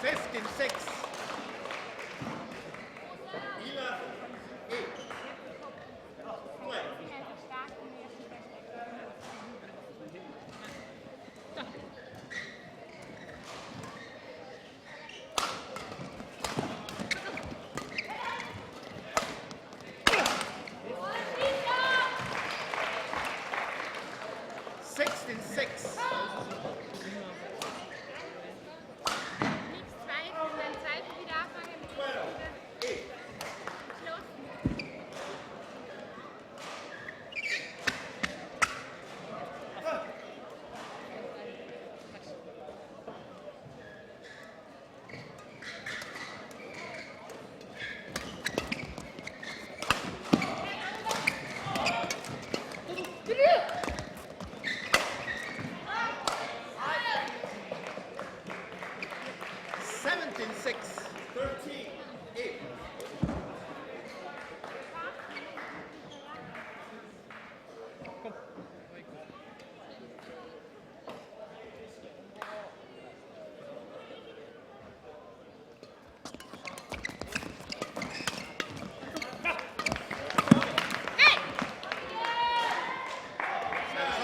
15-6. 11-8. Play. 16-6.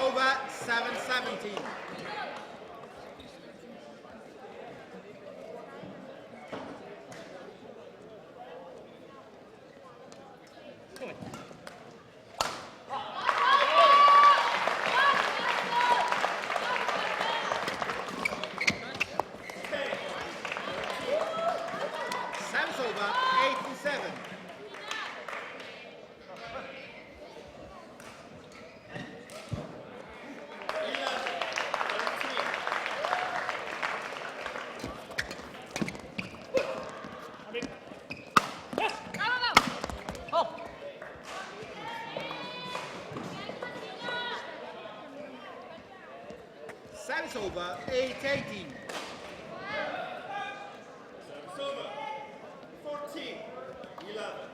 Over 7-17. Service over 8-7. Service over 8-18. Service over 14-11.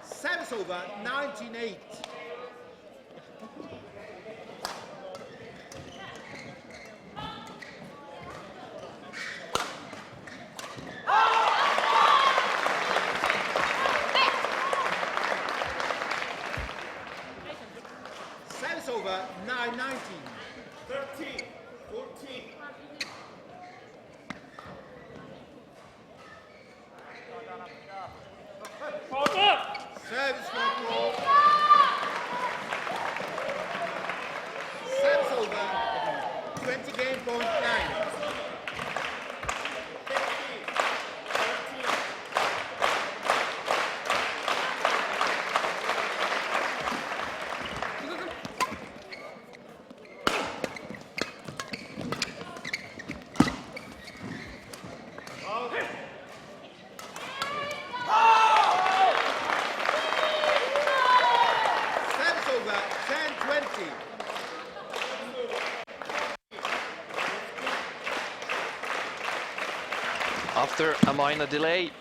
Service over 19-8. Service over 9-19. 13-14. Service control. Service over 20 game point 9. After a minor delay,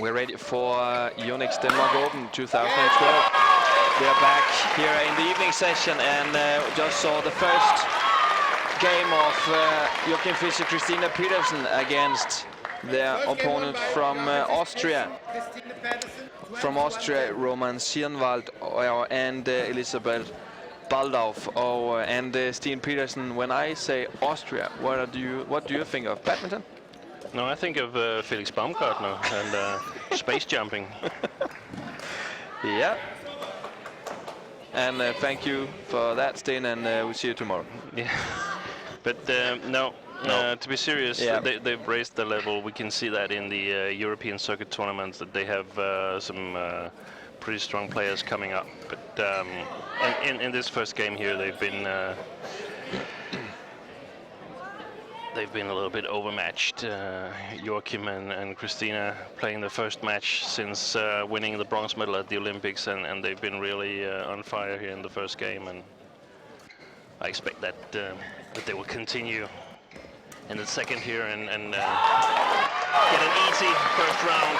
we're ready for Yonex Denmark Open 2012. We are back here in the evening session and just saw the first game of Joachim Fischer, Christina Petersen against their opponent from Austria. From Austria, Roman Siernwald and Elisabeth Baldauf. And Stine Petersen, when I say Austria, what do you think of badminton? No, I think of Felix Baumgartner and space jumping. Yeah. And thank you for that, Stine, and we'll see you tomorrow. Yeah. But no. To be serious, yeah. they've raised the level. We can see that in the European circuit tournaments that they have some pretty strong players coming up. But in this first game here, they've been a little bit overmatched. Joachim and Christina playing the first match since winning the bronze medal at the Olympics, and they've been really on fire here in the first game. And I expect that that they will continue in the second here and get an easy first round.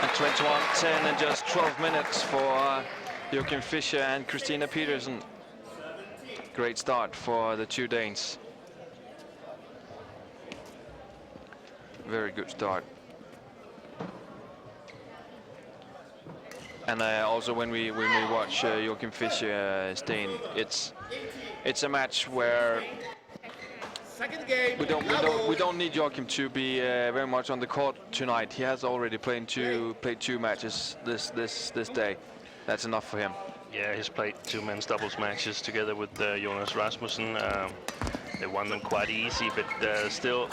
And 21-10 in just 12 minutes for Joachim Fischer and Christina Petersen. Great start for the two Danes. Very good start. And also when we watch Joachim Fischer, Steen, it's a match where Second game. we don't need Joachim to be very much on the court tonight. He has already played two matches this day. That's enough for him. Yeah, he's played two men's doubles matches together with Jonas Rasmussen. They won them quite easy, but still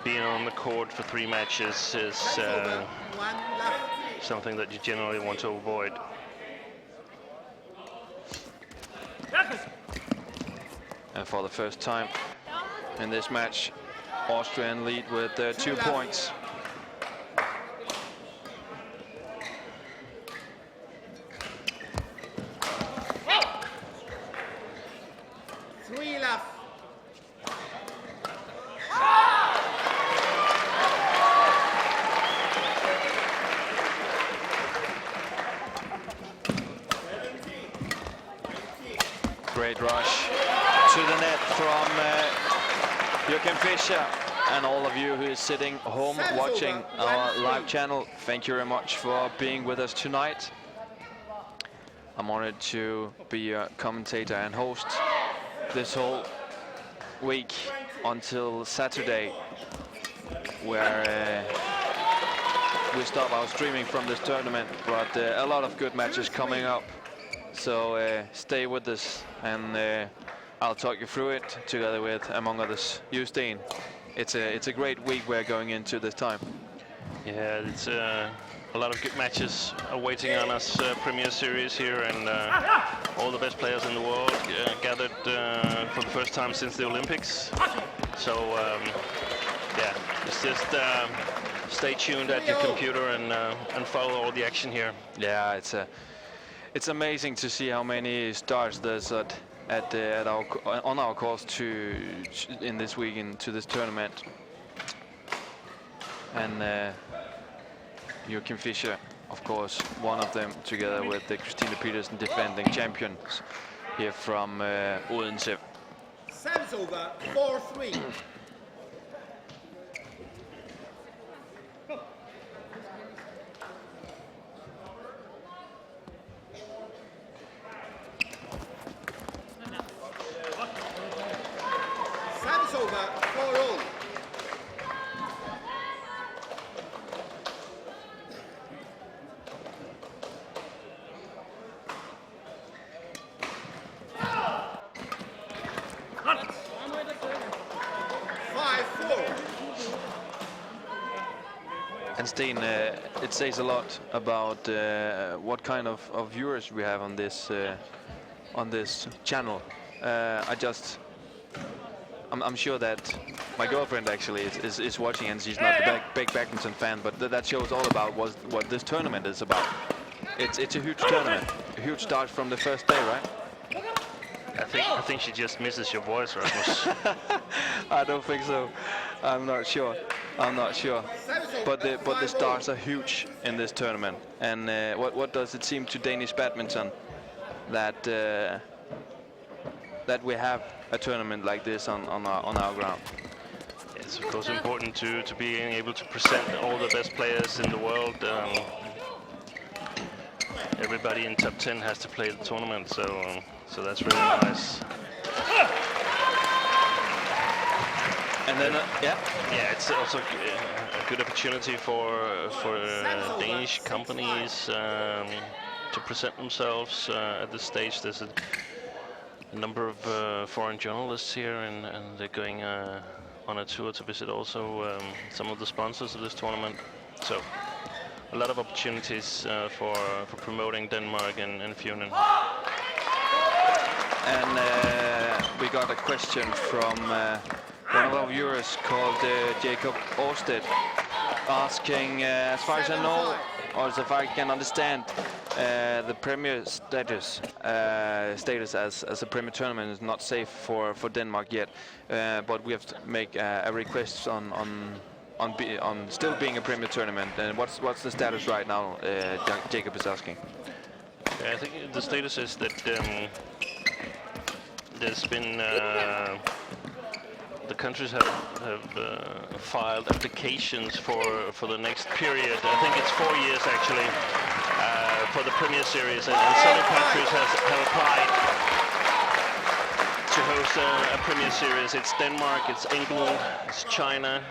being on the court for 3 matches is something that you generally want to avoid. And for the first time in this match, Austria in lead with 2 points. Three left. Great rush to the net from Joachim Fischer. And all of you who is sitting home watching our live channel, thank you very much for being with us tonight. I'm honored to be a commentator and host this whole week until Saturday, where we stop our streaming from this tournament, but a lot of good matches coming up. So stay with us, and I'll talk you through it together with, among others, you, Steen. It's a great week we're going into this time. Yeah, it's a lot of good matches awaiting on us. Premier Series here, and all the best players in the world gathered for the first time since the Olympics. So yeah, it's just stay tuned at your computer and follow all the action here. Yeah, it's amazing to see how many stars there's on our course in this week into this tournament. And Joachim Fischer, of course, one of them, together with Christina Petersen, defending champions here from Odense. Service over 4-3. Service over 4-0. And Steen, it says a lot about what kind of viewers we have on this channel. I'm sure that my girlfriend actually is watching, and she's not a big badminton fan, but that shows all about what this tournament is about. It's a huge tournament, a huge start from the first day, right? I think she just misses your voice, Rasmus. I don't think so. I'm not sure. But the stars are huge in this tournament. And what does it seem to Danish badminton that that we have a tournament like this on our ground? It's of course important to be able to present all the best players in the world. Everybody in top 10 has to play the tournament, so that's really nice. And then yeah, it's also a good opportunity for Danish companies to present themselves at this stage. There's a number of foreign journalists here, and they're going on a tour to visit also some of the sponsors of this tournament. So a lot of opportunities for promoting Denmark and Funen. And we got a question from one of our viewers called Jacob Orsted, asking, as far as I know, or as far as I can understand, the Premier status as a Premier tournament is not safe for Denmark yet, but we have to make a request on still being a Premier tournament. And what's the status right now? Jacob is asking. Yeah, I think the status is that there's been the countries have filed applications for the next period. I think it's 4 years actually for the Premier Series, and several countries have applied to host a Premier Series. It's Denmark, it's England, it's China,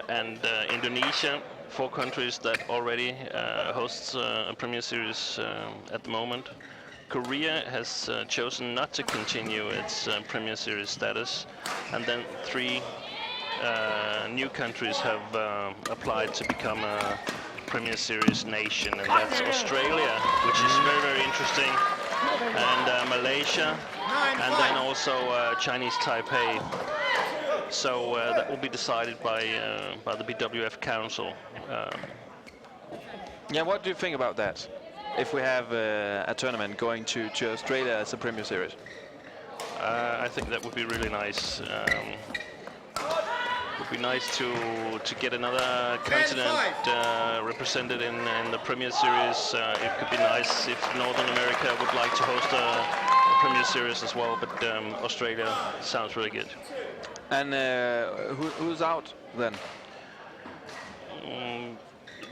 and Indonesia. 4 countries that already hosts a Premier Series at the moment. Korea has chosen not to continue its Premier Series status, and then 3 new countries have applied to become a Premier Series nation, and that's Australia, which is very, very interesting, and Malaysia, and then also Chinese Taipei. So that will be decided by the BWF Council. Yeah, what do you think about that? If we have a tournament going to Australia as a Premier Series? I think that would be really nice. Would be nice to get another continent represented in the Premier Series. It could be nice if Northern America would like to host a Premier Series as well, but Australia sounds really good. And who's out then?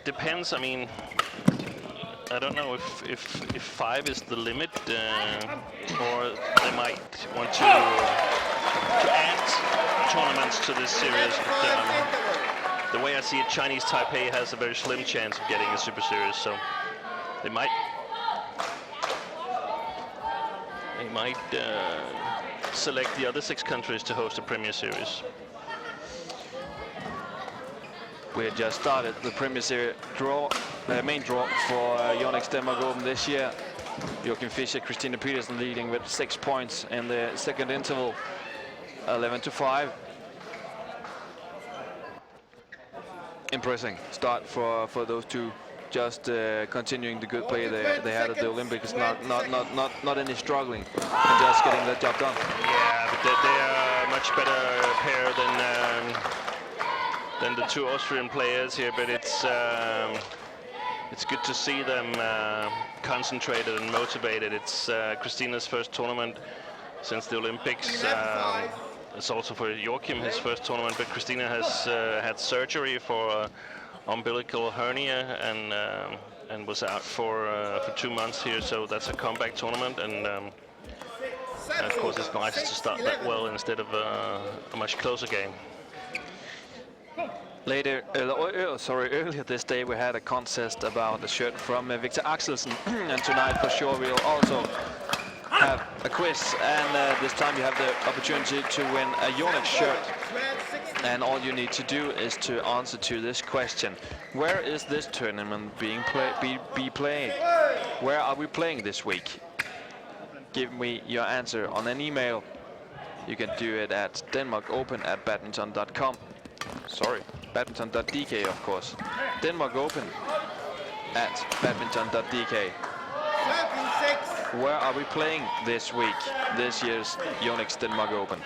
Depends. I mean, I don't know if 5 is the limit, or they might want to add tournaments to this series. But, the way I see it, Chinese Taipei has a very slim chance of getting a Super Series, so they might select the other 6 countries to host a Premier Series. We had just started the Premier Series main draw for Yonex Denmark Open this year. Joachim Fischer, Christina Petersen leading with 6 points in the second interval, 11-5. Impressive start for those two. Just continuing the good play they had at the Olympics, not any struggling, and just getting the job done. Yeah, but they are a much better pair than the 2 Austrian players here. But it's good to see them concentrated and motivated. It's Christina's first tournament since the Olympics. It's also for Joachim his first tournament, but Christina has had surgery for umbilical hernia and was out for 2 months here, so that's a comeback tournament, and of course it's nice to start that well instead of a much closer game. Earlier this day we had a contest about a shirt from Victor Axelsen, and tonight for sure we'll also have a quiz, and this time you have the opportunity to win a Yonex shirt. And all you need to do is to answer to this question: where is this tournament being played? Where are we playing this week? Give me your answer on an email. You can do it at denmarkopen@badminton.com. Sorry, badminton.dk, of course. Denmark Open at badminton.dk. Where are we playing this week? This year's Yonex Denmark Open.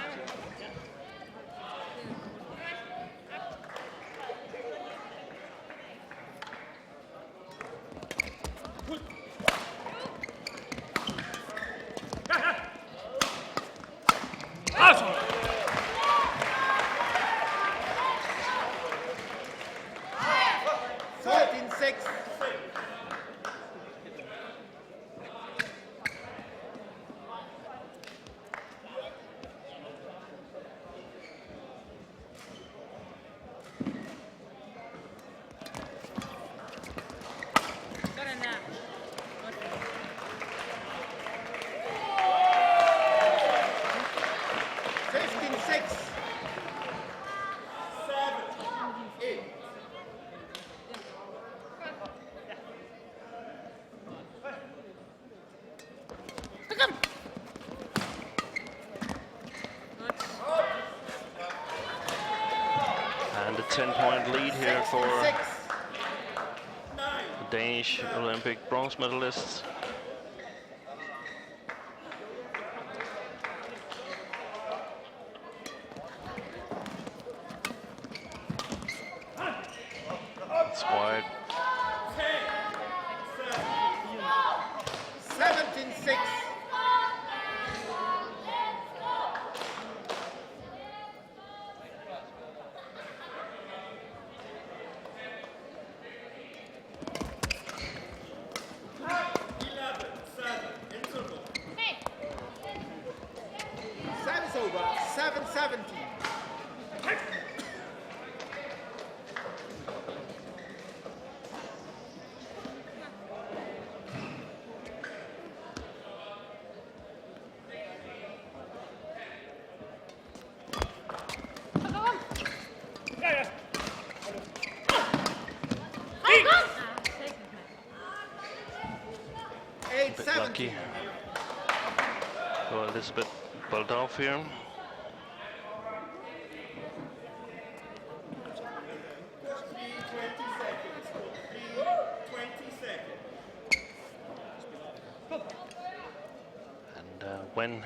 And a 10-point lead here for Danish Olympic bronze medalists. It's wide. 17-6. Service over, 7-17. A bit lucky for Elizabeth Boldorf here. And when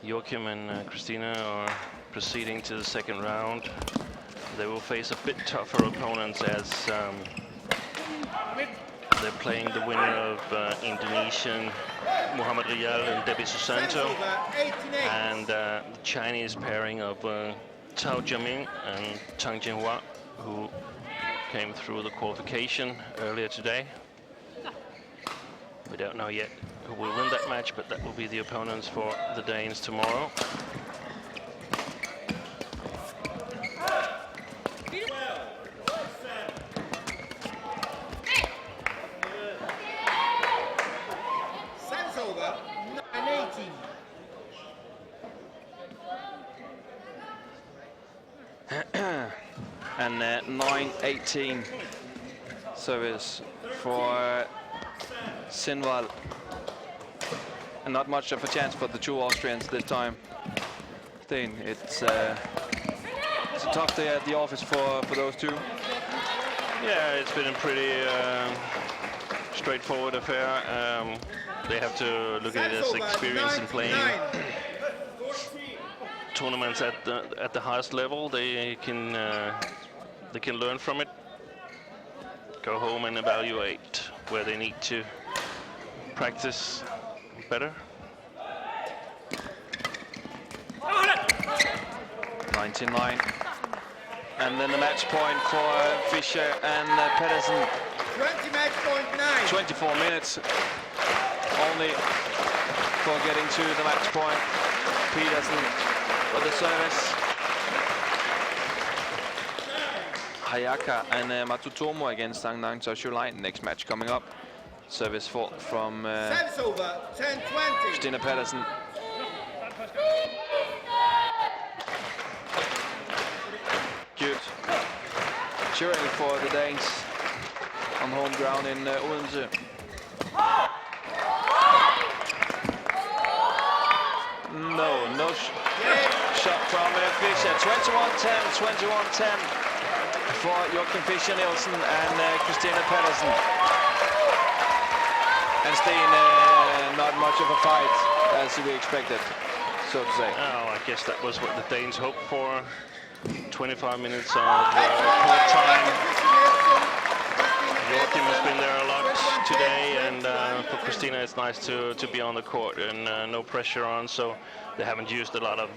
Joachim and Christina are proceeding to the second round, they will face a bit tougher opponents as they're playing the winner of Indonesian Muhammad Riyal and Debbie Susanto, and the Chinese pairing of Tao Jiaming and Tang Jinhua, who came through the qualification earlier today. We don't know yet who will win that match, but that will be the opponents for the Danes tomorrow. Over, 9-18. And 9-18 service for Sinwal. And not much of a chance for the two Austrians this time. It's a tough day at the office for those two. Yeah, it's been a pretty straightforward affair. They have to look at it as experience in playing tournaments at the highest level. They can learn from it, go home and evaluate where they need to practice better. 99. And then the match point for Fischer and Pedersen. 20 match point 9. 24 minutes only for getting to the match point. Pedersen for the service. Hayaka and Matsutomo against Sang Nang Toshuline. Next match coming up. Service fault from Service over, 10-20. Christina Pedersen. Good. Cheering for the Danes on home ground in Odense. No shot from Fischer. 21-10, 21-10 for Joachim Fischer Nielsen and Christina Pedersen. And Steen, not much of a fight as we expected, so to say. Oh, I guess that was what the Danes hoped for. 25 minutes of court time. Joachim has been there a lot today, and for Christina it's nice to be on the court and no pressure on, so they haven't used a lot of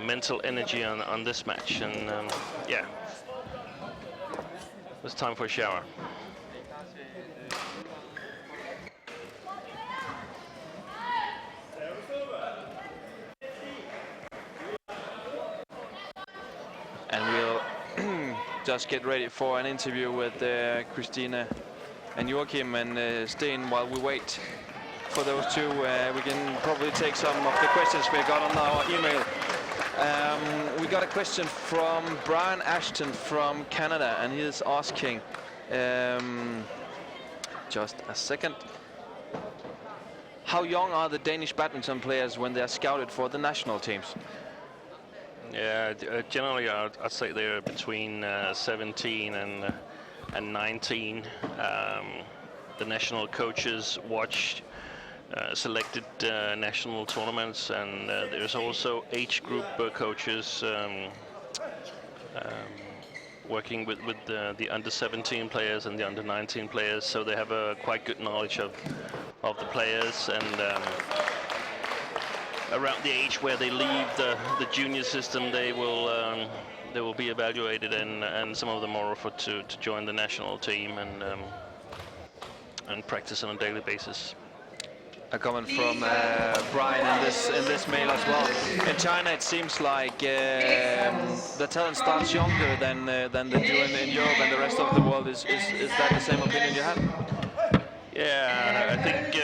mental energy on this match, and yeah, it's time for a shower. And we'll just get ready for an interview with Christina and Joachim and Steen while we wait for those two. We can probably take some of the questions we got on our email. We got a question from Brian Ashton from Canada, and he is asking, just a second, how young are the Danish badminton players when they are scouted for the national teams? Yeah, generally I'd say they're between 17 and 19. The national coaches watch selected national tournaments, and there's also age group coaches working with the under 17 players and the under 19 players, so they have a quite good knowledge of the players, and around the age where they leave the junior system, they will be evaluated, and some of them are offered to join the national team and practice on a daily basis. A comment from Brian in this mail as well. In China, it seems like the talent starts younger than they do in Europe and the rest of the world. Is that the same opinion you have? Yeah, I think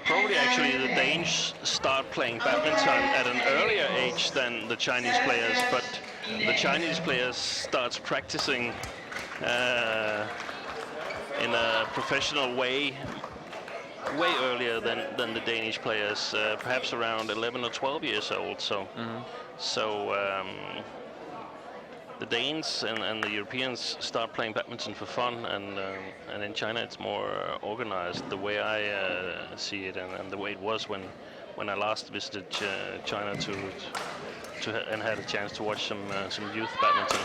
probably actually the Danes start playing badminton at an earlier age than the Chinese players, but the Chinese players starts practicing in a professional way earlier than the Danish players, perhaps around 11 or 12 years old. So, the Danes and the Europeans start playing badminton for fun, and in China it's more organized, the way I see it, and the way it was when I last visited China and had a chance to watch some youth badminton.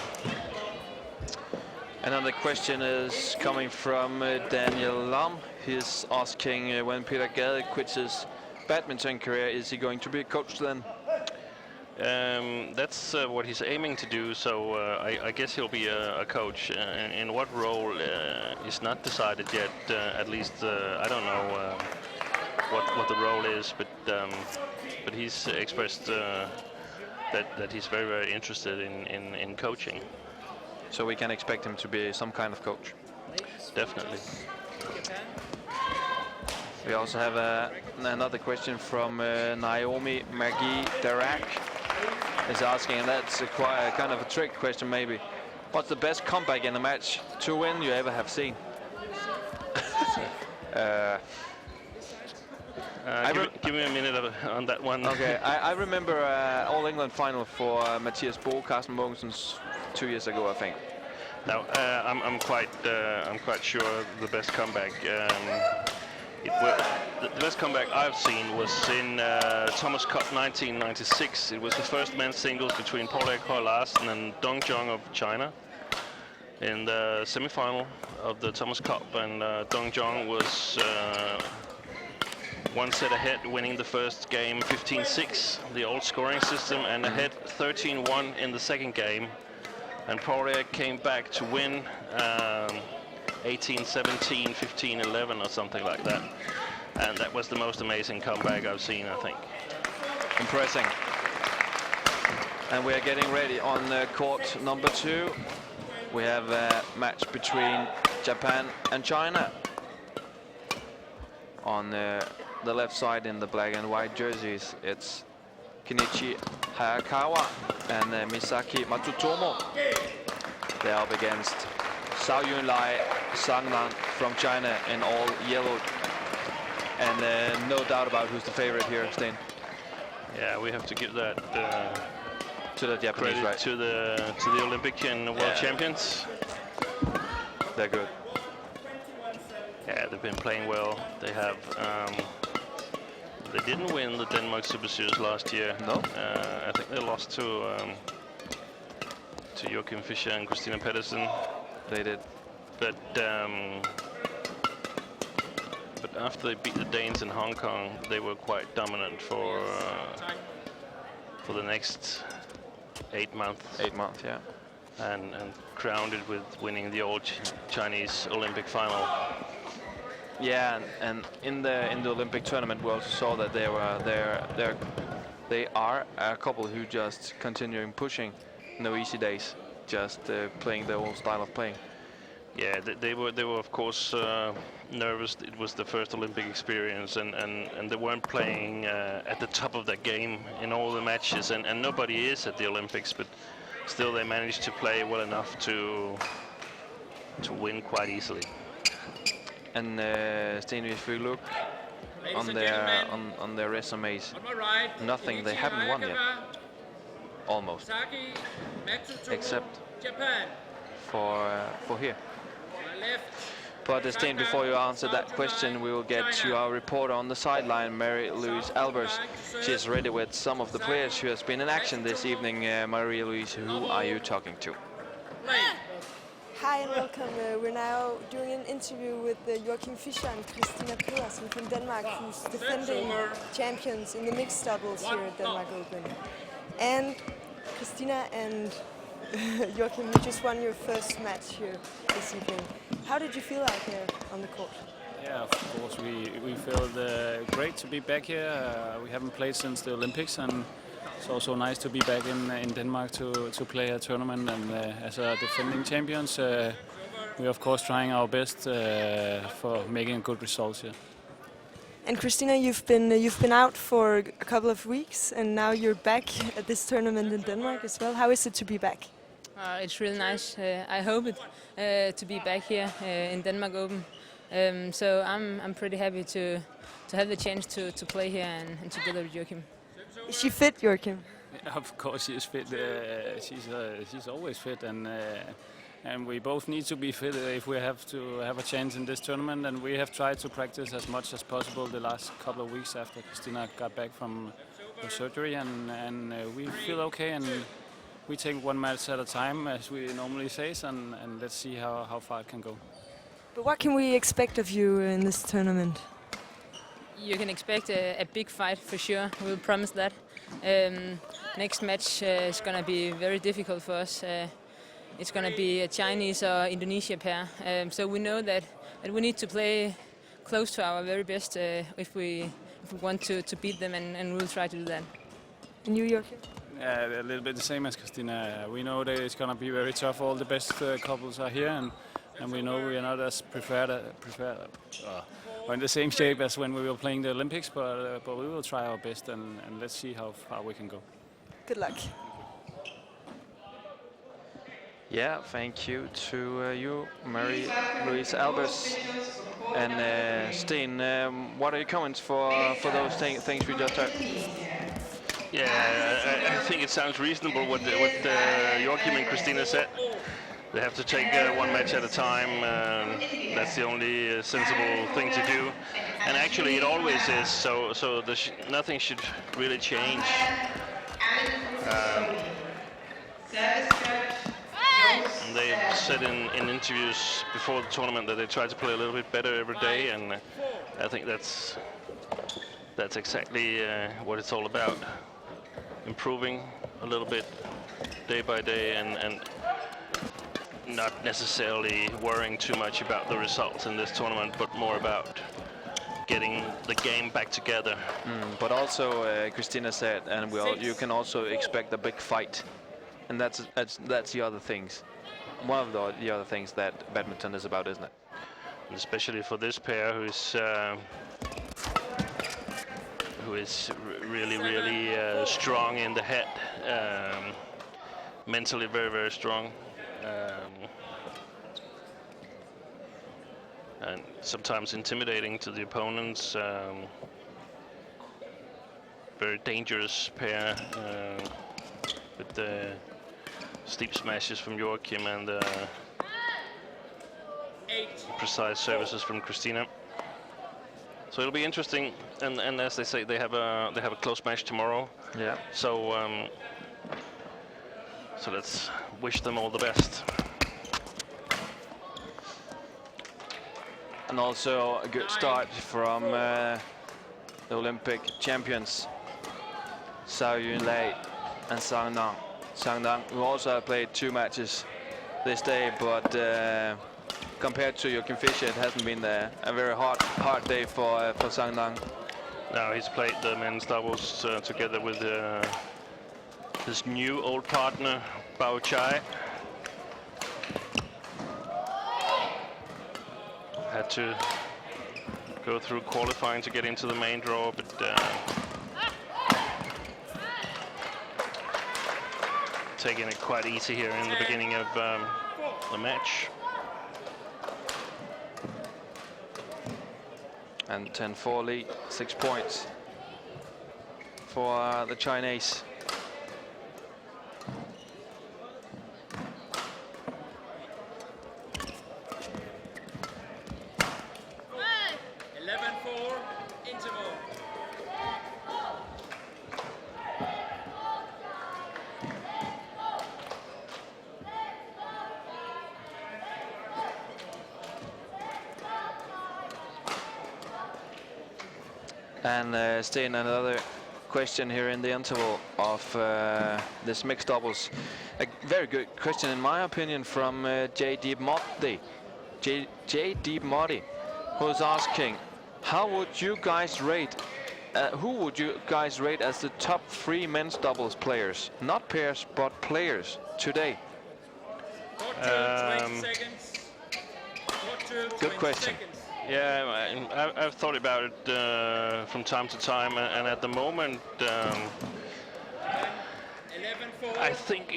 Another question is coming from Daniel Lam. He's asking when Peter Gade quits his badminton career, is he going to be a coach then? That's what he's aiming to do, so I guess he'll be a coach. In what role is not decided yet. At least I don't know what the role is, but he's expressed that he's very interested in coaching. So we can expect him to be some kind of coach. Definitely. We also have another question from Naomi Maggie Darak. Is asking, and that's quite a kind of a trick question maybe. What's the best comeback in a match to win you ever have seen? Give me a minute on that one. Okay, I remember All England final for Mathias Bo, Carsten Mogensen's 2 years ago, I think. Now I'm quite sure the best comeback. The best comeback I've seen was in Thomas Cup 1996. It was the first men's singles between Paul-Erik Høj Larsen and Dong Jong of China in the semi-final of the Thomas Cup, and Dong Jong was one set ahead, winning the first game 15-6, the old scoring system, and ahead 13-1 in the second game. And Paul-Erik came back to win 18-17, 15-11 or something like that. And that was the most amazing comeback I've seen, I think. Impressive. And we are getting ready on court number 2. We have a match between Japan and China. On the left side in the black and white jerseys, it's Kenichi Hayakawa and Misaki Matsutomo. They're up against Zhao Yunlai, Zhang from China in all yellow. And no doubt about who's the favorite here, Sten. Yeah, we have to give that to the Japanese, credit right? to the Olympic and World Champions. They're good. Yeah, they've been playing well. They have. They didn't win the Denmark Superseries last year. No. I think they lost to Joachim Fischer and Christina Pedersen. They did. But after they beat the Danes in Hong Kong, they were quite dominant for the next 8 months. 8 months, yeah. And crowned it with winning the old Chinese Olympic final. Yeah, and in the Olympic tournament, we also saw that they are a couple who just continuing pushing, no easy days, just playing their own style of playing. Yeah, they were of course nervous. It was the first Olympic experience, and they weren't playing at the top of their game in all the matches, and nobody is at the Olympics, but still they managed to play well enough to win quite easily. And Sten, if we look on their resumes. On my right, Nothing. They haven't won yet. Almost. Saki, Matsutomo, Except Japan. for here. On my left, But Sten, before you answer that question, we will get to our reporter on the sideline, Marie-Louise Albers. She's ready with some of the players who has been in action this evening. Marie-Louise, who are you talking to? Hi and welcome. We're now doing an interview with Joachim Fischer and Christina Pedersen from Denmark, who's defending champions in the mixed doubles here at Denmark Open. And Christina and Joachim, you just won your first match here this evening. How did you feel out there on the court? Yeah, of course, we feel great to be back here. We haven't played since the Olympics, and it's also nice to be back in Denmark to play a tournament. And as a defending champions, we're of course trying our best for making good results here. And Christina, you've been out for a couple of weeks, and now you're back at this tournament in Denmark as well. How is it to be back? It's really nice. I hope to be back here in Denmark Open. So I'm pretty happy to have the chance to play here and together with Joachim. Is she fit, Joachim? Yeah, of course, she is fit. She's always fit, and we both need to be fit if we have to have a chance in this tournament. And we have tried to practice as much as possible the last couple of weeks after Christina got back from her surgery, and we feel okay. And we take one match at a time, as we normally say, and let's see how far it can go. But what can we expect of you in this tournament? You can expect a big fight for sure. We'll promise that. Next match is going to be very difficult for us. It's going to be a Chinese or Indonesia pair. So we know that we need to play close to our very best if we want to beat them, and we'll try to do that. And you, Joachim? Yeah, a little bit the same as Christina. We know that it's going to be very tough. All the best couples are here, and we know we are not as prepared or in the same shape as when we were playing the Olympics, but we will try our best, and let's see how far we can go. Good luck. Yeah, thank you to you, Marie-Louise Albers. And Sten, what are your comments for those things we just heard? Yeah, I think it sounds reasonable what Joachim and Christina said. They have to take one match at a time. That's the only sensible thing to do. And actually, it always is. So nothing should really change. And they said in interviews before the tournament that they try to play a little bit better every day, and I think that's exactly what it's all about. Improving a little bit day by day, and not necessarily worrying too much about the results in this tournament, but more about getting the game back together. But also, Christina said, and you can also expect a big fight, and that's the other things. One of the other things that badminton is about, isn't it? And especially for this pair, who is really strong in the head, mentally very strong. And sometimes intimidating to the opponents. Very dangerous pair with the steep smashes from Joachim and precise services from Christina. So it'll be interesting, and as they say, they have a close match tomorrow. Yeah. So let's wish them all the best. And also a good start from the Olympic champions, Zhao Yunlei and Zhang Nang. Zhang Nang, who also played 2 matches this day, but compared to Joachim Fischer, it hasn't been a very hard day for Zhang Nang. Now he's played the men's doubles together with his new old partner, Bao Chai. Had to go through qualifying to get into the main draw, but taking it quite easy here in the beginning of the match. And 10-4 lead, 6 points for the Chinese. And staying another question here in the interval of this mixed doubles. A very good question, in my opinion, from J.D. Motti, who's asking, how would you guys rate, who would you guys rate as the top 3 men's doubles players, not pairs, but players today? Good question. Yeah, I've thought about it from time to time, and at the moment, I think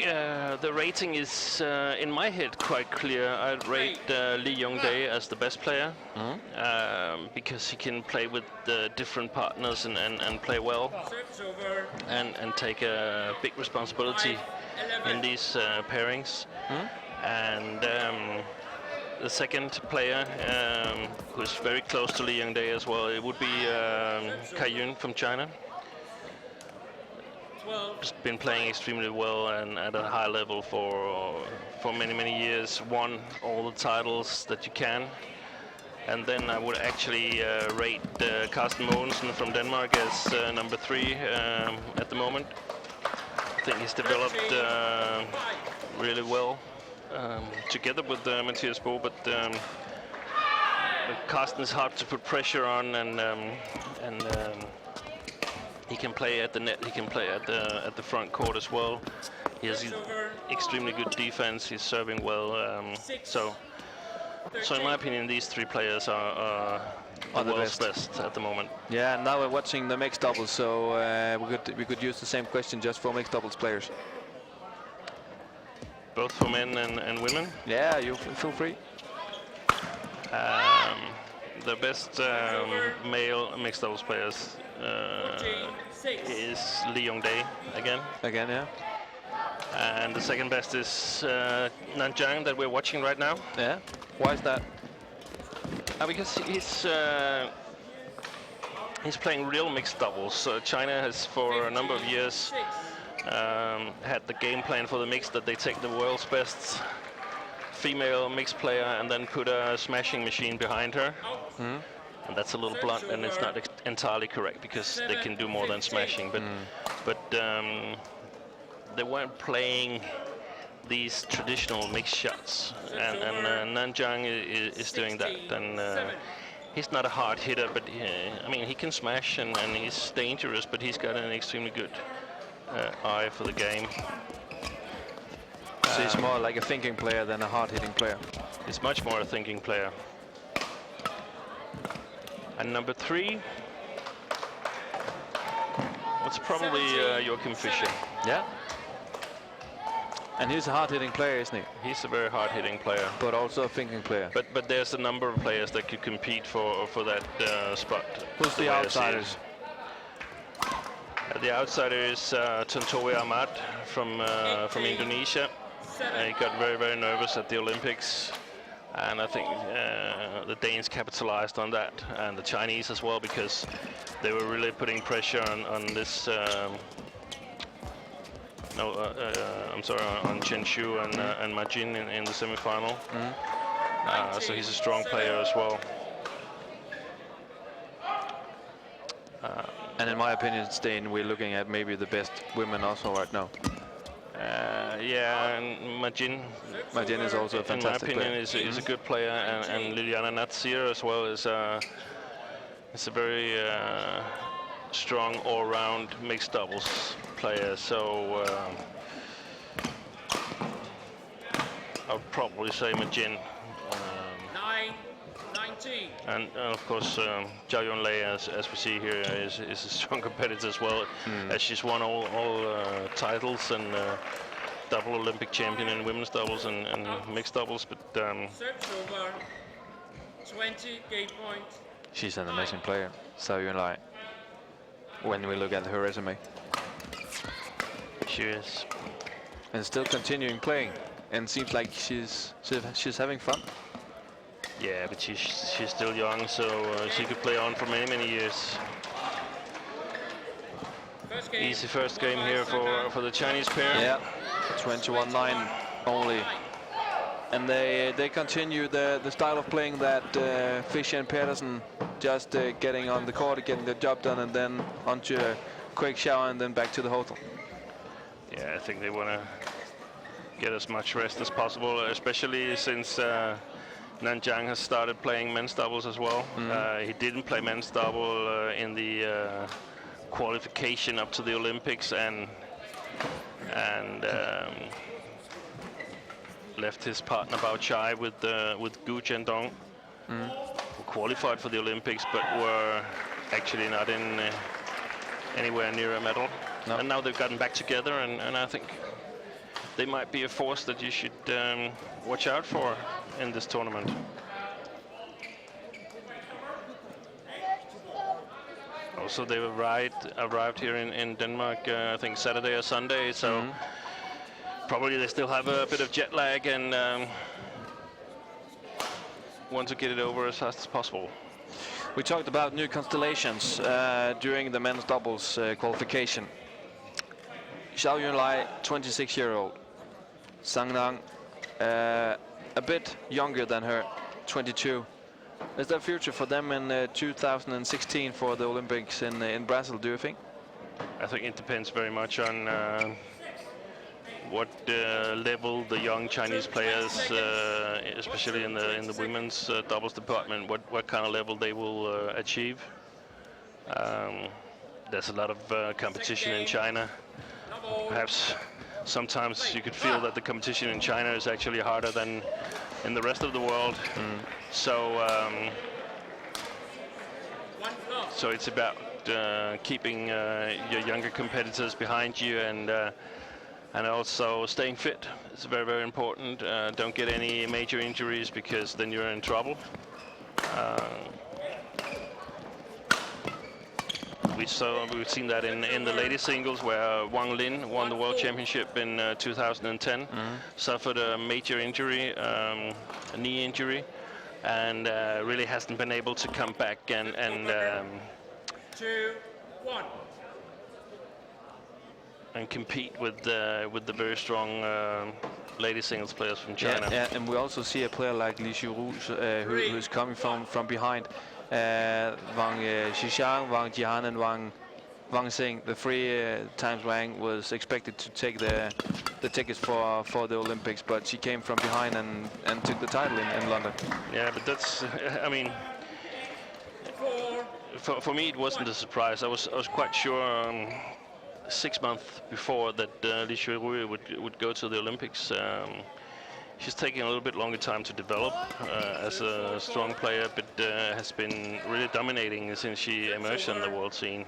the rating is, in my head, quite clear. I'd rate Lee Young-dae as the best player, because he can play with different partners and play well, and take a big responsibility in these pairings. And the second player, who's very close to Lee Young-dae as well, it would be Kai Yun from China. Just been playing extremely well and at a high level for many years. Won all the titles that you can. And then I would actually rate Carsten Mogensen from Denmark as number 3 at the moment. I think he's developed really well. Together with Mathias Bo, but Carsten is hard to put pressure on, and he can play at the net. He can play at the front court as well. He has extremely good defense. He's serving well. So in my opinion, these 3 players are the world's best at the moment. Yeah, now we're watching the mixed doubles, so we could use the same question just for mixed doubles players. Both for men and women? Yeah, you feel free. The best male mixed doubles players is Lee Young-dae again. Again, yeah. And the second best is Nanjiang that we're watching right now. Yeah. Why is that? Because he's playing real mixed doubles. China has for a number of years had the game plan for the mix that they take the world's best female mixed player and then put a smashing machine behind her. And that's a little blunt, and it's not entirely correct because they can do more than smashing. But they weren't playing these traditional mixed shots, and Nanjiang is doing that. And he's not a hard hitter, but I mean, he can smash and he's dangerous, but he's got an extremely good eye for the game. So he's more like a thinking player than a hard-hitting player. He's much more a thinking player. And number 3, it's probably Joachim Fischer. Yeah. And he's a hard-hitting player, isn't he? He's a very hard-hitting player. But also a thinking player. But there's a number of players that could compete for that spot. Who's the outsiders? The outsider is Tontowi Ahmad from Indonesia. He got very nervous at the Olympics, and I think the Danes capitalized on that, and the Chinese as well, because they were really putting pressure on this. I'm sorry, on Chen Xu and Ma Jin in the semi-final. So he's a strong player as well. And in my opinion, Stain, we're looking at maybe the best women also right now. Yeah, and Ma Jin is also a fantastic in my opinion, player. is a good player, and Liliana Natsir as well is a very strong all-round mixed doubles player. So I would probably say Ma Jin. 9-19. And of course, Zhao Yunlei, as we see here, is a strong competitor as well, as she's won all titles and double Olympic champion in women's doubles and mixed doubles. But Service over. 20 game point. She's an amazing player, so you're like, when we look at her resume. She is. And still continuing playing, and seems like she's having fun. Yeah, but she's still young, so she could play on for many years. Easy first game here for the Chinese pair. Yeah, 21-9 only. And they continue the style of playing that Fischer and Pedersen, just getting on the court, getting the job done, and then onto a quick shower and then back to the hotel. Yeah, I think they want to get as much rest as possible, especially since Nanjiang has started playing men's doubles as well. He didn't play men's double in the qualification up to the Olympics, and left his partner Bao Chai with Gu Jiandong, who qualified for the Olympics but were actually not in anywhere near a medal. No. And now they've gotten back together, and I think they might be a force that you should watch out for in this tournament. Also, they arrived here in Denmark, I think Saturday or Sunday, so probably they still have a bit of jet lag and want to get it over as fast as possible. We talked about new constellations during the men's doubles qualification. Xiao Yunlai, 26-year-old. Sang Nang, a bit younger than her, 22. Is there a future for them in 2016 for the Olympics in Brazil, do you think? I think it depends very much on what level the young Chinese players, especially in the women's doubles department, what kind of level they will achieve. There's a lot of competition in China. Perhaps sometimes you could feel that the competition in China is actually harder than in the rest of the world. So it's about keeping your younger competitors behind you, and also staying fit. It's very important. Don't get any major injuries, because then you're in trouble. We've seen that in the ladies singles, where Wang Lin won the World Championship in 2010, suffered a major injury, a knee injury, and really hasn't been able to come back and 2-1. And compete with the very strong lady singles players from China. Yeah, and we also see a player like Li Xiru, who's coming from behind. Wang Xixiang, Wang Jihan, and Wang Xing. The three times Wang was expected to take the tickets for the Olympics, but she came from behind and took the title in London. Yeah, but that's, I mean, for me it wasn't a surprise. I was quite sure 6 months before that Li Xiru would go to the Olympics. She's taking a little bit longer time to develop as a strong player, but has been really dominating since she emerged on the world scene.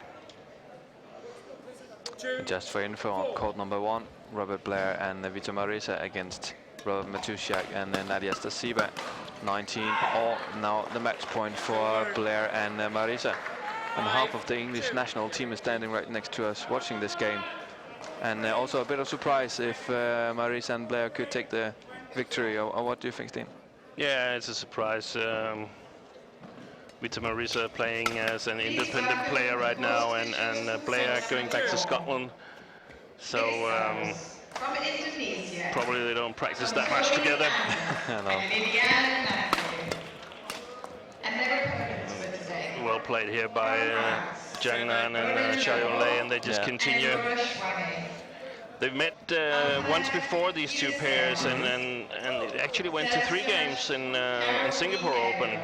Just for info, on court number 1, Robert Blair and Vita Marisa against Robert Matusiak and Nadia Stasiba. 19-all now the match point for Blair and Marisa. And half of the English national team is standing right next to us watching this game. And also a bit of surprise if Marisa and Blair could take the victory, or what do you think, Steen? Yeah, it's a surprise. Vita Marisa playing as an independent player right now, and Blair going back to Scotland. So probably they don't practice that much together. Well played here by Jiang Nan and Xia Yunlai, and they just continue. They've met once before, these two pairs, and it actually went to 3 games in Singapore Open.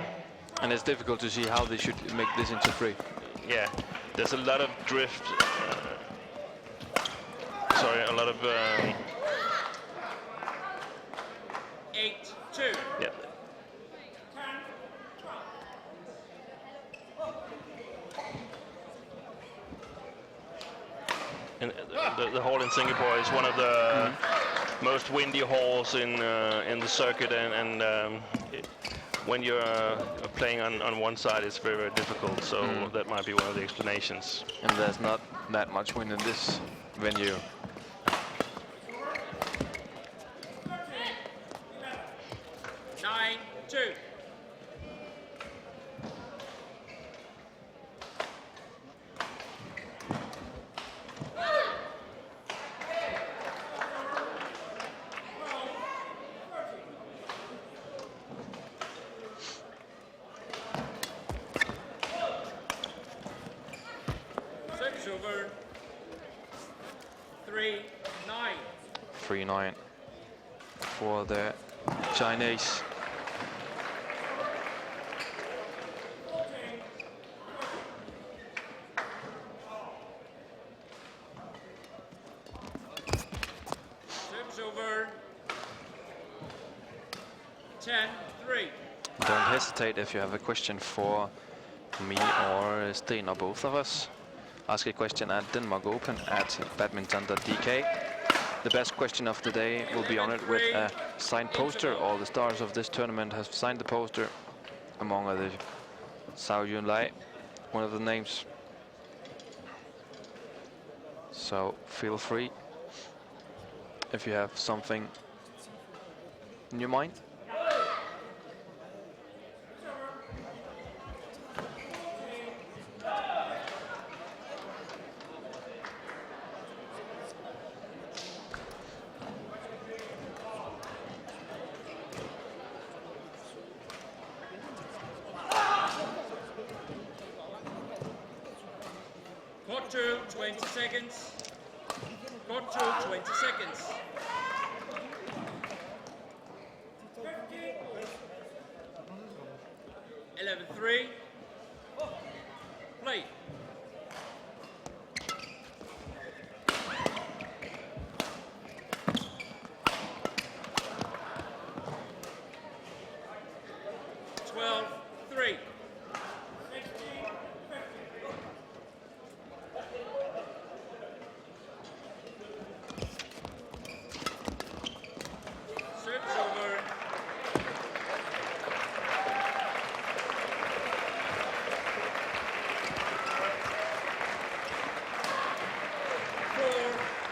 And it's difficult to see how they should make this into 3. Yeah, there's a lot of drift. Sorry, a lot of 8-2. yeah. And the hall in Singapore is one of the most windy halls in the circuit, and when you're playing on one side, it's very, very difficult. So that might be one of the explanations. And there's not that much wind in this venue. Two. Six over. 3-9. 3-9 for the Chinese. Over 10-3. Don't hesitate if you have a question for me or Sten or both of us. Ask a question at Denmark Open at badminton.dk. The best question of the day will be honored with a signed poster. All the stars of this tournament have signed the poster, among others Sao Yun Lai, one of the names. So feel free if you have something in your mind. Court 2, 20 seconds. Court 2, 20 seconds. Three. Play. Three. Service over.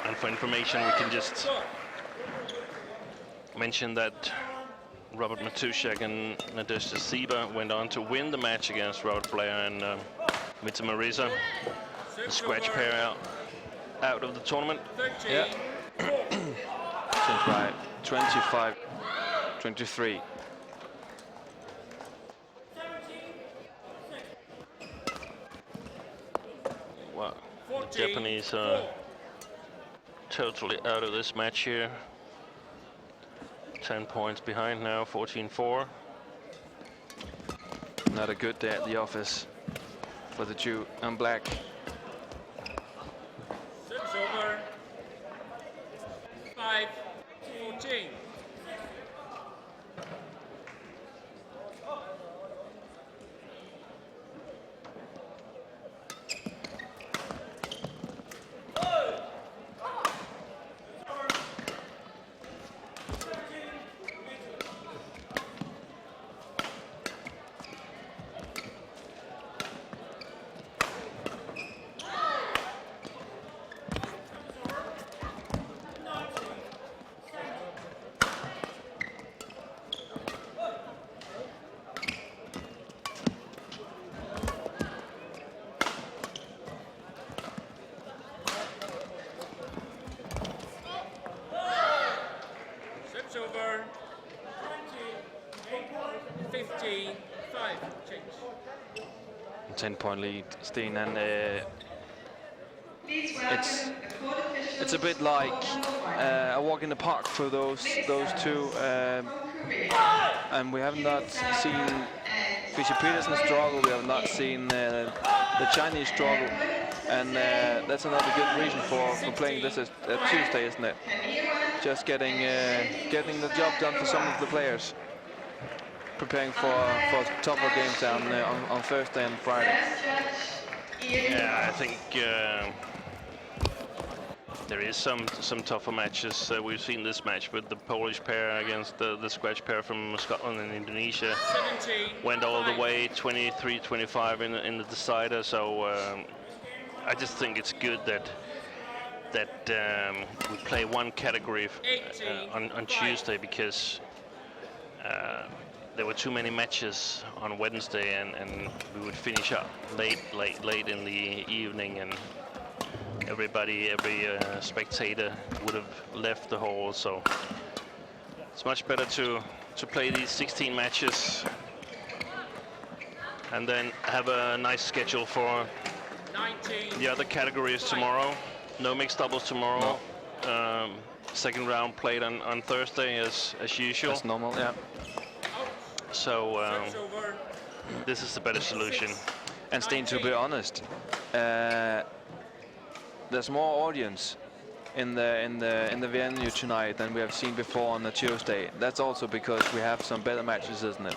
And for information, we can just mention that Robert Matuszak and Nadezhda Siba went on to win the match against Robert Blair and Mita Marisa. The scratch pair out of the tournament. Yeah. Seems right. 25-23. Wow. The Japanese are totally out of this match here. 10 points behind now, 14-4. Not a good day at the office for the Jew and black. Service over. 5-14. Over 15-5 change. 10-point lead, Steen, and it's a bit like a walk in the park for those two, and we have not seen Fischer Petersen struggle. We have not seen the Chinese struggle, and that's another good reason for playing this Tuesday, isn't it? Just getting the job done for some of the players, preparing for tougher games on Thursday and Friday. Yeah, I think There is some tougher matches. We've seen this match with the Polish pair against the Scratch pair from Scotland and Indonesia. 17. Went all the way 23-25 in the decider. So I just think it's good that we play one category on Tuesday, because there were too many matches on Wednesday, and we would finish up late in the evening, and every spectator would have left the hall. So it's much better to play these 16 matches and then have a nice schedule for 19. the other categories tomorrow. No mixed doubles tomorrow. No. Second round played on Thursday as usual. That's normal, yeah. So Serves over. this is the better solution. And Sten, to be honest, there's more audience in the venue tonight than we have seen before on the Tuesday. That's also because we have some better matches, isn't it?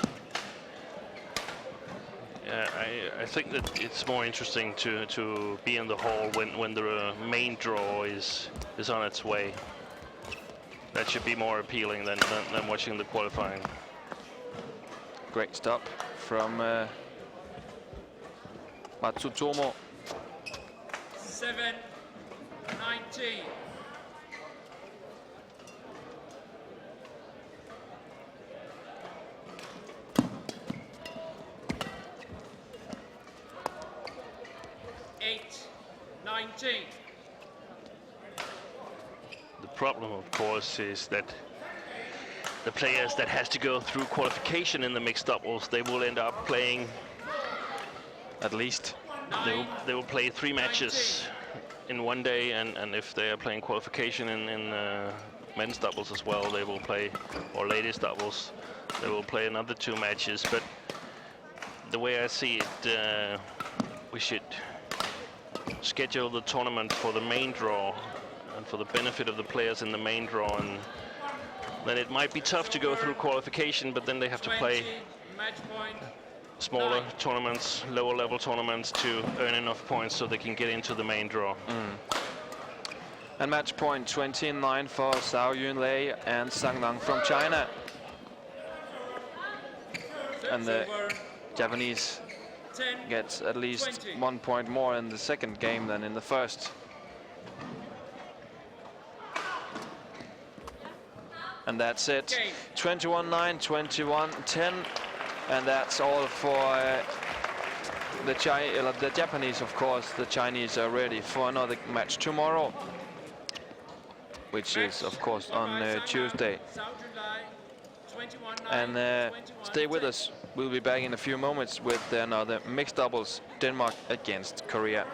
Yeah, I think that it's more interesting to be in the hall when the main draw is on its way. That should be more appealing than watching the qualifying. Great stop from Matsutomo. 7, 19. The problem, of course, is that the players that has to go through qualification in the mixed doubles, they will end up playing, At least. they will play 3 matches in one day, and if they are playing qualification in men's doubles as well, they will play, or ladies doubles, they will play another 2 matches. But the way I see it, we should schedule the tournament for the main draw and for the benefit of the players in the main draw, and then it might be tough to go through qualification, but then they have to play Match point. smaller tournaments, lower level tournaments, to earn enough points so they can get into the main draw. And match point 29 for Zhao Yunlei and Zhang Lang from China. And the Japanese 10. gets at least 20. 1 point more in the second game than in the first. And that's it. 21-9, 21-10. And that's all for the Japanese, of course. The Chinese are ready for another match tomorrow, which is, of course, on Tuesday. And stay with us. We'll be back in a few moments with another mixed doubles, Denmark against Korea.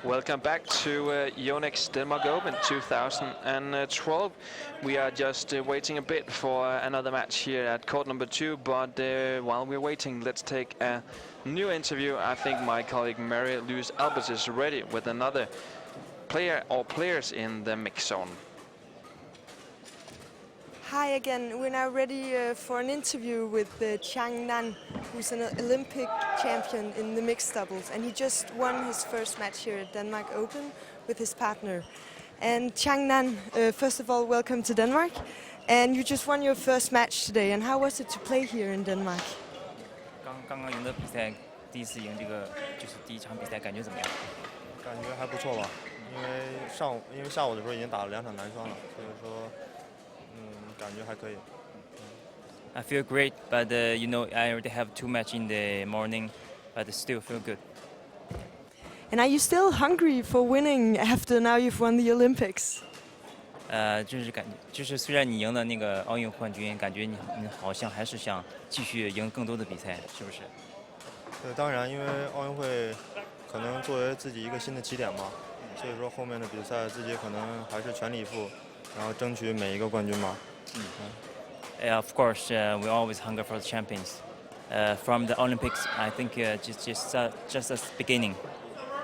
Welcome back to Yonex Denmark Open 2012. We are just waiting a bit for another match here at court number 2, but while we're waiting, let's take a new interview. I think my colleague Mary-Louise Albers is ready with another player or players in the mix zone. Hi again. We're now ready for an interview with Chang Nan, who's an Olympic champion in the mixed doubles, and he just won his first match here at Denmark Open with his partner. And Chang Nan, first of all, welcome to Denmark. And you just won your first match today. And how was it to play here in Denmark? 刚赢的比赛，第一次赢这个就是第一场比赛，感觉怎么样？感觉还不错吧，因为下午的时候已经打了2场男双了，所以说感觉还可以。I feel great, but you know I already have 2 matches in the morning, but still feel good. And are you still hungry for winning after now you've won the Olympics? 就是感觉，就是虽然你赢了那个奥运冠军，感觉你好像还是想继续赢更多的比赛，是不是？对，当然，因为奥运会可能作为自己一个新的起点嘛，所以说后面的比赛自己可能还是全力以赴，然后争取每一个冠军嘛。Of course, we always hunger for the champions. From the Olympics, I think just as beginning.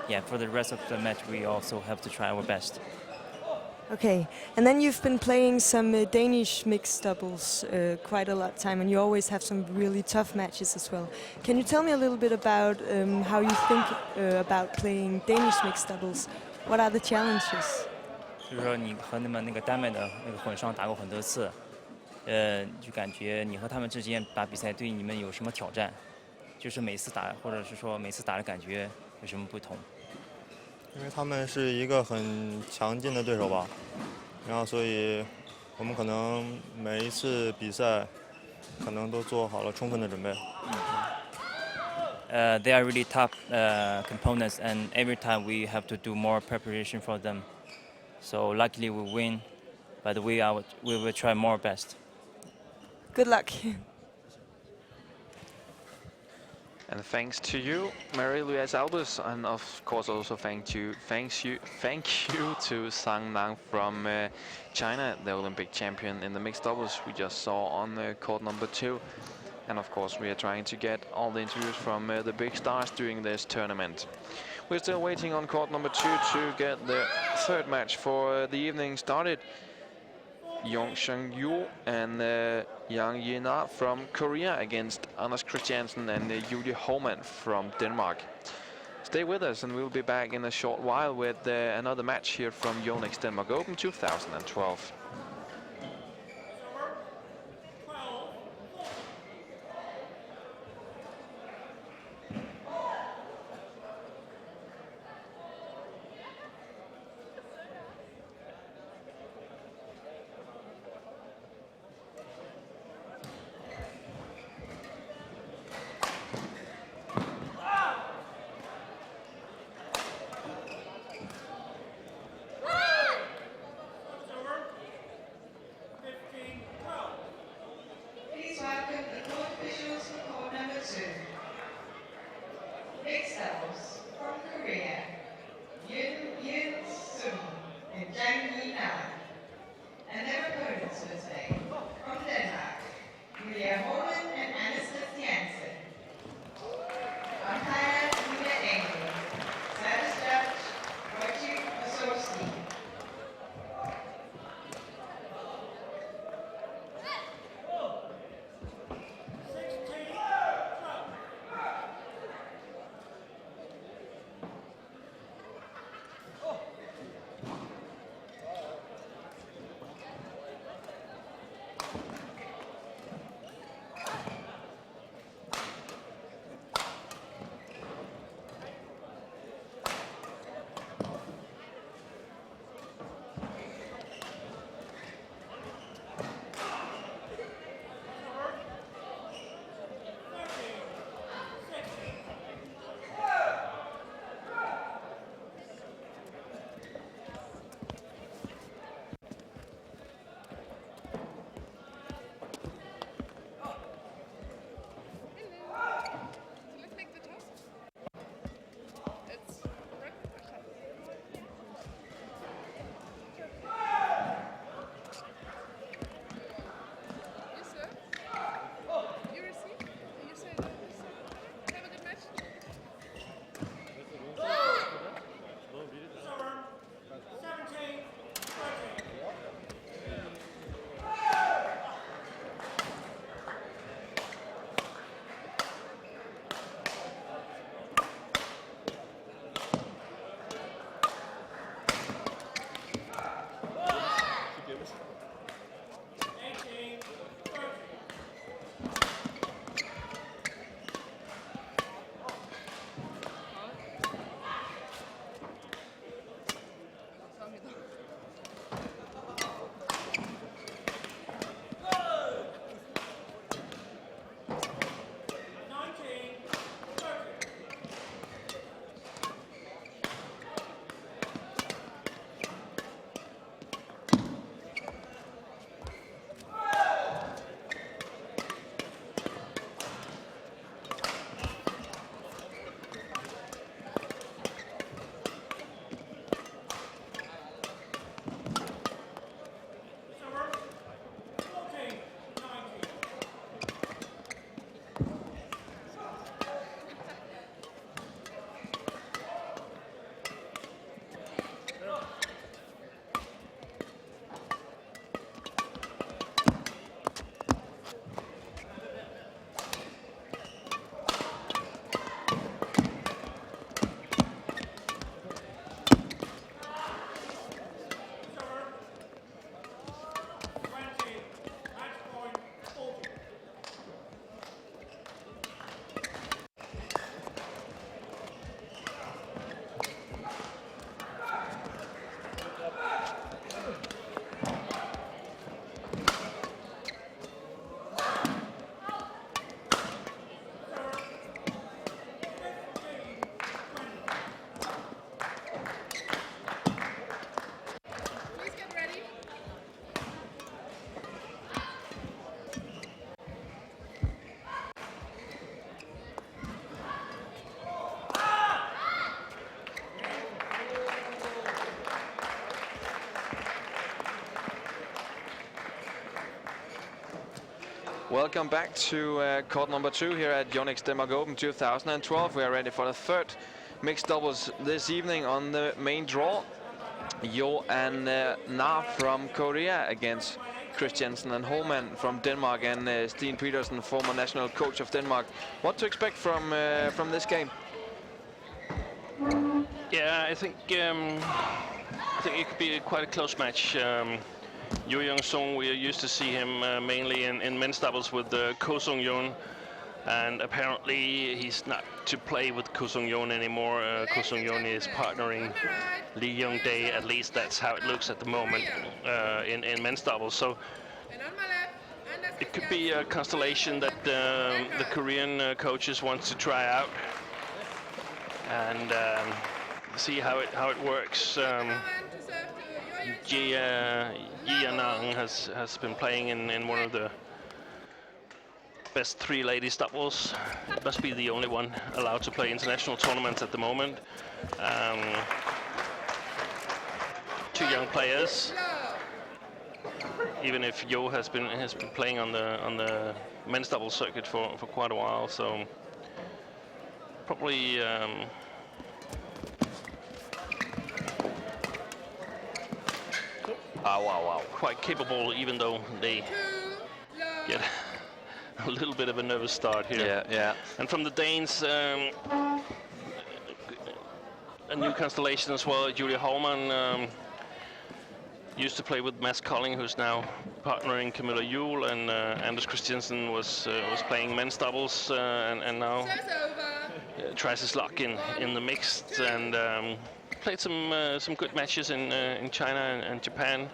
Yeah, for the rest of the match, we also have to try our best. Okay, and then you've been playing some Danish mixed doubles quite a lot of time, and you always have some really tough matches as well. Can you tell me a little bit about how you think about playing Danish mixed doubles? What are the challenges? 就是说你和那个丹麦的那个混双打过很多次，就感觉你和他们之间打比赛对你们有什么挑战？就是每次打，或者是说每次打的感觉有什么不同？因为他们是一个很强劲的对手吧，然后所以我们可能每一次比赛可能都做好了充分的准备。They are really tough components, and every time we have to do more preparation for them. So luckily we win, but we will try more best. Good luck. And thanks to you, Mary-Louise Albers, and of course also thank you to Sang Nan from China, the Olympic champion in the mixed doubles we just saw on court number 2. And of course we are trying to get all the interviews from the big stars during this tournament. We're still waiting on court number 2 to get the third match for the evening started. Yong Seung-yu and Yang Yi-na from Korea against Anders Christiansen and Julie Homan from Denmark. Stay with us and we'll be back in a short while with another match here from Yonex Denmark Open 2012. Mixed doubles from Korea, Yoon-Sung and Jang Yi-na. And their opponents for today, from Denmark, Julia Holland and Anders Christiansen. Umpire Julia Engel, service judge Wojciech Osorski. Welcome back to court number 2 here at Yonex Denmark Open 2012. We are ready for the third mixed doubles this evening on the main draw. Jo and Na from Korea against Christiansen and Holman from Denmark, and Steen Petersen, former national coach of Denmark. What to expect from this game? Yeah, I think it could be quite a close match. Yoo Young-sung, we are used to see him mainly in men's doubles with Ko Sung-yeon, and apparently he's not to play with Ko Sung-yeon anymore. Ko Sung-yeon is partnering Lee Young-dae, at least that's how it looks at the moment in men's doubles. So it could be a constellation that the Korean coaches want to try out and see how it works. Yi Yanang has been playing in one of the best 3 ladies doubles. Must be the only one allowed to play international tournaments at the moment. 2 young players. Even if Yo has been playing on the men's doubles circuit for quite a while, so probably. Wow. Quite capable, even though they get a little bit of a nervous start here. Yeah. And from the Danes, a new constellation as well. Julia Holman used to play with Mads Kolding, who's now partnering Camilla Juhl, and Anders Christiansen was playing men's doubles and now tries his luck in the mixed, and played some good matches in China and Japan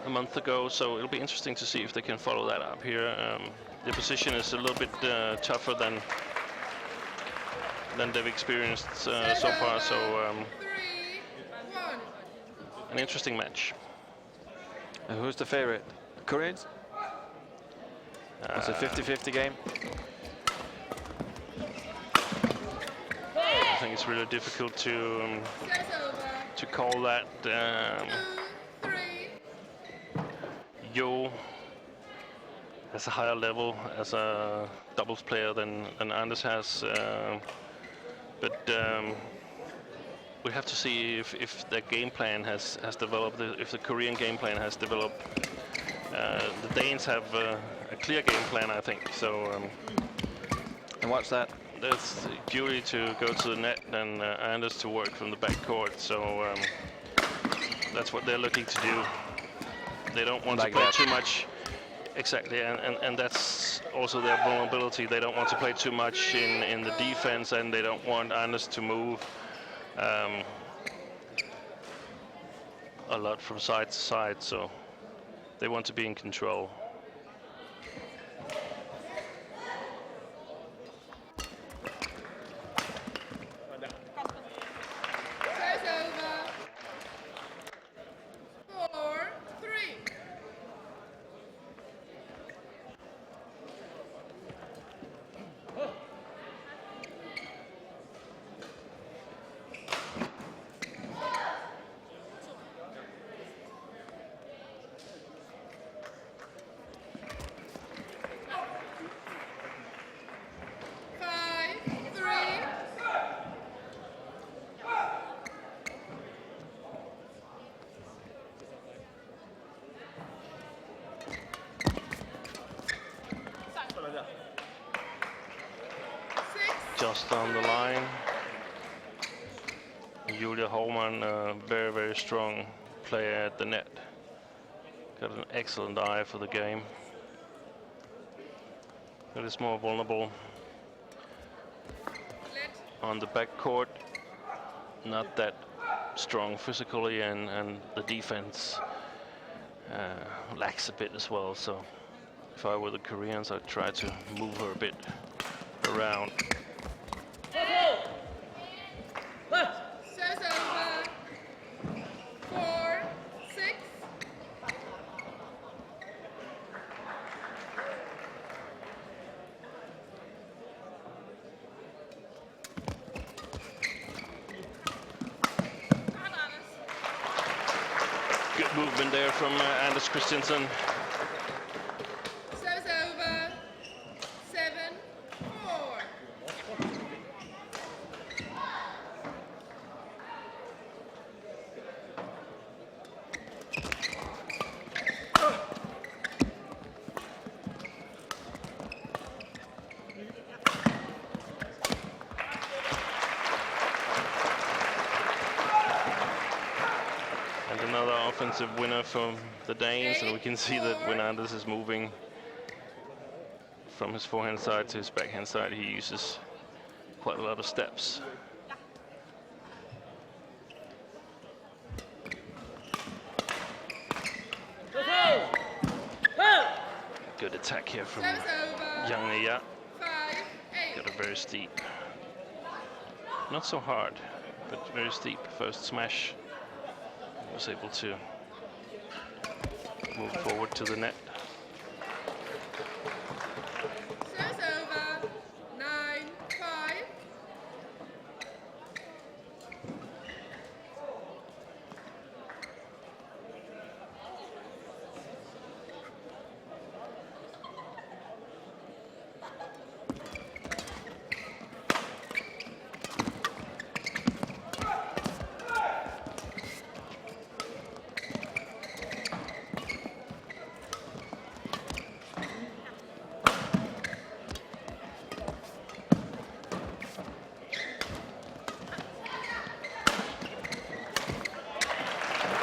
a month ago, so it'll be interesting to see if they can follow that up here. The position is a little bit tougher than they've experienced so far, so an interesting match. And who's the favorite? Koreans? It's a 50-50 game. I think it's really difficult to call that. Yo has a higher level as a doubles player than Anders has, but we have to see if their game plan has developed, if the Korean game plan has developed. The Danes have a clear game plan, I think. So. And what's that? That's Julie to go to the net and Anders to work from the backcourt. So that's what they're looking to do. They don't want to play too much. Exactly, and that's also their vulnerability. They don't want to play too much in the defense, and they don't want Anders to move a lot from side to side. So they want to be in control. Just on the line. Julia Holman, a very, very strong player at the net. Got an excellent eye for the game. But is more vulnerable on the backcourt. Not that strong physically, and the defense lacks a bit as well. So if I were the Koreans, I'd try to move her a bit around. Good movement there from Anders Christiansen. offensive winner from the Danes, and we can see that when Anders is moving from his forehand side to his backhand side, he uses quite a lot of steps. Good attack here from Yonex. Got a very steep, not so hard, but very steep first smash. Was able to move forward to the net. Service over. 9-5.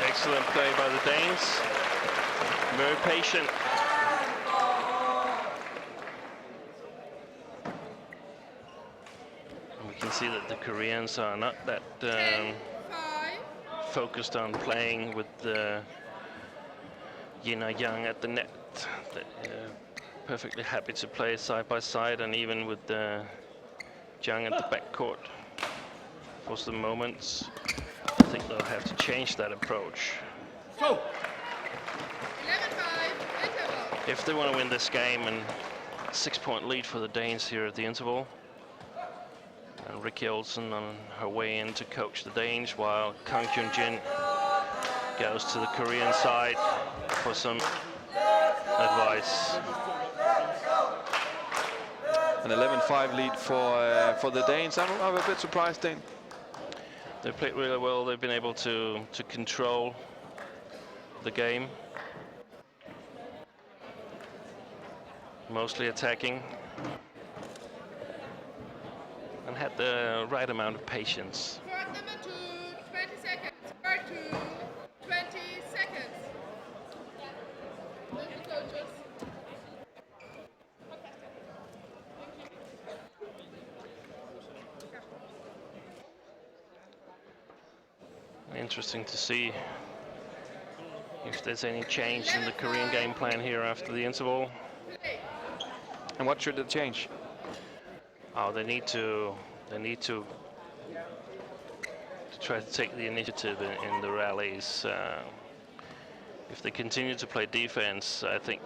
Excellent play by the Danes. Very patient. And we can see that the Koreans are not that focused on playing with Yina Yang at the net. They're perfectly happy to play side by side, and even with Zhang at the backcourt for some moments. I think they'll have to change that approach. Go. 11-5. If they want to win this game, and 6-point lead for the Danes here at the interval. And Ricky Olsen on her way in to coach the Danes, while Kang Kyun-jin goes to the Korean side for some advice. An 11-5 lead for the Danes. I'm a bit surprised, Dane. They played really well. They've been able to control the game. Mostly attacking. And had the right amount of patience. Court number 2, 20 seconds. Court 2, 20 seconds. Thank you, coaches. Interesting to see if there's any change in the Korean game plan here after the interval. And what should they change? Oh, they need to try to take the initiative in the rallies. If they continue to play defense, I think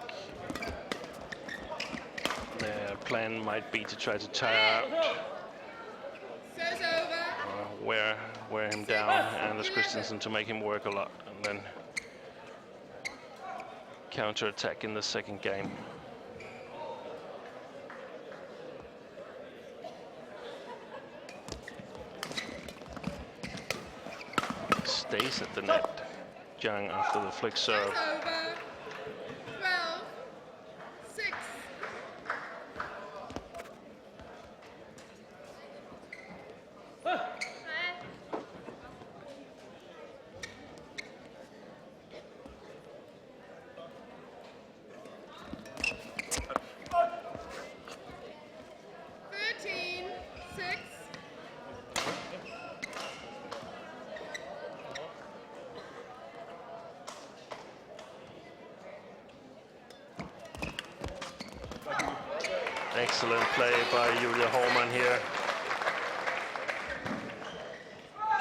their plan might be to try to tire out, wear him down, Anders Christensen, to make him work a lot, and then counter-attack in the second game. Stays at the net, Zhang, after the flick serve. 12-6. Excellent play by Julia Holman here.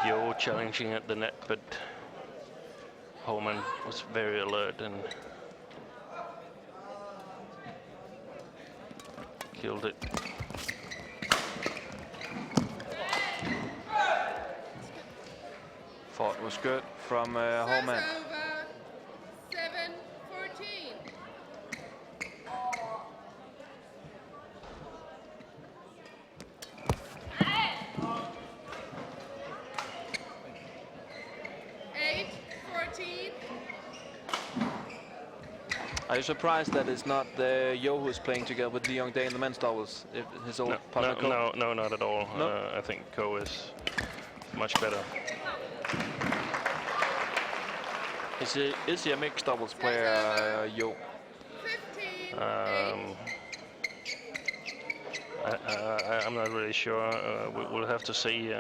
Yo challenging at the net, but Holman was very alert and killed it. Fought was good from Holman. 7-14. Are you surprised that it's not Yo who's playing together with Lee Young-dae in the men's doubles? His old partner Ko? No, not at all. No? I think Ko is much better. Is he a mixed doubles player, Yo? I'm not really sure. We'll have to see.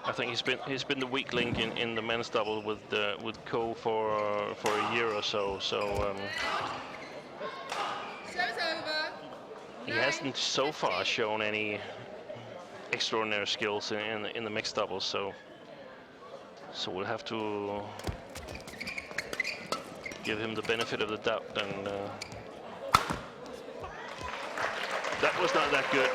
I think he's been the weak link in the men's double with Ko for a year or so. He hasn't so far shown any extraordinary skills in the mixed doubles. So we'll have to give him the benefit of the doubt. And that was not that good.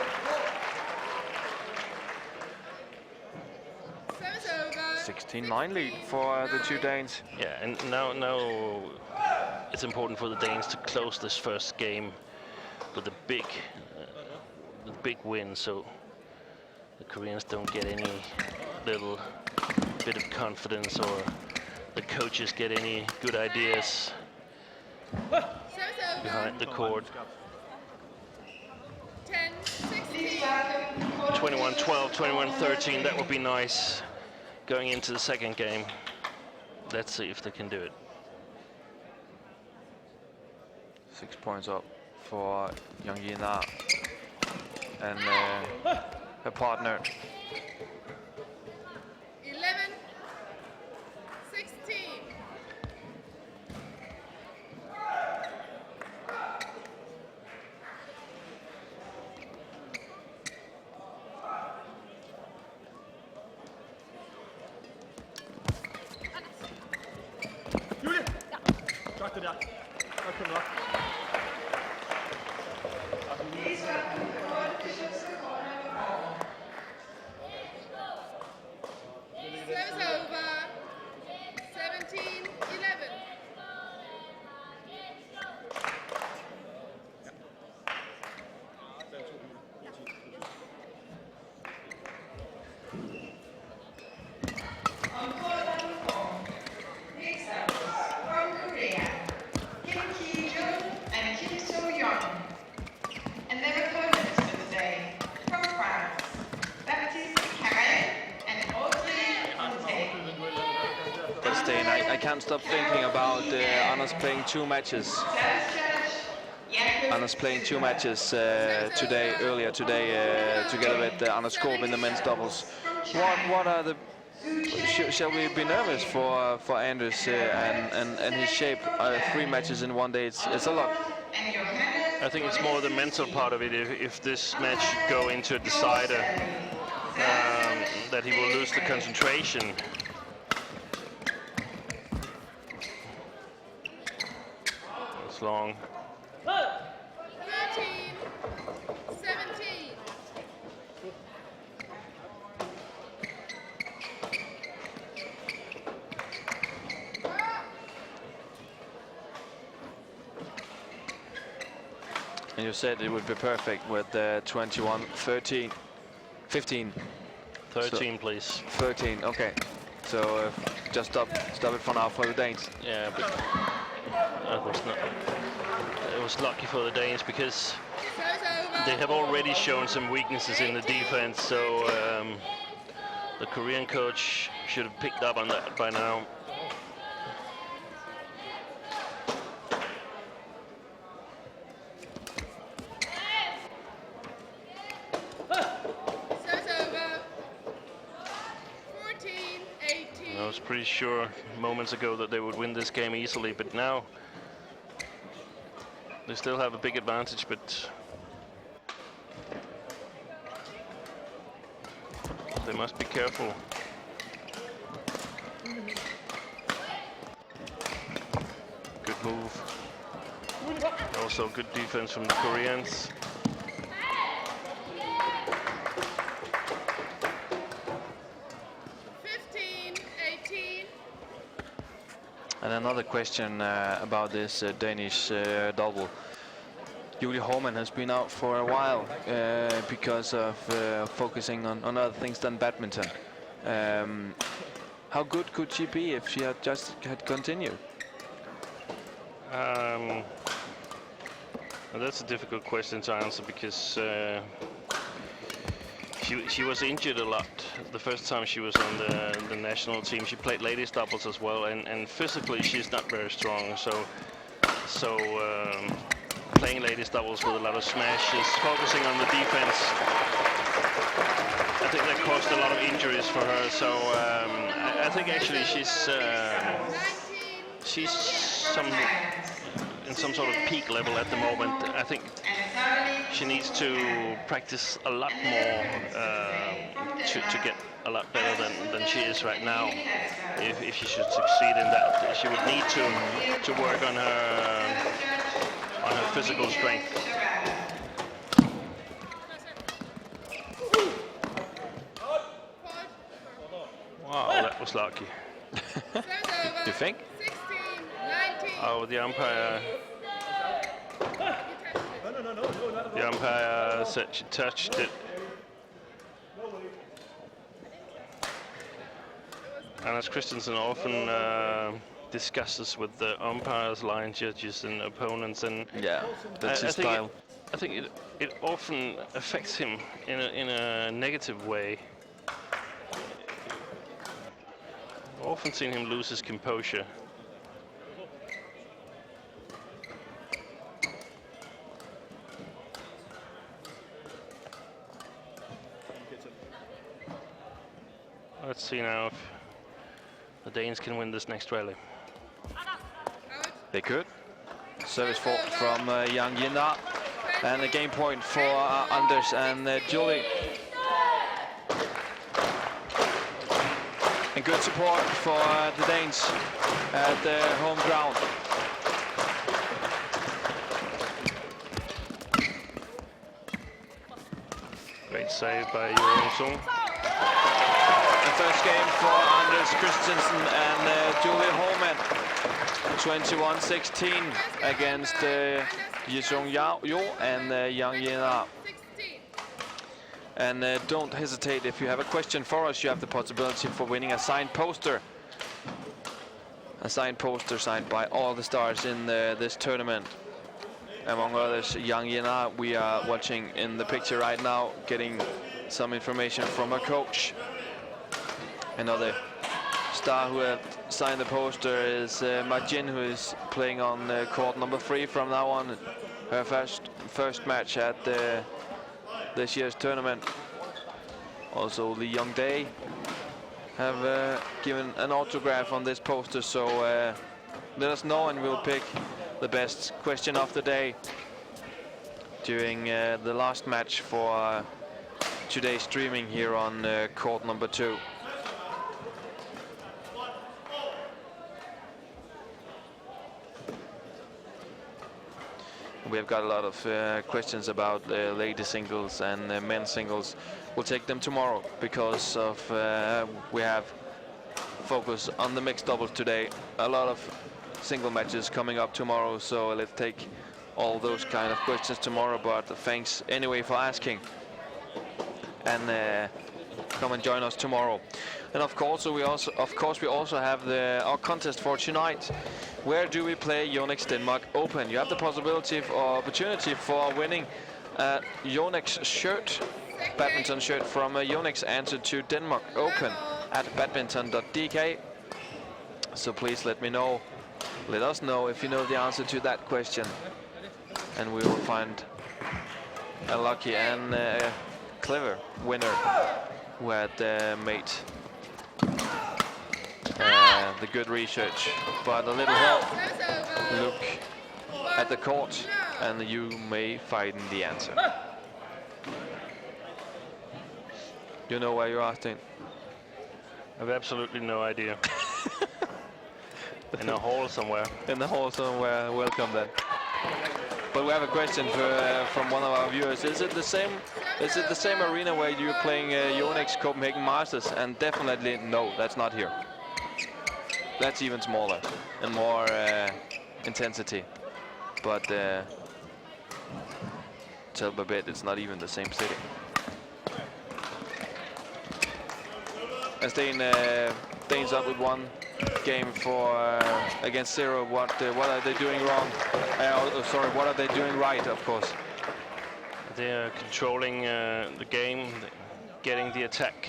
16-9 lead for the two Danes. Yeah, and now it's important for the Danes to close this first game with a big win, so the Koreans don't get any little bit of confidence, or the coaches get any good ideas behind the court. 21-12, 21-13, that would be nice going into the second game. Let's see if they can do it. 6 points up for Yang Yina and her partner. 11-16. Godt det der. Godt kommet op. Please welcome the court officials to court number 4. Serves over. 17-11. On court number 4, mixed doubles from Korea, Kim Ki-jun and Kim So-young. And their opponents for the day, from France, Baptiste Carré and Austria. That's Dane. I can't stop thinking about Anders playing two matches. Anders playing two matches earlier today, together with Anders Korb in the men's doubles. What are the? Shall we be nervous for Anders and his shape? 3 matches in one day, it's a lot. I think it's more the mental part of it. If this match should go into a decider, that he will lose the concentration. It's long. 13-17. And you said it would be perfect with 21-13, 15. 13, please. 13, okay. So just stop it for now for the Danes. Yeah, but that was not. It was lucky for the Danes because they have already shown some weaknesses in the defense. So the Korean coach should have picked up on that by now. I was pretty sure moments ago that they would win this game easily, but now they still have a big advantage, but they must be careful. Good move. Also good defense from the Koreans. And another question about this Danish double. Julie Hormann has been out for a while because of focusing on other things than badminton. How good could she be if she had continued? Well, that's a difficult question to answer because She was injured a lot the first time she was on the national team. She played ladies doubles as well, and physically she's not very strong. So playing ladies doubles with a lot of smashes, focusing on the defense, I think that caused a lot of injuries for her. So I think actually she's in some sort of peak level at the moment. I think she needs to practice a lot more to get a lot better than she is right now. If she should succeed in that, she would need to work on her physical strength. Wow, that was lucky. You think? Oh, the umpire. The umpire said she touched it. Anders Christensen often discusses with the umpires, line judges, and opponents, and yeah, that's his style. I think it often affects him in a negative way. I've often seen him lose his composure. Let's see now if the Danes can win this next rally. They could. Service fault from Yang Yina. And a game point for Anders and Julie. And good support for the Danes at their home ground. Great save by Johansson. The first game for Anders Christensen and Julie Holman. 21-16 against Yisung Yao and Yang Yina. And don't hesitate, if you have a question for us, you have the possibility for winning a signed poster. A signed poster signed by all the stars in this tournament. Among others, Yang Yina, we are watching in the picture right now, getting some information from her coach. Another star who have signed the poster is Ma Jin, who is playing on court number 3 from now on. Her first match at this year's tournament. Also, Lee Young-dae have given an autograph on this poster, so let us know and we'll pick the best question of the day during the last match for today's streaming here on court number 2. We have got a lot of questions about ladies singles and men's singles. We'll take them tomorrow because of we have focus on the mixed doubles today. A lot of single matches coming up tomorrow, so let's take all those kind of questions tomorrow. But thanks anyway for asking, and come and join us tomorrow. And of course, we also have our contest for tonight. Where do we play Yonex Denmark Open? You have the possibility or opportunity for winning a Yonex shirt, badminton shirt from Yonex, answered to Denmark Open at badminton.dk. So please let us know if you know the answer to that question, and we will find a lucky and clever winner who had made the good research. But a little help, look at the court and you may find the answer. You know where you're asking? I have absolutely no idea. In a hall somewhere. In the hall somewhere, welcome then. But we have a question from one of our viewers. Is it the same arena where you're playing Yonex Copenhagen Masters? And definitely no, that's not here. That's even smaller and more intensity. But tell me a bit, it's not even the same city. As Danes up with 1 game for against 0. What are they doing wrong? Sorry, what are they doing right? Of course, they are controlling the game. getting the attack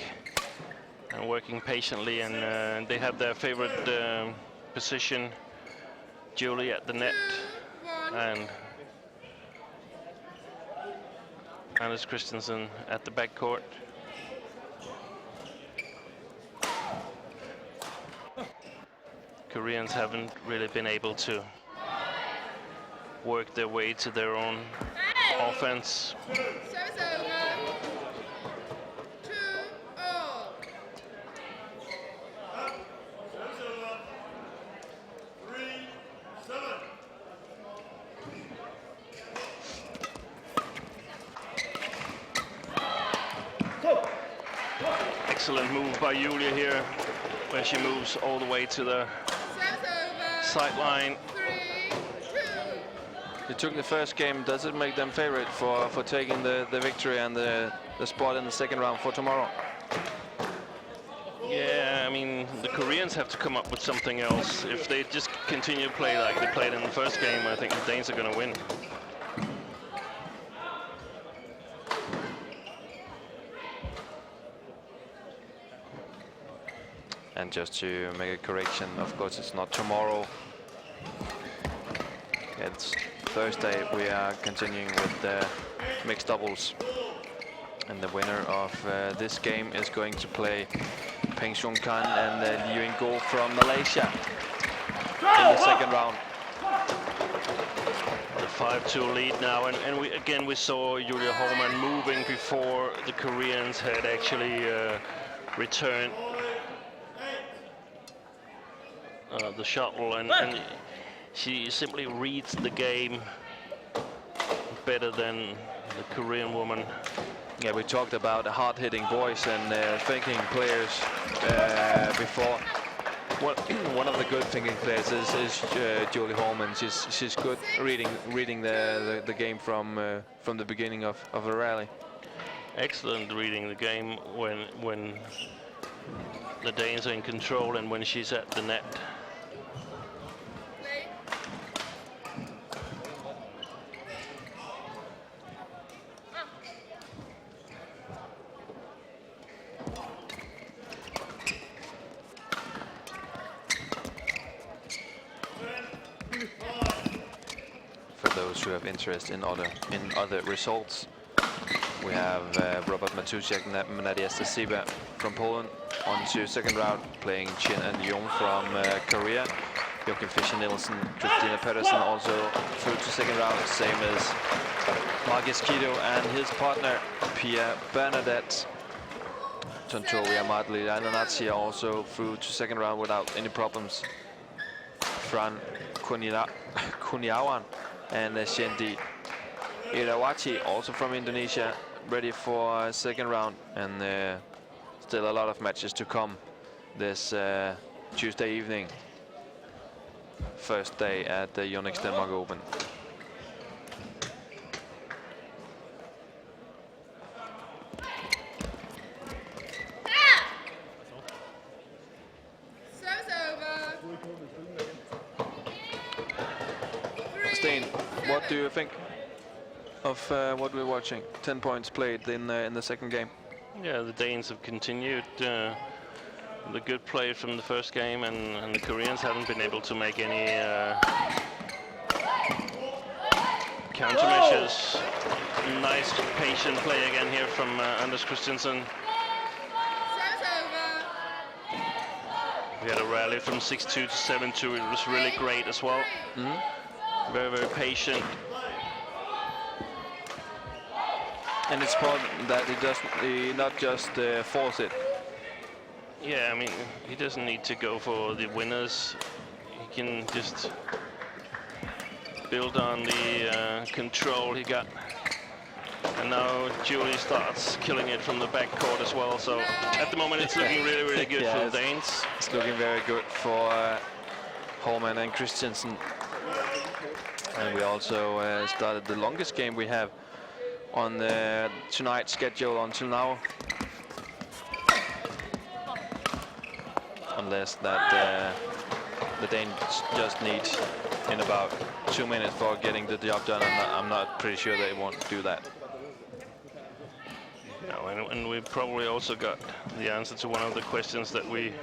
and working patiently, and they have their favorite position, Julie at the net, and Anders Christensen at the backcourt. Koreans haven't really been able to work their way to their own offense. Service over. 2-all. Excellent move by Julia here, where she moves all the way to the sideline. They took the first game. Does it make them favorite for taking the victory and the spot in the second round for tomorrow? Yeah, I mean, the Koreans have to come up with something else. If they just continue to play like they played in the first game, I think the Danes are going to win. And just to make a correction, of course, it's not tomorrow. It's Thursday. We are continuing with the mixed doubles. And the winner of this game is going to play Peng Shun Kan and Liu Ying from Malaysia in the second round. The 5-2 lead now, and we saw Julia Holman moving before the Koreans had actually returned the shuttle, and she simply reads the game better than the Korean woman. Yeah, we talked about a hard-hitting voice and thinking players before. One of the good thinking players is Julie Holman. She's good reading the game from the beginning of a rally. Excellent reading the game when the Danes are in control and when she's at the net. Who have interest in other results, we have Robert Matusiak, Nadia Stasiba from Poland on to second round, playing Chin and Jung from Korea. Joachim Fischer-Nielsen, Christina Pedersen also through to second round, same as Marcus Kido and his partner Pia Bernadette. Tontowi Amadli Nanatsia also through to second round without any problems. Fran Kuniawan and Shendi Irawati, also from Indonesia, ready for second round, and still a lot of matches to come this Tuesday evening, first day at the Yonex Denmark Open. What do you think of what we're watching? 10 points played in the second game. Yeah, the Danes have continued the good play from the first game, and the Koreans haven't been able to make any countermeasures. Nice patient play again here from Anders Christensen. We had a rally from 6-2 to 7-2. It was really great as well. Very, very patient. And it's important that he not just force it. Yeah, I mean, he doesn't need to go for the winners. He can just build on the control he got. And now Julie starts killing it from the backcourt as well. So at the moment, it's looking really, really good for the Danes. It's looking very good for Holman and Christensen. And we also started the longest game we have on tonight's schedule until now. Unless that the Danes just need in about 2 minutes for getting the job done. I'm not pretty sure they won't do that. No, and we probably also got the answer to one of the questions that we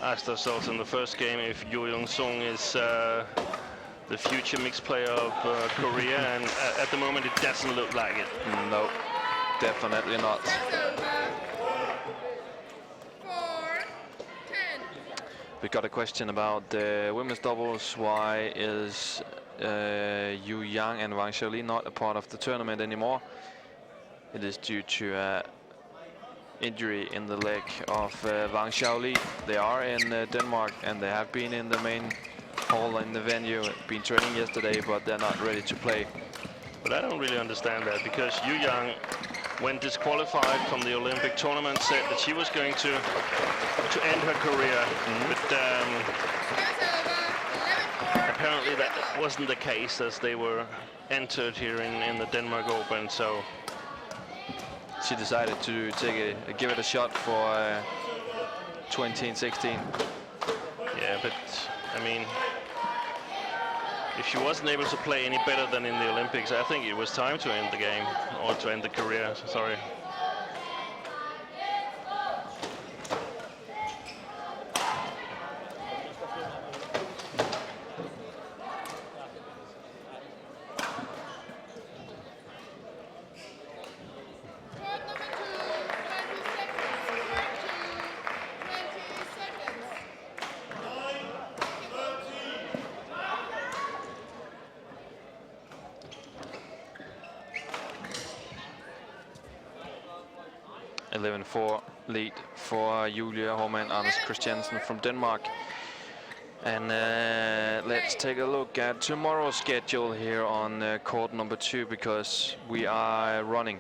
asked ourselves in the first game, if Yoo Young-sung is the future mixed player of Korea, and at the moment it doesn't look like it. No, definitely not. We got a question about the women's doubles. Why is Yu Yang and Wang Xiaoli not a part of the tournament anymore? It is due to injury in the leg of Wang Xiaoli. They are in Denmark, and they have been in the main hall in the venue, been training yesterday, but they're not ready to play. But I don't really understand that, because Yu Yang, when disqualified from the Olympic tournament, said that she was going to end her career. But apparently that wasn't the case, as they were entered here in the Denmark Open. So she decided to give it a shot for 2016. Yeah, but I mean, if she wasn't able to play any better than in the Olympics, I think it was time to end the game, or to end the career, sorry. Lead for Julia Hormann Anders Christiansen from Denmark. And let's take a look at tomorrow's schedule here on court number 2, because we are running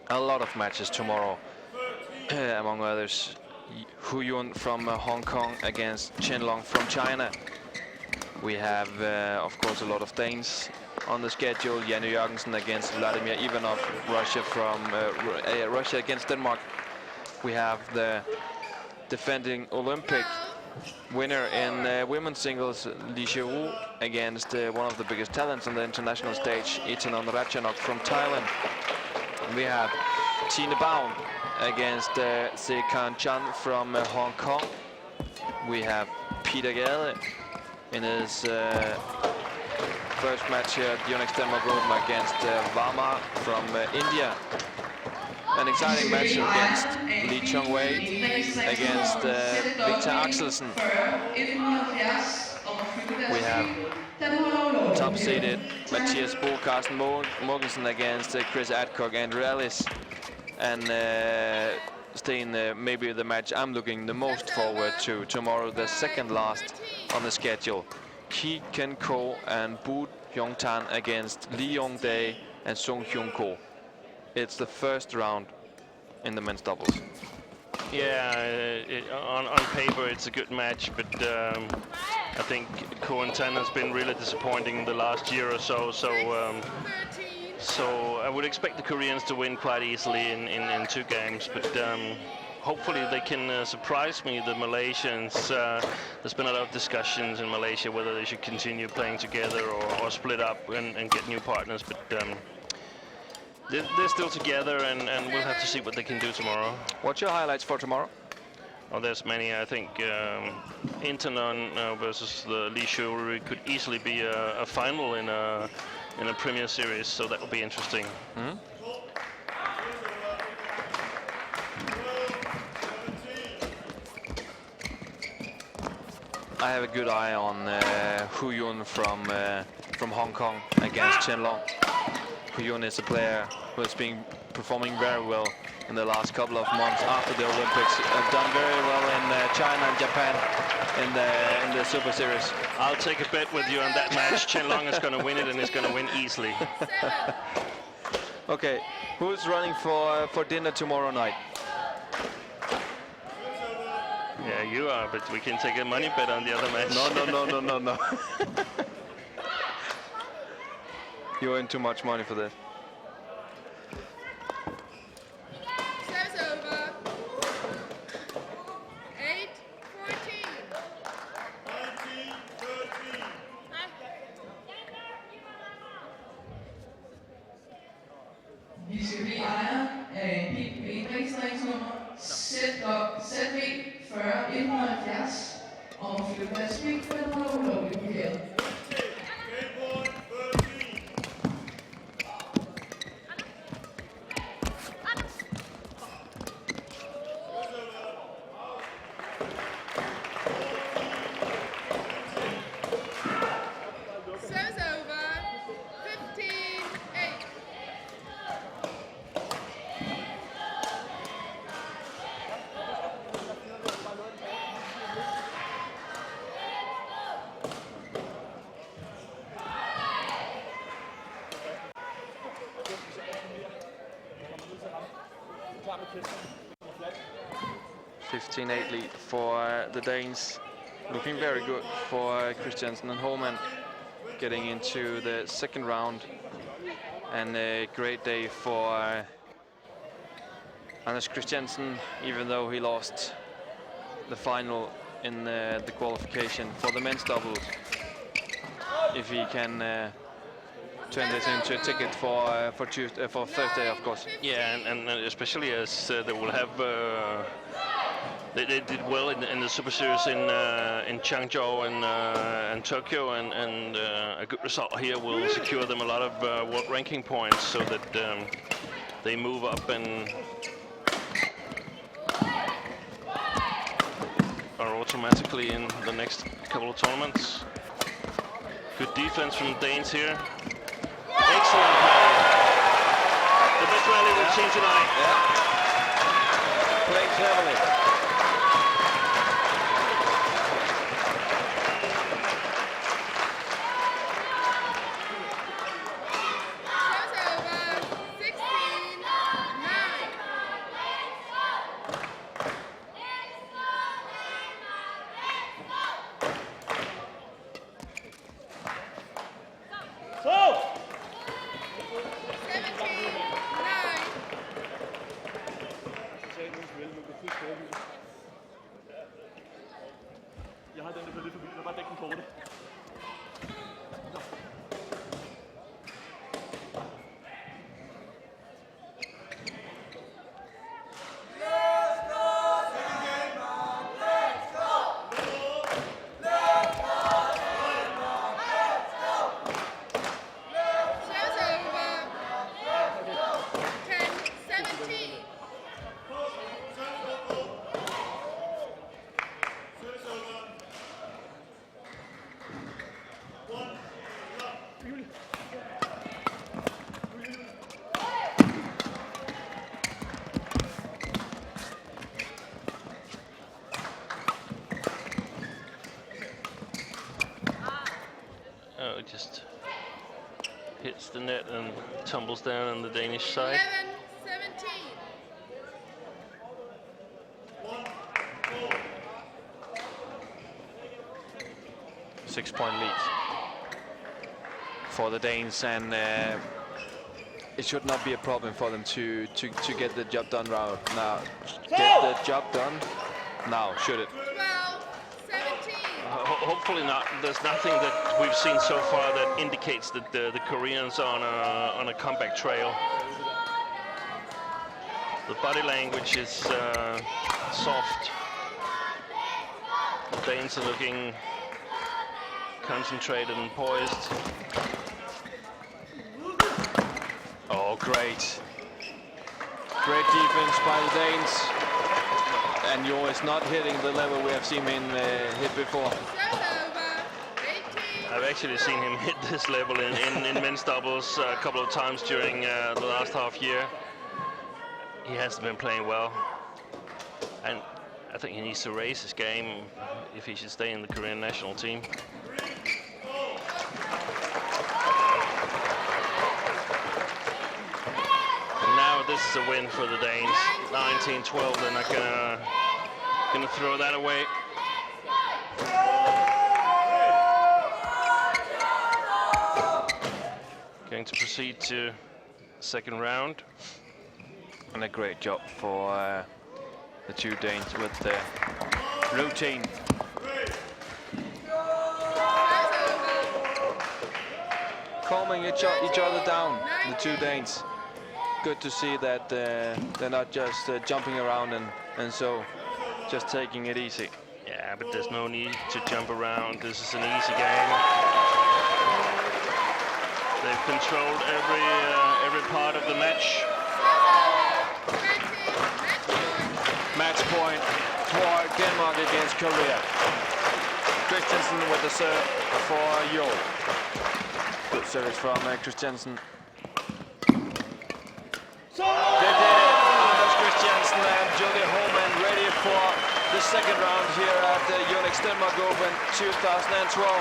a lot of matches tomorrow. Among others, Hu Yun from Hong Kong against Chen Long from China. We have, of course, a lot of Danes on the schedule. Janne Jørgensen against Vladimir Ivanov, Russia against Denmark. We have the defending Olympic winner in women's singles, Lee Xiu against one of the biggest talents on the international stage, Itanon Ratchanok from Thailand. We have Tine Baum against Se Kan Chan from Hong Kong. We have Peter Gade in his first match here at Yonex Denmark Open against Varma from India. An exciting match against Lee Chong-wei against Victor Axelsen. We have top-seeded Mathias Bo, Carsten Morgensen against Chris Adcock and Realis. And Sten, maybe the match I'm looking the most forward to tomorrow, the second last on the schedule. Ki Ken Ko and Bu Yong Tan against Lee Yong Dae and Sung Hyun Ko. It's the first round in the men's doubles. Yeah, on paper it's a good match, but I think Ko and Tan has been really disappointing in the last year or so. So I would expect the Koreans to win quite easily in 2 games, but hopefully they can surprise me, the Malaysians. There's been a lot of discussions in Malaysia whether they should continue playing together or split up and get new partners, but they're still together, and we'll have to see what they can do tomorrow. What's your highlights for tomorrow? Oh, there's many. I think Internon versus the Lee Xiu could easily be a final in a Premier Series, so that will be interesting. I have a good eye on Hu Yun from Hong Kong against Chen Long. Hu Yun is a player who has been performing very well in the last couple of months after the Olympics. Done very well in China and Japan in the Super Series. I'll take a bet with you on that match. Chen Long is going to win it, and he's going to win easily. Okay, who's running for dinner tomorrow night? Yeah, you are, but we can take a money bet on the other match. No. You earn too much money for this. Service over. 8-14. 19-13. Vi skal bede ejer af ZV 40-170 om at flyve deres spilfælder ulovligt parkeret. Service over. 15-8. Klar med kæsten. 15-8 lead for the Danes. Looking very good for Christiansen and Holman getting into the second round. And a great day for Anders Christiansen, even though he lost the final in the qualification for the men's doubles. If he can turn this into a ticket for Thursday, of course. Yeah, and especially as they will have. They did well in the Super Series in Changzhou and Tokyo, and a good result here will secure them a lot of world ranking points, so that they move up and are automatically in the next couple of tournaments. Good defense from the Danes here. Excellent play. The best rally we've seen tonight. Yeah. Playing cleverly. Jeg har den, der blev lidt for vild. Der var dæk den korte. It just hits the net and tumbles down on the Danish side. 11-17. 6-point lead for the Danes, and it should not be a problem for them to get the job done now. Get the job done now, should it? Hopefully not. There's nothing that we've seen so far that indicates that the Koreans are on a comeback trail. The body language is soft. The Danes are looking concentrated and poised. Oh, great. Great defense by the Danes. And Yo is not hitting the level we have seen him hit before. I've actually seen him hit this level in men's doubles a couple of times during the last half year. He hasn't been playing well. And I think he needs to raise his game if he should stay in the Korean national team. And now this is a win for the Danes. 19-12, they're not gonna throw that away. Going to proceed to second round. And a great job for the two Danes with the routine. Calming each other down, the two Danes. good to see that they're not just jumping around and so just taking it easy. Yeah, but there's no need to jump around. This is an easy game. They've controlled every part of the match. Match point for Denmark against Korea. Christiansen with the serve for Jol. Good service from Christiansen. They did it. Anders Christiansen and Julie Holman ready for the second round here at the Yonex Denmark Open 2012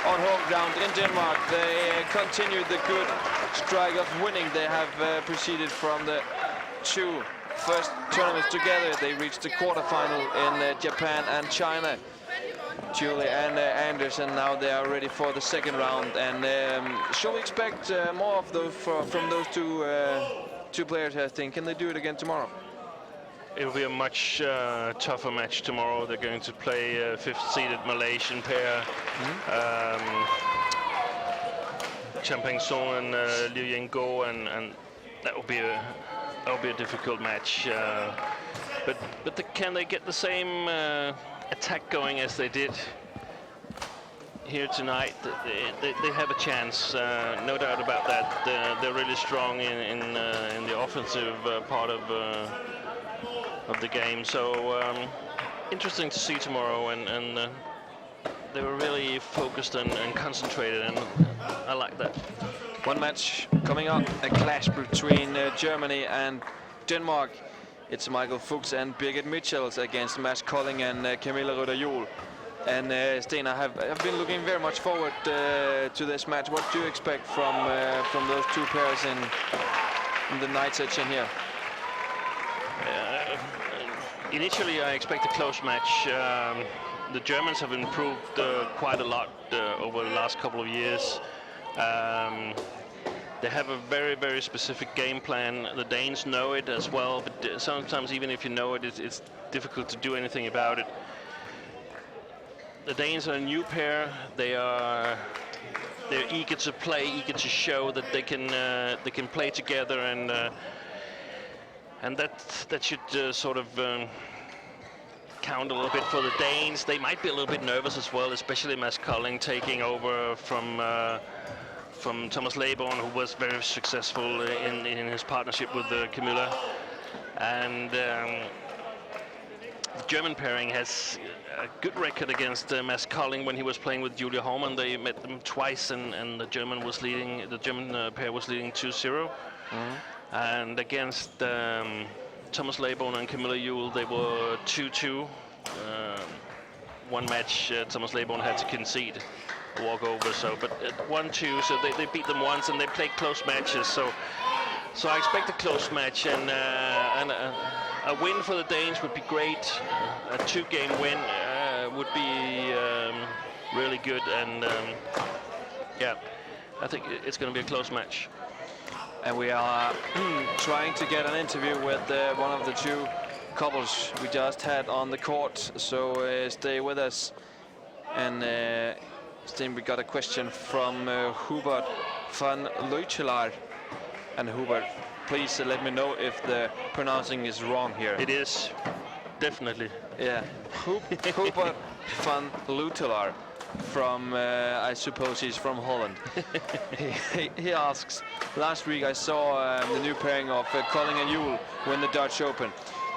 on home ground in Denmark. They continued the good strike of winning. They have proceeded from the two first tournaments together. They reached the quarterfinal in Japan and China. Julie and Anders, and now they are ready for the second round. And shall we expect more of those from those two players, I think? Can they do it again tomorrow? It'll be a much tougher match tomorrow. They're going to play a fifth-seeded Malaysian pair. Champeng Song and Liu Yingguo, and that will be a difficult match. But can they get the same attack going as they did here tonight? They have a chance, no doubt about that. They're really strong in the offensive part of the game. So interesting to see tomorrow, and they were really focused and concentrated, and I like that. One match coming up, a clash between Germany and Denmark. It's Michael Fuchs and Birgit Michels against Mads Kolding and Camilla Røder-Juhl. And Sten, I've been looking very much forward to this match. What do you expect from those two pairs in the night session here? Initially, I expect a close match. The Germans have improved quite a lot over the last couple of years. They have a very, very specific game plan. The Danes know it as well, but sometimes even if you know it, it's difficult to do anything about it. The Danes are a new pair. They're eager to play, eager to show that they can play together, and that should sort of count a little bit for the Danes. They might be a little bit nervous as well, especially Mads Kolding taking over from Thomas Leborn, who was very successful in his partnership with Camilla. And the German pairing has a good record against Mads Kolding when he was playing with Julia Hormann. They met them twice, and the German pair was leading 2-0. And against Thomas Leborn and Camilla Juhl, they were 2-2. One match, Thomas Leborn had to concede a walkover, but 1-2, so they beat them once, and they played close matches. So I expect a close match, and a win for the Danes would be great. A two-game win would be really good, and yeah, I think it's going to be a close match. And we are trying to get an interview with one of the two couples we just had on the court, so stay with us. And Sten, we got a question from Hubert van Luitelaar. And Hubert, please let me know if the pronouncing is wrong here. It is, definitely. Yeah, Hubert van Luitelaar from, I suppose he's from Holland. he asks, last week I saw the new pairing of Kolding and Juhl win the Dutch Open.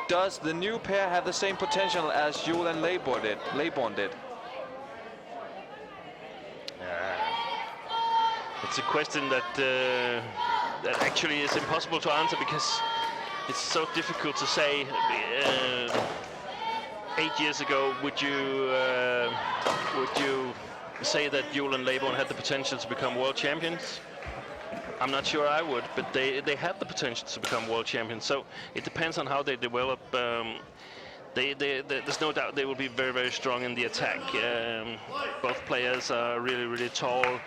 Does the new pair have the same potential as Juhl and Leborn did? It's a question that actually is impossible to answer, because it's so difficult to say. 8 years ago, would you say that Juhl and Leborn had the potential to become world champions? I'm not sure I would, but they had the potential to become world champions. So it depends on how they develop. There's no doubt they will be very, very strong in the attack. Both players are really, really tall.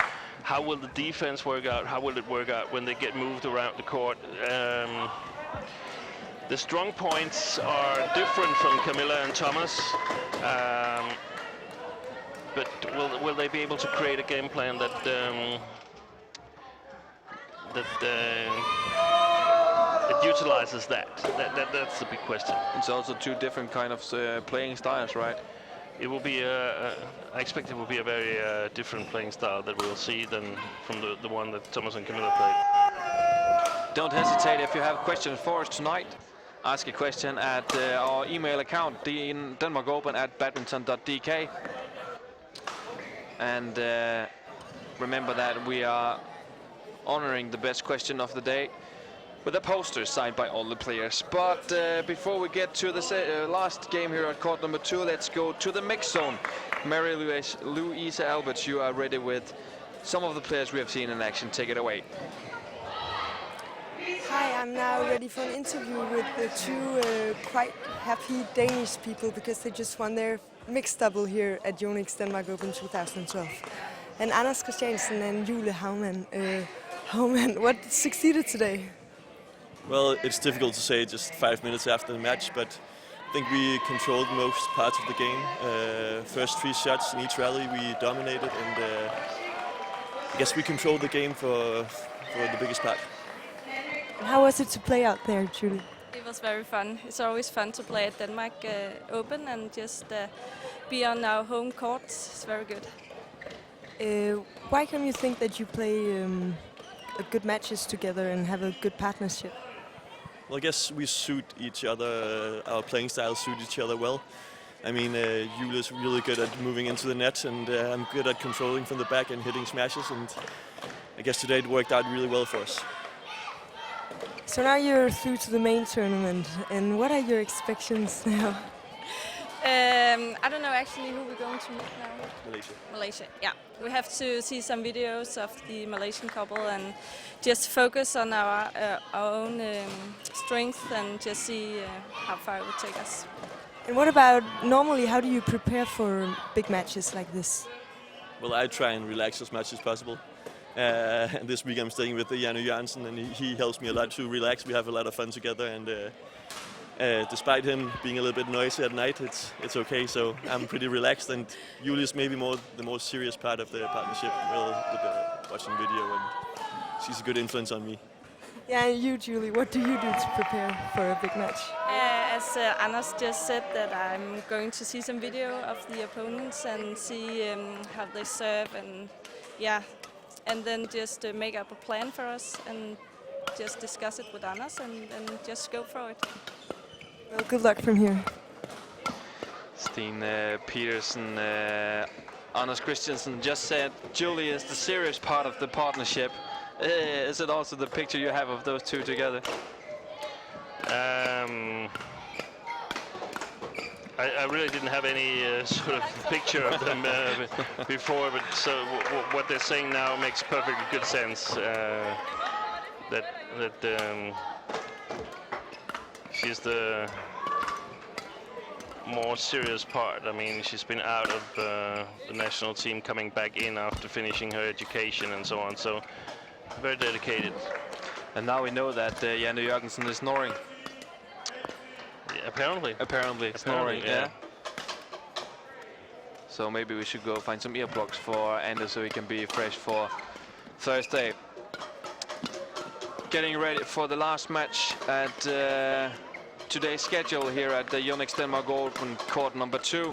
How will the defense work out? How will it work out when they get moved around the court? The strong points are different from Camilla and Thomas, but will they be able to create a game plan that utilizes that? That's the big question. It's also two different kind of playing styles, right? It will be I expect it will be a very different playing style that we'll see than from the one that Thomas and Camilla played. Don't hesitate if you have questions for us tonight. Ask a question at our email account, denmarkopen@badminton.dk. And remember that we are honoring the best question of the day with a poster signed by all the players. But before we get to the last game here at court number 2, let's go to the mixed zone. Marie-Louise Alberts, you are ready with some of the players we have seen in action. Take it away. Hi, I'm now ready for an interview with the two quite happy Danish people because they just won their mixed double here at Yonex Denmark Open 2012. And Anders Christiansen and Julie Haumann. What succeeded today? Well, it's difficult to say just 5 minutes after the match, but I think we controlled most parts of the game. First 3 shots in each rally we dominated, and I guess we controlled the game for the biggest part. How was it to play out there, Julie? It was very fun. It's always fun to play at Denmark Open and just be on our home court. It's very good. Why can you think that you play good matches together and have a good partnership? Well, I guess we suit each other. Our playing styles suit each other well. I mean, Julia's really good at moving into the net, and I'm good at controlling from the back and hitting smashes. And I guess today it worked out really well for us. So now you're through to the main tournament, and what are your expectations now? I don't know actually who we're going to meet now. Malaysia, yeah. We have to see some videos of the Malaysian couple and just focus on our own strength and just see how far it would take us. And what about normally, how do you prepare for big matches like this? Well, I try and relax as much as possible. And this week I'm staying with Janne Jørgensen, and he helps me a lot to relax. We have a lot of fun together, and despite him being a little bit noisy at night, it's okay. So I'm pretty relaxed, and Julia's maybe the more serious part of the partnership. Well, watching video, and she's a good influence on me. Yeah, and you, Julie, what do you do to prepare for a big match? As Anders just said, that I'm going to see some video of the opponents and see how they serve, and yeah, and then just make up a plan for us and just discuss it with Anders and just go for it. Well, good luck from here. Steen Petersen, Anders Christiansen just said Julie is the serious part of the partnership. Is it also the picture you have of those two together? I really didn't have any sort of picture of them before, but so what they're saying now makes perfectly good sense. That she's the more serious part. I mean, she's been out of the national team, coming back in after finishing her education and so on. So very dedicated. And now we know that Janne Jørgensen is snoring. Yeah, apparently snoring. Yeah. So maybe we should go find some earplugs for Anders so he can be fresh for Thursday. Getting ready for the last match at today's schedule here at the Yonex Denmark Open court number 2.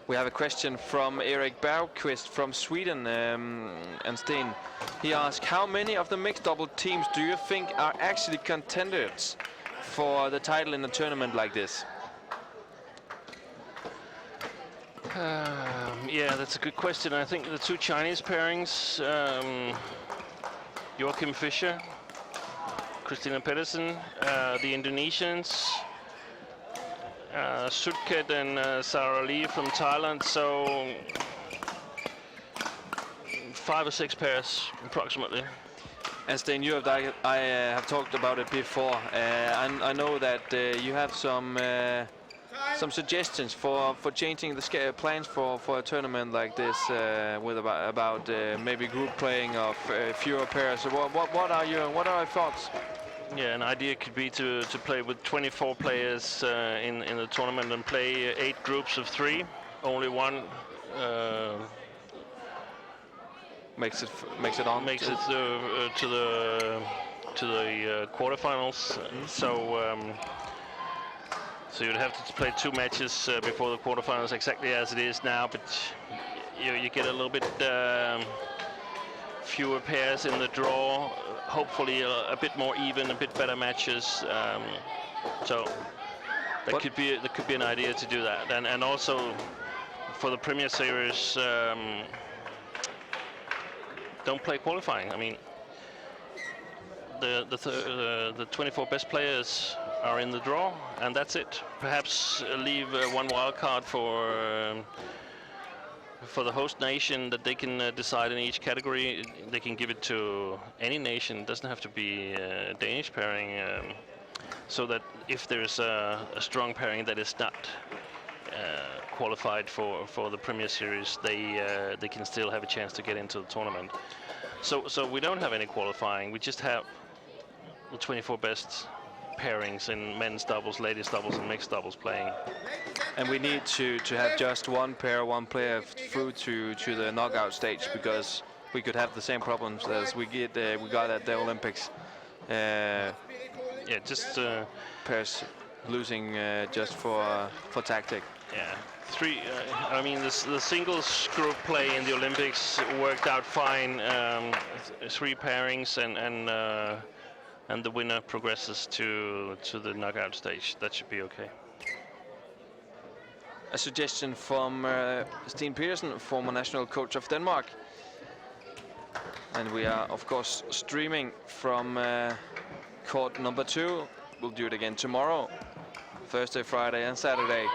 We have a question from Erik Bergqvist from Sweden, and Sten. He asked, how many of the mixed double teams do you think are actually contenders for the title in a tournament like this? Yeah, that's a good question. I think the two Chinese pairings, Joachim Fischer, Christina Pedersen, the Indonesians, Sutket and Sarah Lee from Thailand, so 5 or 6 pairs approximately. And Sten, I have talked about it before. I know that you have some suggestions for changing the plans for a tournament like this, with about maybe group playing of fewer pairs. So what are your thoughts? Yeah, an idea could be to play with 24 players in the tournament and play 8 groups of 3. Only one makes it to the to the quarterfinals. So you'd have to play 2 matches before the quarterfinals, exactly as it is now. But you get a little bit fewer pairs in the draw. Hopefully a bit more even, a bit better matches. So that could be an idea to do that. And also for the Premier Series, don't play qualifying. I mean, the 24 best players are in the draw, and that's it. Perhaps leave 1 wild card for the host nation that they can decide in each category. They can give it to any nation. It doesn't have to be a Danish pairing. So that if there's a strong pairing that is not qualified for the Premier Series, they can still have a chance to get into the tournament. So we don't have any qualifying. We just have the 24 best pairings in men's doubles, ladies doubles, and mixed doubles playing. And we need to have just one player through to the knockout stage, because we could have the same problems as we got at the Olympics. Yeah, just pairs losing just for tactic. Yeah, 3. I mean, the singles group play in the Olympics worked out fine. 3 pairings, and the winner progresses to the knockout stage. That should be okay. A suggestion from Steen Petersen, former national coach of Denmark. And we are, of course, streaming from court number 2. We'll do it again tomorrow, Thursday, Friday, and Saturday.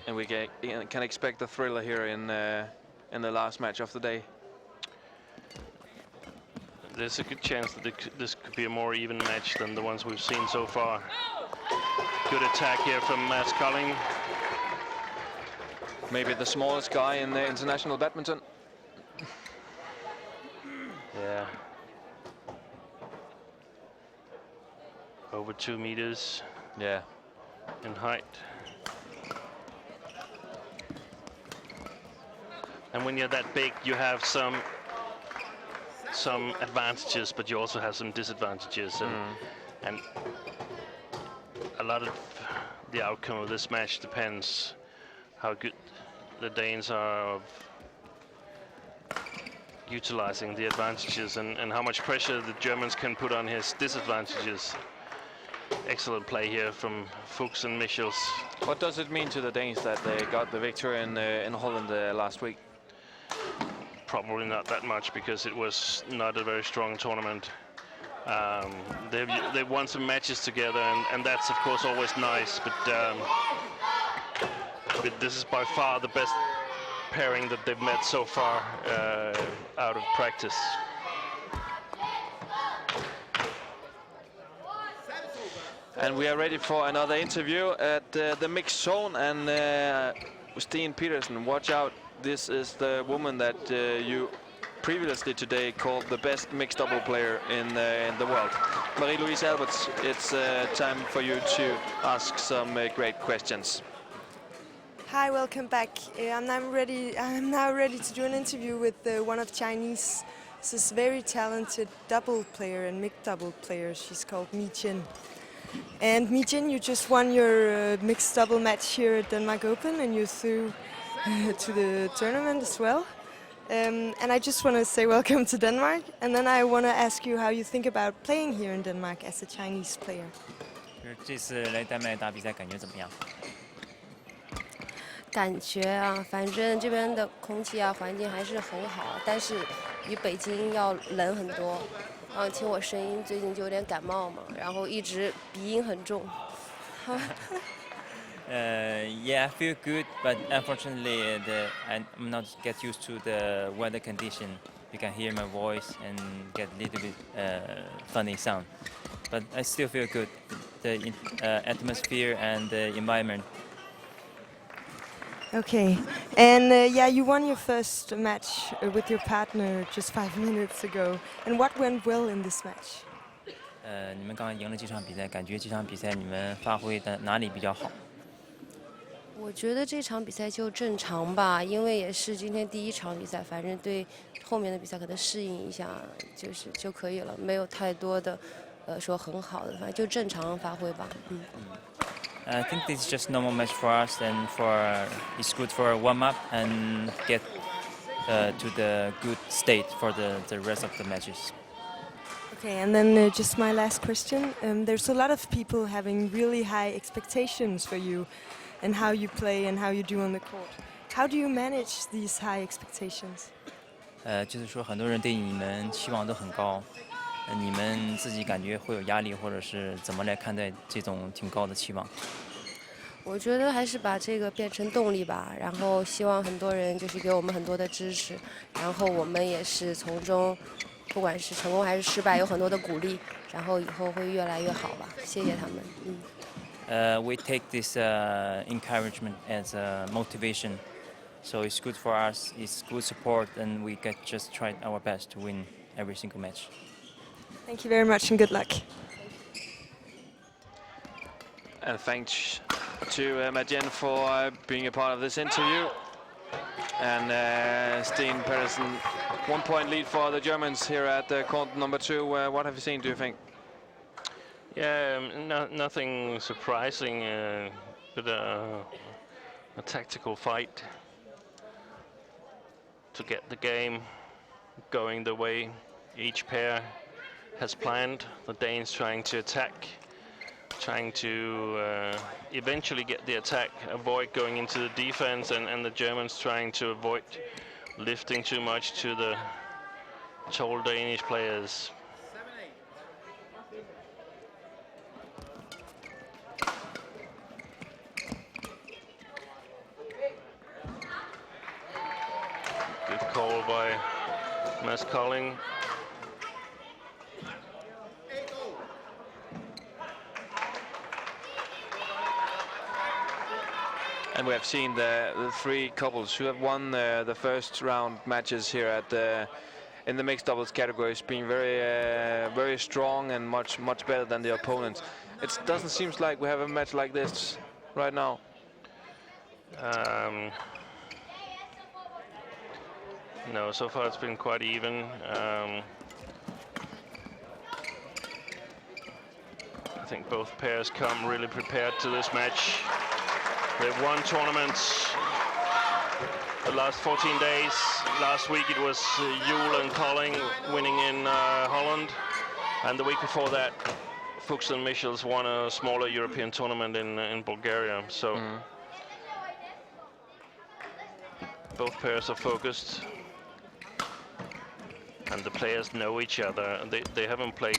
And we can expect a thriller here in the last match of the day. There's a good chance that this could be a more even match than the ones we've seen so far. Good attack here from Mads Kolding. Maybe the smallest guy in the international badminton. Yeah. Over 2 meters. Yeah. In height. And when you're that big, you have some advantages, but you also have some disadvantages. And a lot of the outcome of this match depends how good the Danes are of utilizing the advantages and how much pressure the Germans can put on his disadvantages. Excellent play here from Fuchs and Michels. What does it mean to the Danes that they got the victory in Holland last week? Probably not that much, because it was not a very strong tournament. They've won some matches together, and that's of course always nice. But this is by far the best pairing that they've met so far out of practice. And we are ready for another interview at the mixed zone. And Steen Petersen, watch out. This is the woman that you previously today called the best mixed double player in the world. Marie-Louise Alberts, it's time for you to ask some great questions. Hi, welcome back. I'm now ready to do an interview with one of Chinese. This is very talented double player and mixed double player. She's called Mi Jin. And Mi Jin, you just won your mixed double match here at Denmark Open, and you're through to the tournament as well. And I just want to say welcome to Denmark, and then I want to ask you how you think about playing here in Denmark as a Chinese player. 这次来丹麦打比赛感觉怎么样？感觉啊，反正这边的空气啊环境还是很好，但是比北京要冷很多。然后听我声音最近就有点感冒嘛，然后一直鼻音很重。Yeah, I feel good, but unfortunately, I'm not get used to the weather condition. you can hear my voice and get a little bit funny sound. But I still feel good. The atmosphere and the environment. Okay, and yeah, you won your first match with your partner just 5 minutes ago. And what went well in this match? 你们刚刚赢了这场比赛，感觉这场比赛你们发挥的哪里比较好？我觉得这场比赛就正常吧，因为也是今天第一场比赛，反正对后面的比赛可能适应一下就可以了，没有太多的说很好的，反正就正常发挥吧。I think this is just a normal match for us, and it's good for a warm up and get to the good state for the rest of the matches. Okay, and then just my last question. There's a lot of people having really high expectations for you and how you play and how you do on the court. How do you manage these high expectations? 就是说很多人对你们期望都很高，你们自己感觉会有压力，或者是怎么来看待这种挺高的期望？我觉得还是把这个变成动力吧，然后希望很多人就是给我们很多的支持，然后我们也是从中，不管是成功还是失败，有很多的鼓励，然后以后会越来越好吧。谢谢他们。We take this encouragement as a motivation, so it's good for us. It's good support, and we can just try our best to win every single match. Thank you very much and good luck. And thanks to Madjen for being a part of this interview. And Steen Pedersen, 1 point lead for the Germans here at court number 2. What have you seen, do you think? Yeah, nothing surprising, but a tactical fight to get the game going the way each pair has planned. The Danes trying to attack, trying to eventually get the attack, avoid going into the defense, and the Germans trying to avoid lifting too much to the tall Danish players. Good call by Mads Kolding. And we have seen the 3 couples who have won the first round matches here at in the mixed doubles categories, being very strong and much better than the opponents. It doesn't seem like we have a match like this right now. No, so far it's been quite even. I think both pairs come really prepared to this match. They've won tournaments the last 14 days. Last week it was Juhl and Kolding winning in Holland. And the week before that, Fuchs and Michels won a smaller European tournament in Bulgaria. So both pairs are focused. And the players know each other. They haven't played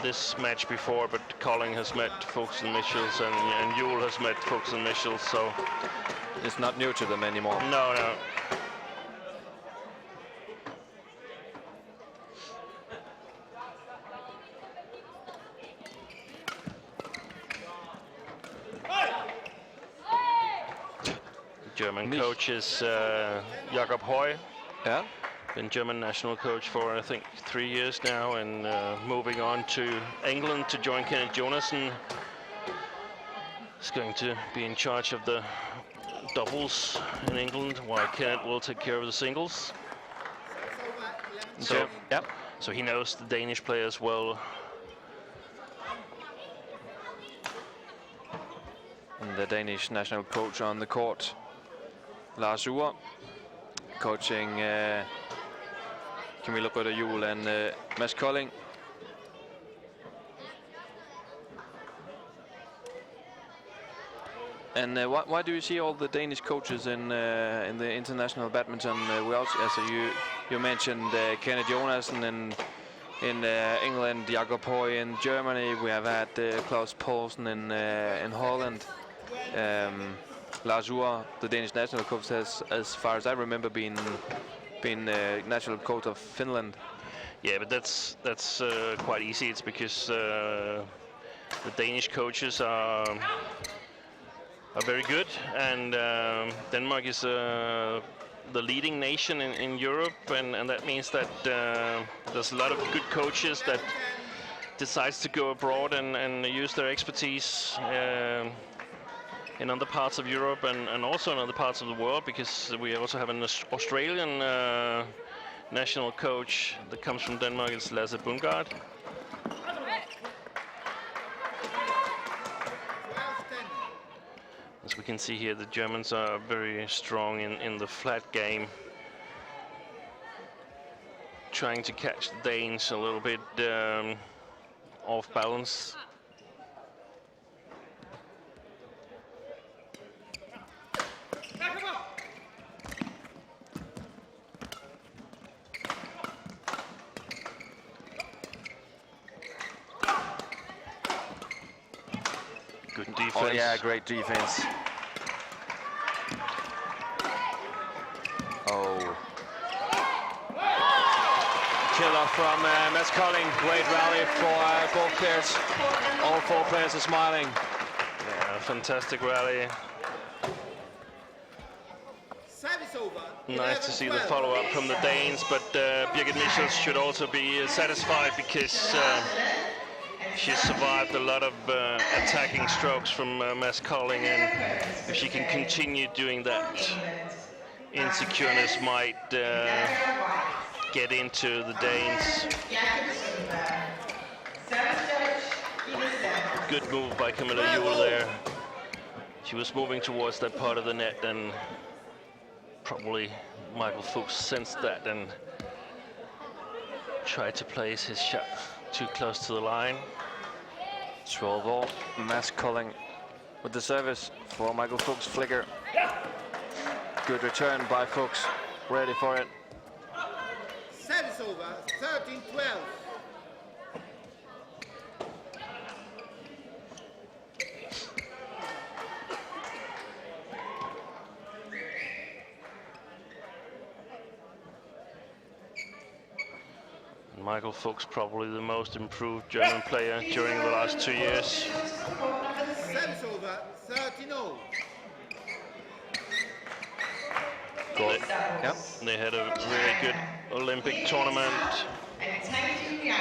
this match before, but Kolding has met Fuchs and Michels, and Juhl has met Fuchs and Michels, so it's not new to them anymore. No, no. German coach is Jakob Høj. Yeah. Been German national coach for, I think, 3 years now, and moving on to England to join Kenneth Jonassen. He's going to be in charge of the doubles in England, while Kenneth will take care of the singles. So, so he knows the Danish players well. And the Danish national coach on the court, Lars Ure, coaching Camilla Røder-Juhl and Mads Kolding. And why do you see all the Danish coaches in the international badminton? We also, as you mentioned, Kenneth Jonassen in England, Jakob Høj in Germany. We have had Klaus Poulsen in Holland. Lars Ure, the Danish national coach, has, as far as I remember, been national coach of Finland. Yeah, but that's quite easy. It's because the Danish coaches are very good, and Denmark is the leading nation in Europe, and that means that there's a lot of good coaches that decides to go abroad and use their expertise in other parts of Europe and also in other parts of the world, because we also have an Australian national coach that comes from Denmark. It's Lasse Bundgaard. As we can see here, the Germans are very strong in the flat game, trying to catch the Danes a little bit off balance. Good defense. Oh yeah, great defense. Oh. Killer from Mads Kolding. Great rally for both players. All four players are smiling. Yeah, fantastic rally. Nice to see the follow-up from the Danes, but Birgit Michels should also be satisfied, because she survived a lot of attacking strokes from Mads Kolding, and if she can continue doing that, insecureness might get into the Danes. Good move by Camilla Juhl there. She was moving towards that part of the net, and probably Michael Fuchs sensed that and tried to place his shot too close to the line. 12-all, Mads Kolding with the service for Michael Fuchs. Flicker. Good return by Fuchs. Ready for it. Service over, 13-12. Michael Fuchs, probably the most improved German player during the last 2 years. Service over, 13-0. Good. Yep. They had a really good Olympic tournament,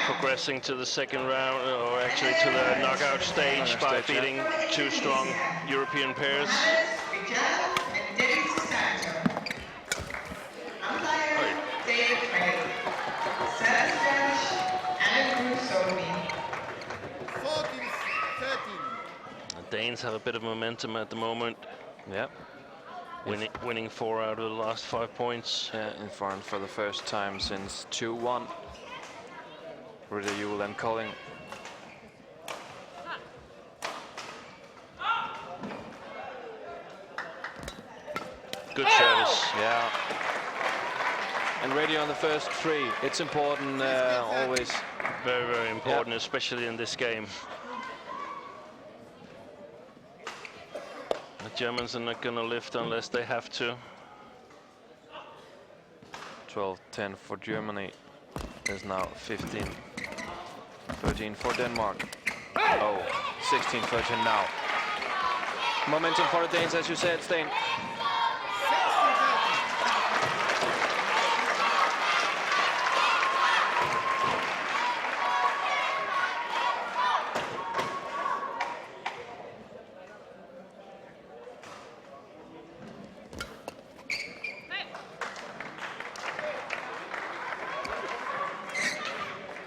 progressing to the second round, or actually to the knockout stage, by beating two strong European pairs. The Danes have a bit of momentum at the moment. Yep. Winning 4 out of the last 5 points. Yeah, in front for the first time since 2-1. Ritter, Juhl and Kolding. Good service. Yeah. And ready on the first three. It's important always. Very, very important, especially in this game. The Germans are not going to lift unless they have to. 12-10 for Germany. There's now 15-13 for Denmark. Oh, 16-13 now. Momentum for the Danes, as you said, Stein.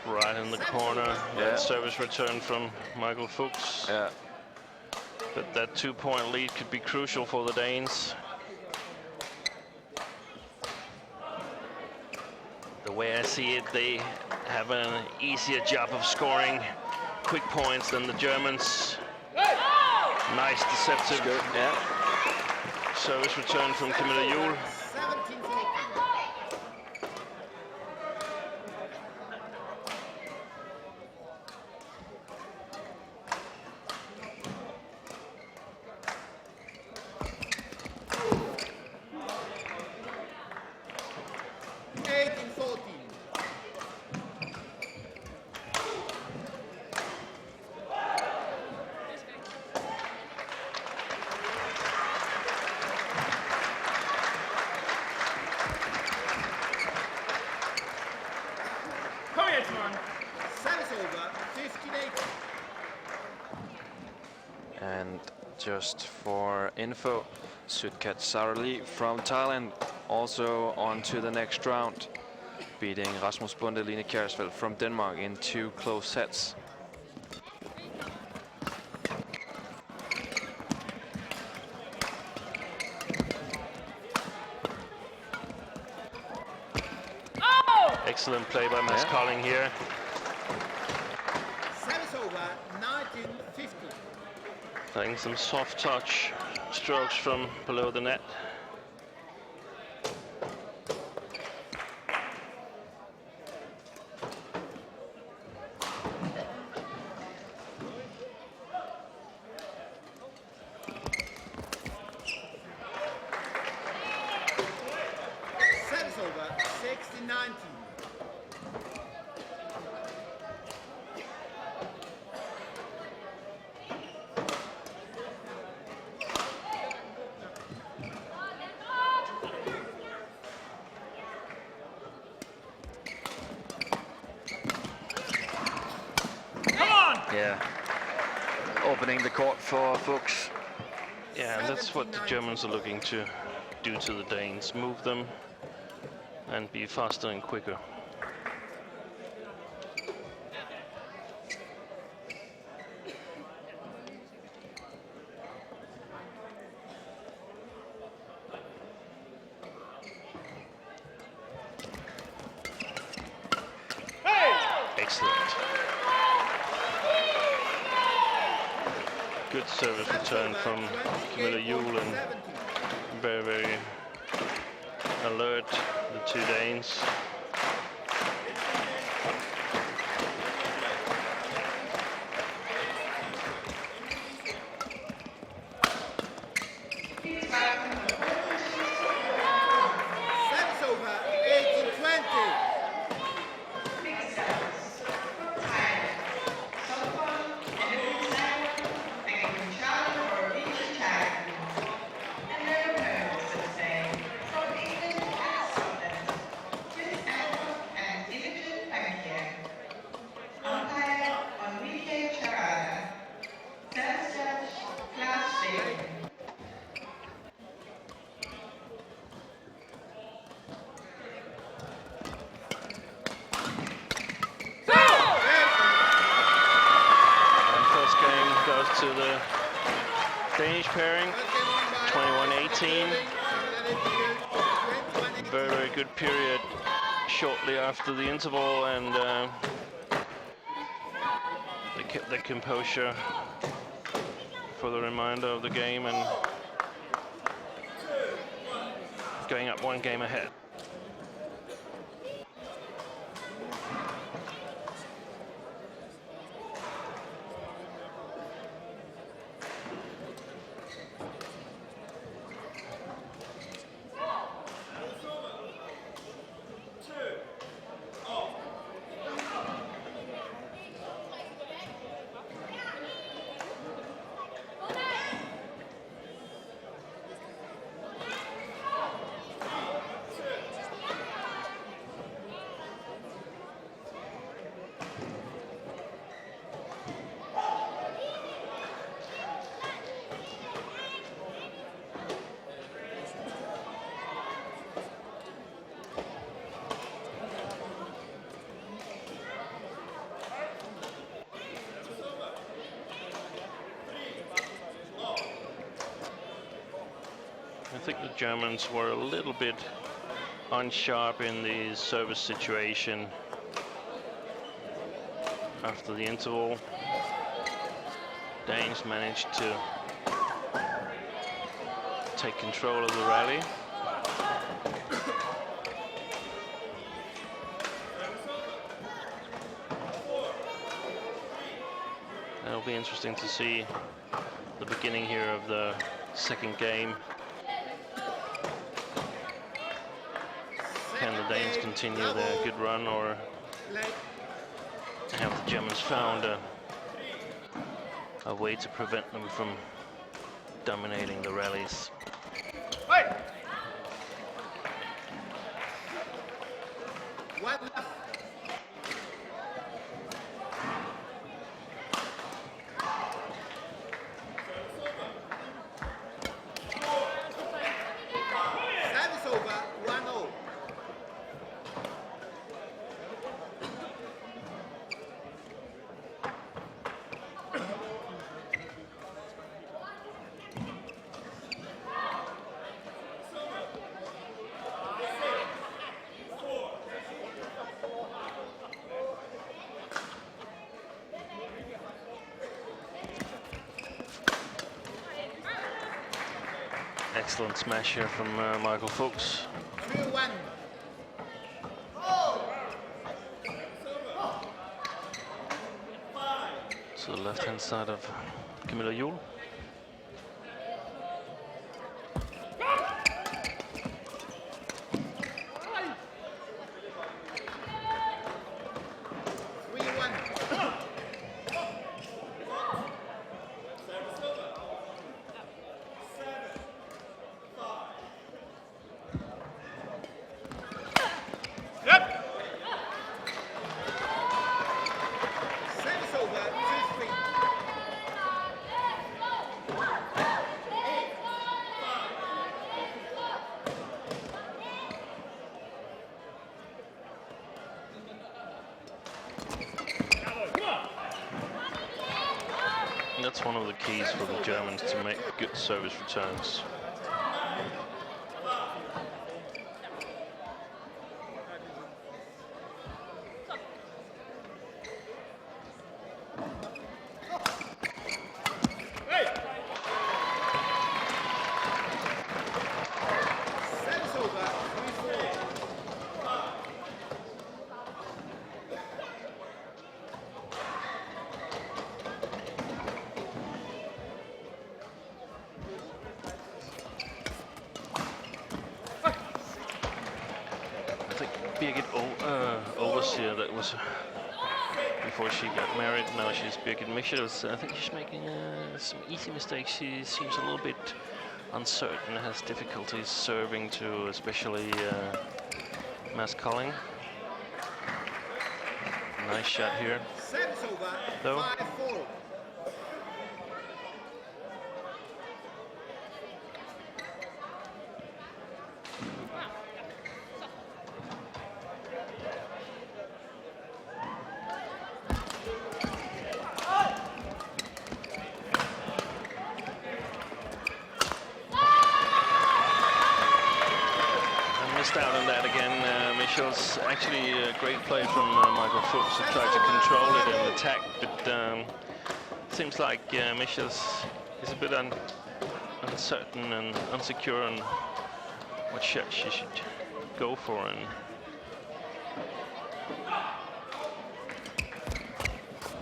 Right in the corner. Yeah. Service return from Michael Fuchs. Yeah. But that 2-point lead could be crucial for the Danes. The way I see it, they have an easier job of scoring quick points than the Germans. Nice deceptive service return from Camilla Juhl. 18-14. Kom igen, man. Service over, 15-18. And just for info, Sudkat Sarali from Thailand also on to the next round, beating Rasmus Bunde Line Kjærsfeldt from Denmark in 2 close sets. Excellent play by Mads Kolding here. Service over, 19-15. Playing some soft touch strokes from below the net. Service over, 16-19. Yeah, opening the court for Fuchs. Yeah, and that's what the Germans are looking to do to the Danes. Move them and be faster and quicker. Excellent. Good service return from Camilla Juhl, and very, very alert, the two Danes. Service over, 18-20. To the Danish pairing, 21-18. Very, very good period shortly after the interval, and they kept their composure for the remainder of the game and going up 1 game ahead. I think the Germans were a little bit unsharp in the service situation after the interval. Danes managed to take control of the rally. It'll be interesting to see the beginning here of the second game. can the Danes continue their good run, or have the Germans found a way to prevent them from dominating the rallies? Service over, 1-0. Excellent smash here from Michael Fuchs. 3-1. To the left-hand side of Camilla Juhl. Service over, 2-3. That's one of the keys for the Germans, to make good service returns. Service over, 3-4. I think Birgit Overseer, that was before she got married. Now she's Birgit Michels. I think she's making some easy mistakes. She seems a little bit uncertain, has difficulties serving to especially Mads Kolding. Nice shot here, Service over, though. 5-4. Missed out on that again. Michels, actually a great play from Michael Fuchs, who tried to control it and attack, but seems like Michels is a bit uncertain and unsecure on what shot she should go for. And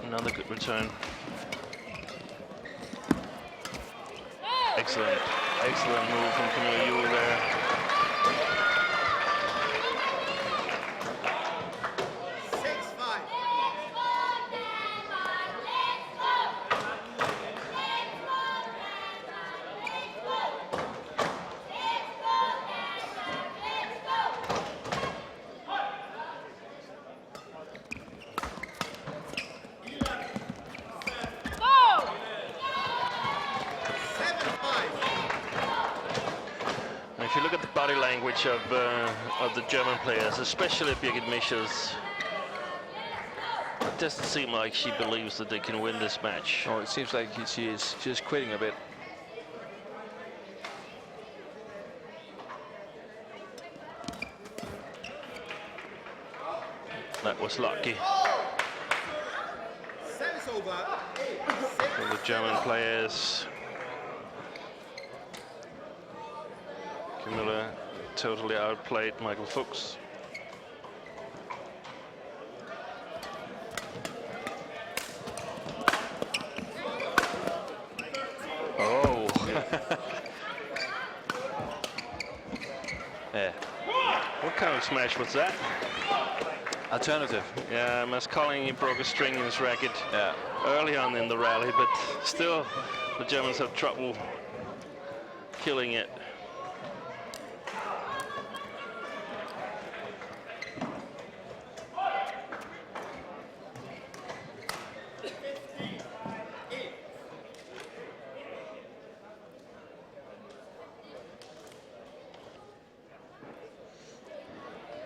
another good return. Excellent move from Camilla Juhl there. If you look at the body language of the German players, especially Birgit Michels, it doesn't seem like she believes that they can win this match. Oh, it seems like she is just quitting a bit. That was lucky Service over, for the German players. Camilla totally outplayed Michael Fuchs. Oh. Yeah. What kind of smash was that? Alternative. Yeah, Mads Kolding, he broke a string in his racket early on in the rally, but still the Germans have trouble killing it.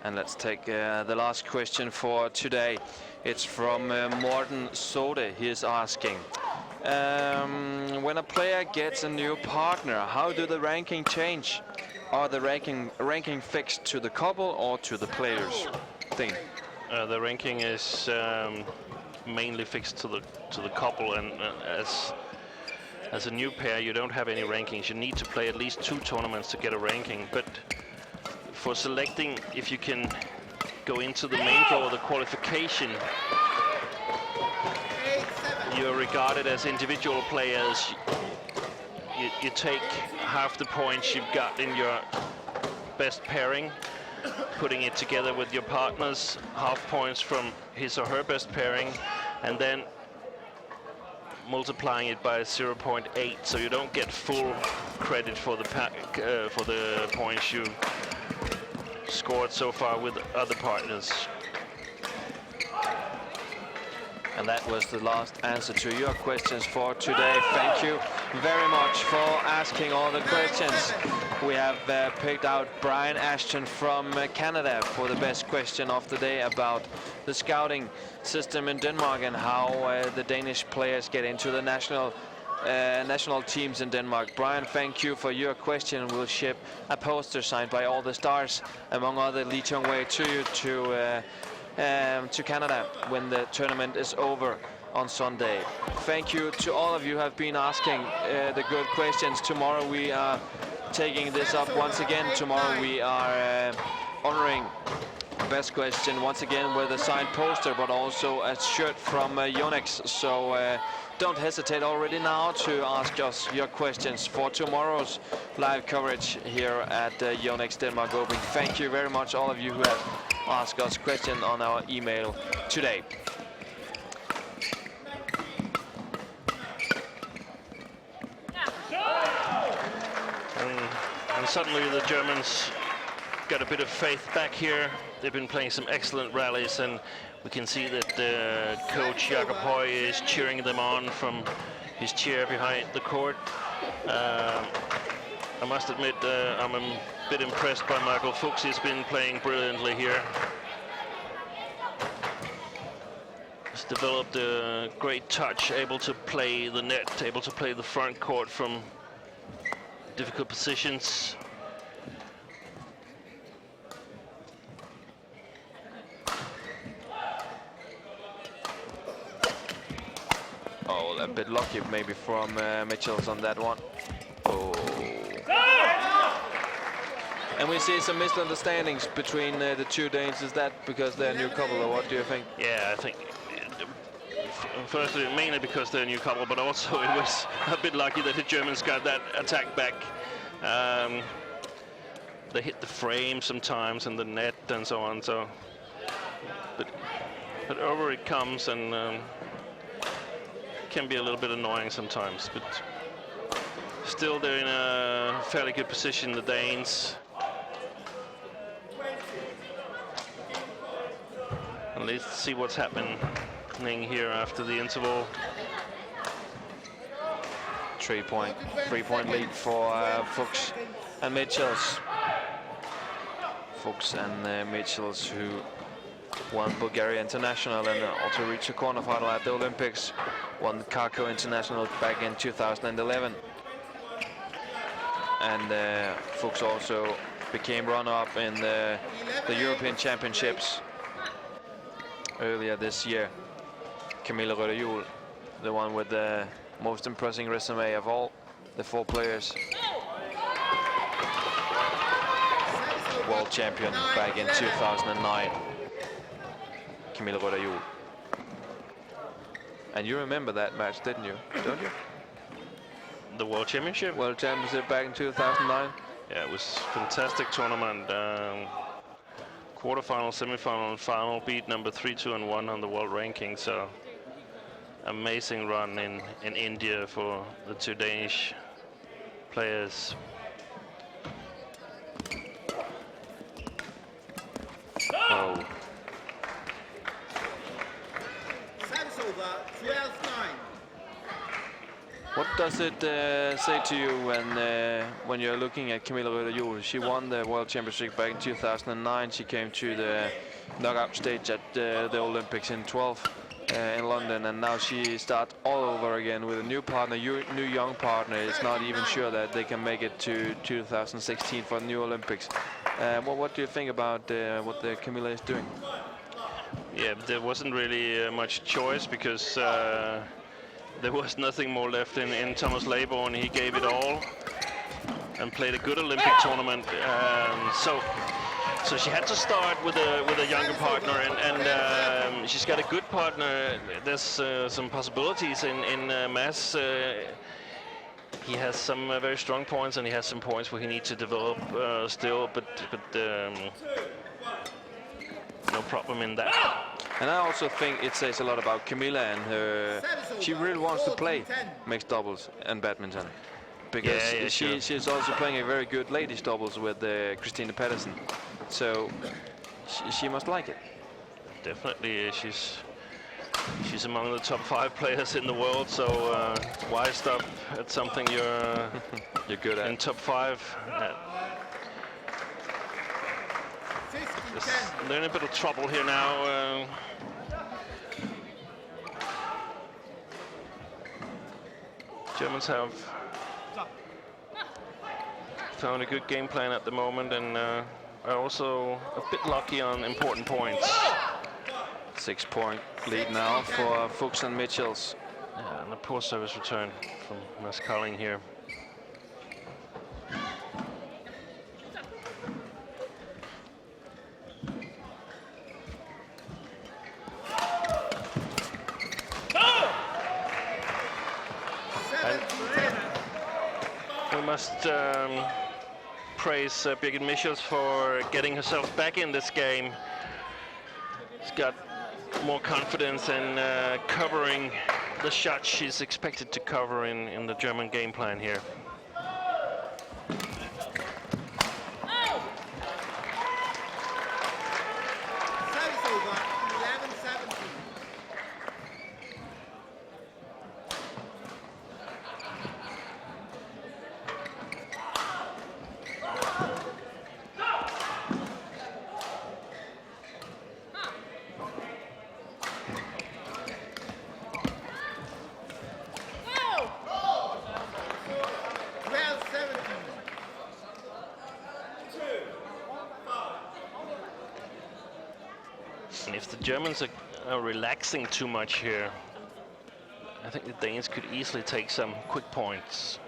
And let's take the last question for today. It's from Morten Sode. He is asking, when a player gets a new partner, how do the ranking change? Are the ranking fixed to the couple or to the players? The ranking is mainly fixed to the couple, and as a new pair, you don't have any rankings. You need to play at least 2 tournaments to get a ranking, but for selecting if you can go into the main draw or the qualification, you're regarded as individual players. You take half the points you've got in your best pairing, putting it together with your partner's half points from his or her best pairing, and then multiplying it by 0.8, so you don't get full credit for the points you scored so far with other partners. And that was the last answer to your questions for today. Thank you very much for asking all the questions. We have picked out Brian Ashton from Canada for the best question of the day about the scouting system in Denmark and how the Danish players get into the national teams in Denmark. Brian, thank you for your question. We'll ship a poster signed by all the stars, among other Lee Chong-wei, to you to Canada when the tournament is over on Sunday. Thank you to all of you who have been asking the good questions. Tomorrow we are taking this up once again. Tomorrow we are honoring best question once again with a signed poster, but also a shirt from Yonex. So don't hesitate already now to ask us your questions for tomorrow's live coverage here at Yonex Denmark Open. Thank you very much, all of you who have asked us questions on our email today. And suddenly the Germans got a bit of faith back here. They've been playing some excellent rallies, and we can see that coach Jakob Høj is cheering them on from his chair behind the court. I must admit, I'm a bit impressed by Michael Fuchs. He's been playing brilliantly here. He's developed a great touch, able to play the net, able to play the front court from difficult positions. Oh, a bit lucky maybe from Mitchells on that one. Oh. And we see some misunderstandings between the two Danes. Is that because they're a new couple, or what do you think? Yeah, I think firstly mainly because they're a new couple, but also it was a bit lucky that the Germans got that attack back. They hit the frame sometimes and the net and so on. So, but over it comes, and can be a little bit annoying sometimes. But still, they're in a fairly good position, the Danes. And let's see what's happening here after the interval. 3-point lead for Fuchs and Mitchells. Fuchs and Mitchells, who won Bulgaria International and also reached the quarterfinal at the Olympics, won Kharkov International back in 2011. And Fuchs also became runner-up in the European Championships earlier this year. Camilla Rødehjul, the one with the most impressive resume of all the 4 players. World champion back in 2009. Camilla Rødehjul. And you remember that match, didn't you? Don't you? The World Championship? World Championship back in 2009. Yeah, it was a fantastic tournament. quarterfinal, semifinal, and final, beat number 3, 2, and 1 on the world ranking. So amazing run in India for the 2 Danish players. Oh. Service over, 12-9. What does it say to you when you're looking at Camilla Røder-Juel? She won the World Championship back in 2009. She came to the knockout stage at the Olympics in 12 in London, and now she starts all over again with a new partner, new young partner. It's not even sure that they can make it to 2016 for the new Olympics. What do you think about what Camilla is doing? Yeah, there wasn't really much choice because there was nothing more left in Thomas Laborn. He gave it all and played a good Olympic tournament. So she had to start with a younger partner, and she's got a good partner. There's some possibilities in Mads. He has some very strong points, and he has some points where he needs to develop still, but no problem in that. And I also think it says a lot about Camilla and her. She really wants to play mixed doubles and badminton, because she's also playing a very good ladies doubles with Christine Pedersen. So she must like it. Definitely, she's among the top 5 players in the world. So why stop at something you're good at? In top 5. They're in a bit of trouble here now. Germans have found a good game plan at the moment, and are also a bit lucky on important points. 6-point lead now for Fuchs and Mitchells. Yeah, and a poor service return from Mads Carling here. We must praise Birgit Michels for getting herself back in this game. She's got more confidence in covering the shots she's expected to cover in the German game plan here. Service over, 11-17. And if the Germans are relaxing too much here, I think the Danes could easily take some quick points.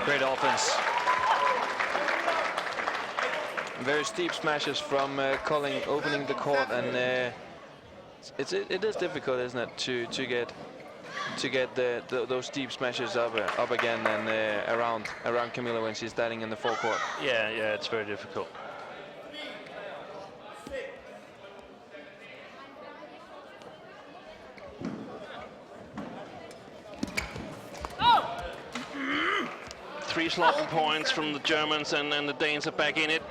Great offense. Very steep smashes from Colling opening the court, and it is difficult, isn't it, to get those deep smashes up again and around Camilla when she's standing in the forecourt. Yeah, it's very difficult. Three sloppy points from the Germans, and the Danes are back in it.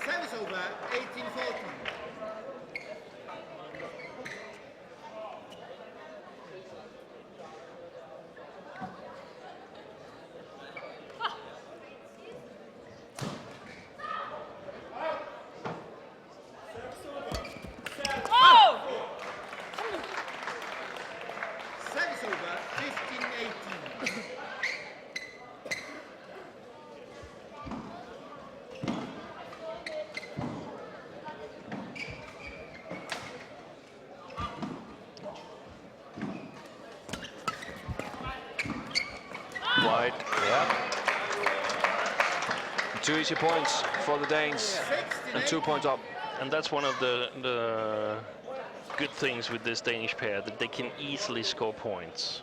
Service over, 18-14. Wide, yeah. 2 easy points for the Danes and 2 points up. And that's one of the good things with this Danish pair, that they can easily score points.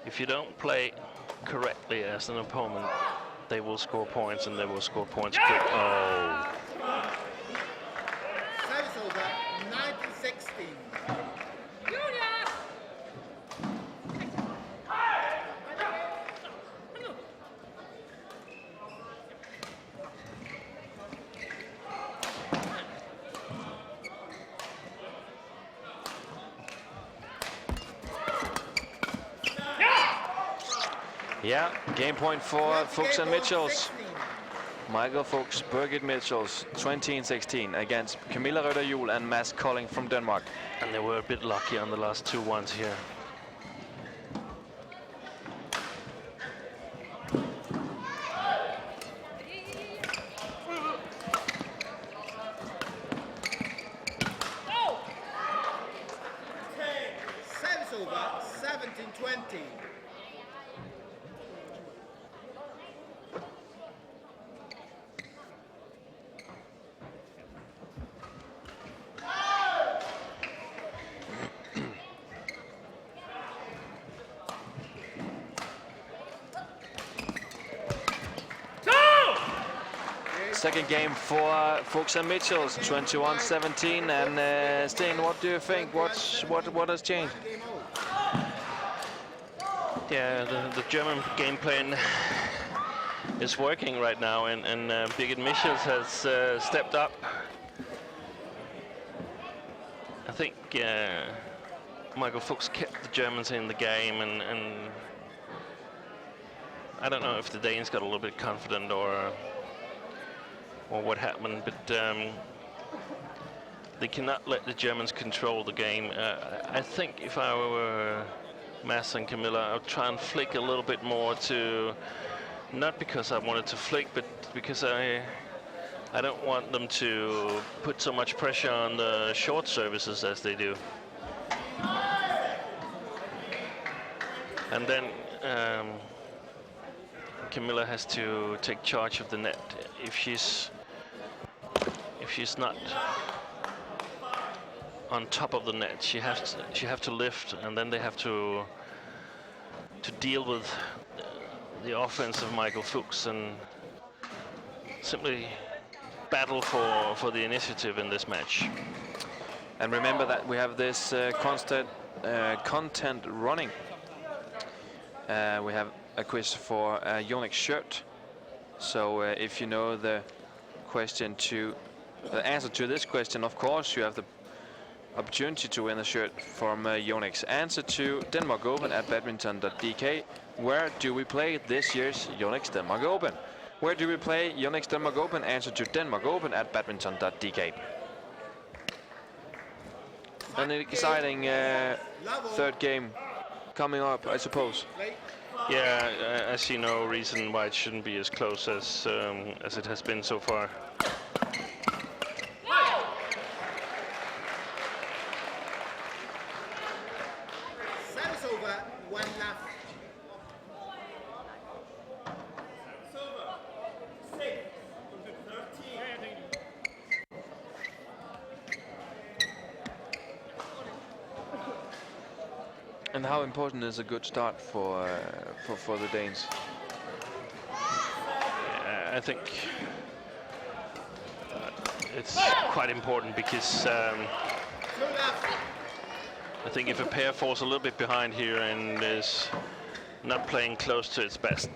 If you don't play correctly as an opponent, they will score points, and they will score points quick. Oh. Service over, 19-16. Yeah, game point for Fuchs and Mitchells. Michael Fuchs, Birgit Mitchells, 20-16 against Camilla Røder-Juel and Mads Kolding from Denmark. And they were a bit lucky on the last 2 ones here. Service over, 17-20. Second game for Fuchs and Mitchells, 21-17. And Sten, what do you think? What has changed? Yeah, the German game plan is working right now, and Birgit Mitchells has stepped up. I think Michael Fuchs kept the Germans in the game, and I don't know if the Danes got a little bit confident or what happened, but they cannot let the Germans control the game. I think if I were Mads and Camilla, I would try and flick a little bit more, to not because I wanted to flick, but because I don't want them to put so much pressure on the short services as they do. And then Camilla has to take charge of the net. If she's not on top of the net, she have to lift, and then they have to deal with the offense of Michael Fuchs and simply battle for the initiative in this match. And remember that we have this constant content running. We have a quiz for a Yonex shirt. So if you know the answer to this question, of course, you have the opportunity to win a shirt from Yonex. Answer to Denmark Open at badminton.dk. Where do we play this year's Yonex Denmark Open? Where do we play Yonex Denmark Open? Answer to Denmark Open at badminton.dk. An exciting third game coming up, I suppose. Yeah, I see no reason why it shouldn't be as close as it has been so far. Service over, 1 left. And how important is a good start for the Danes? I think it's quite important, because I think if a pair falls a little bit behind here and is not playing close to its best,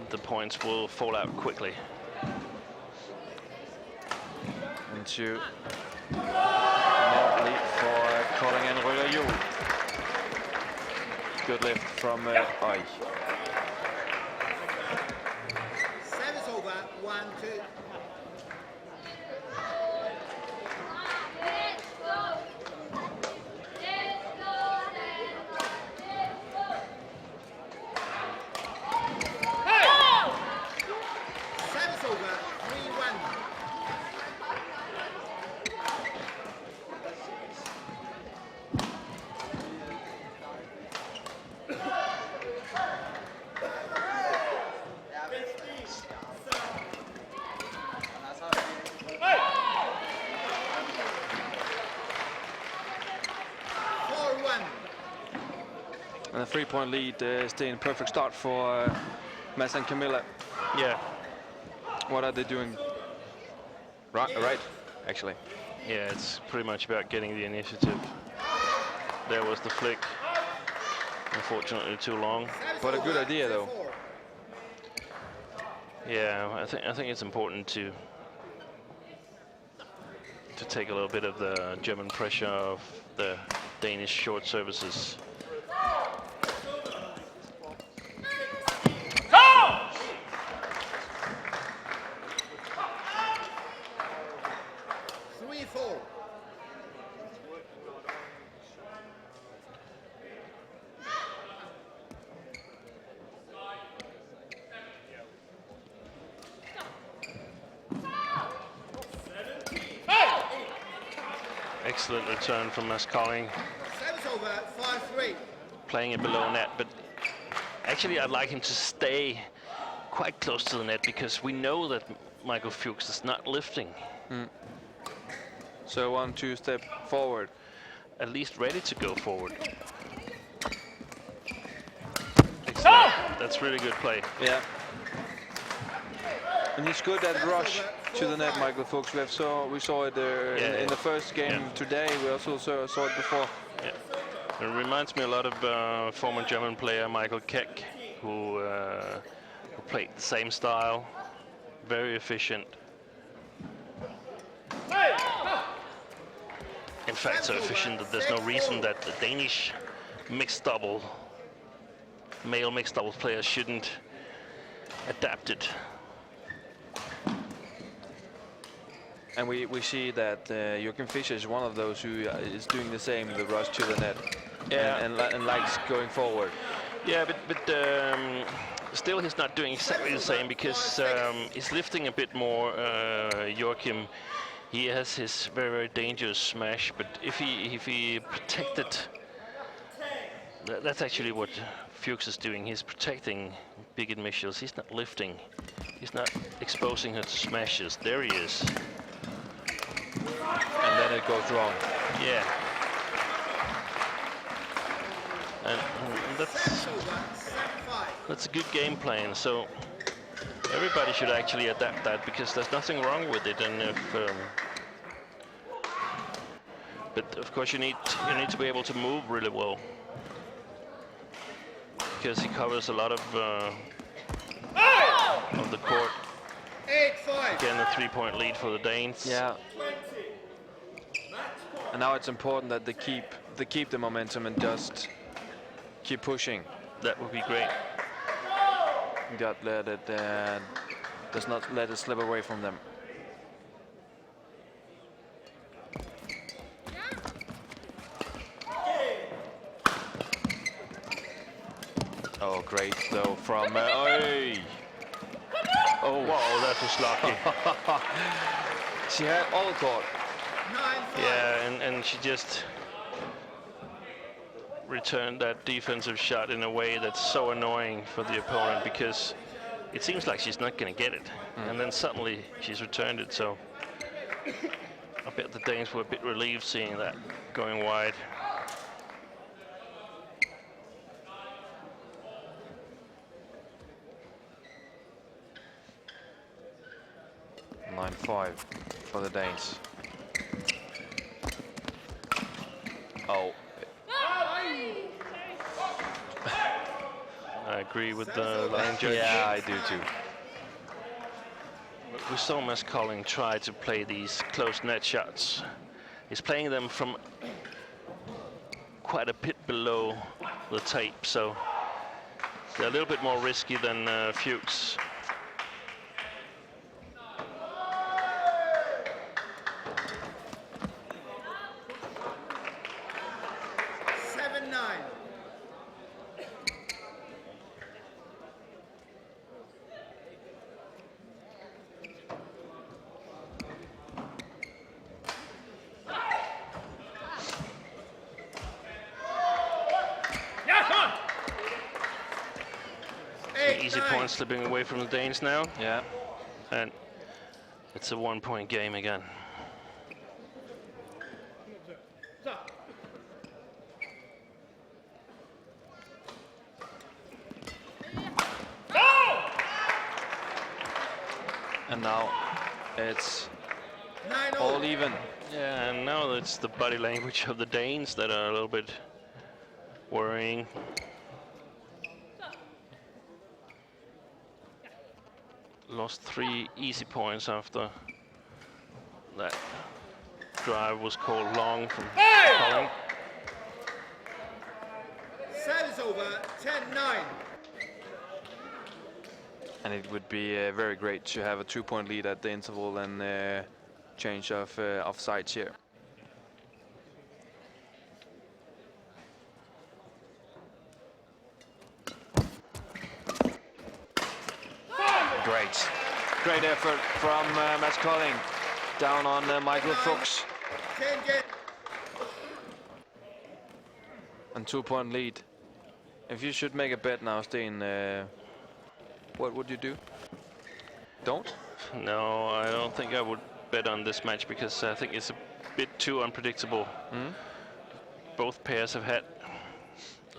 the points will fall out quickly. And to net lead for Kolding and Røder-Juel. Good lift from Oi. Service over, 1-2. Service over, 3-1. And a 3-point lead staying perfect start for Mads and Camilla. Yeah. What are they doing? Right, actually. Yeah, it's pretty much about getting the initiative. There was the flick. Unfortunately, too long. But a good idea, though. Yeah, I think it's important to take a little bit of the German pressure of the Danish short services. Excellent return from Mads Kolding. Over, 5-3. Playing it below net, but actually I'd like him to stay quite close to the net because we know that Michael Fuchs is not lifting. So 1-2 step forward. At least ready to go forward. Excellent. That's really good play. Yeah. And he's good at rush to the net, Michael Fuchs. We saw it in the first game today. We also saw it before. Yeah. It reminds me a lot of former German player Michael Keck, who played the same style, very efficient. In fact, so efficient that there's no reason that the Danish mixed double, male mixed doubles players shouldn't adapt it. And we see that Joachim Fischer is one of those who is doing the same, the rush to the net, and likes going forward. Yeah, but still he's not doing exactly the same because he's lifting a bit more. Joachim, he has his very, very dangerous smash, but if he protected, that's actually what Fuchs is doing. He's protecting Birgit Michels. He's not lifting. He's not exposing her to smashes. There he is. And then it goes wrong. Yeah. And that's a good game plan. So everybody should actually adapt that because there's nothing wrong with it. And if, but of course you need to be able to move really well because he covers a lot of the court. 8-5. Again, a 3-point lead for the Danes. Yeah. And now it's important that they keep the momentum and just keep pushing. That would be great. Does not let it slip away from them. Oh, great though from. Oh, wow, that was lucky. She had all court. Yeah, and she just returned that defensive shot in a way that's so annoying for the opponent because it seems like she's not going to get it. And then suddenly she's returned it, so I bet the Danes were a bit relieved seeing that going wide. For the Danes. Oh. I agree with the line judge. Yeah, I do too. We saw Mads Kolding try to play these close net shots. He's playing them from quite a bit below the tape, so they're a little bit more risky than Fuchs. Easy points slipping away from the Danes now. Yeah. And it's a 1-point game again. And now it's all even. Yeah, and now it's the body language of the Danes that are a little bit worrying. Lost 3 easy points after that drive was called long from Colin. Set is over, 10-9. And it would be very great to have a 2-point lead at the interval and change of sides here. Great effort from Mads Kolding down on Michael Fuchs. And 2-point lead. If you should make a bet now, Sten, what would you do? Don't? No, I don't think I would bet on this match because I think it's a bit too unpredictable. Both pairs have had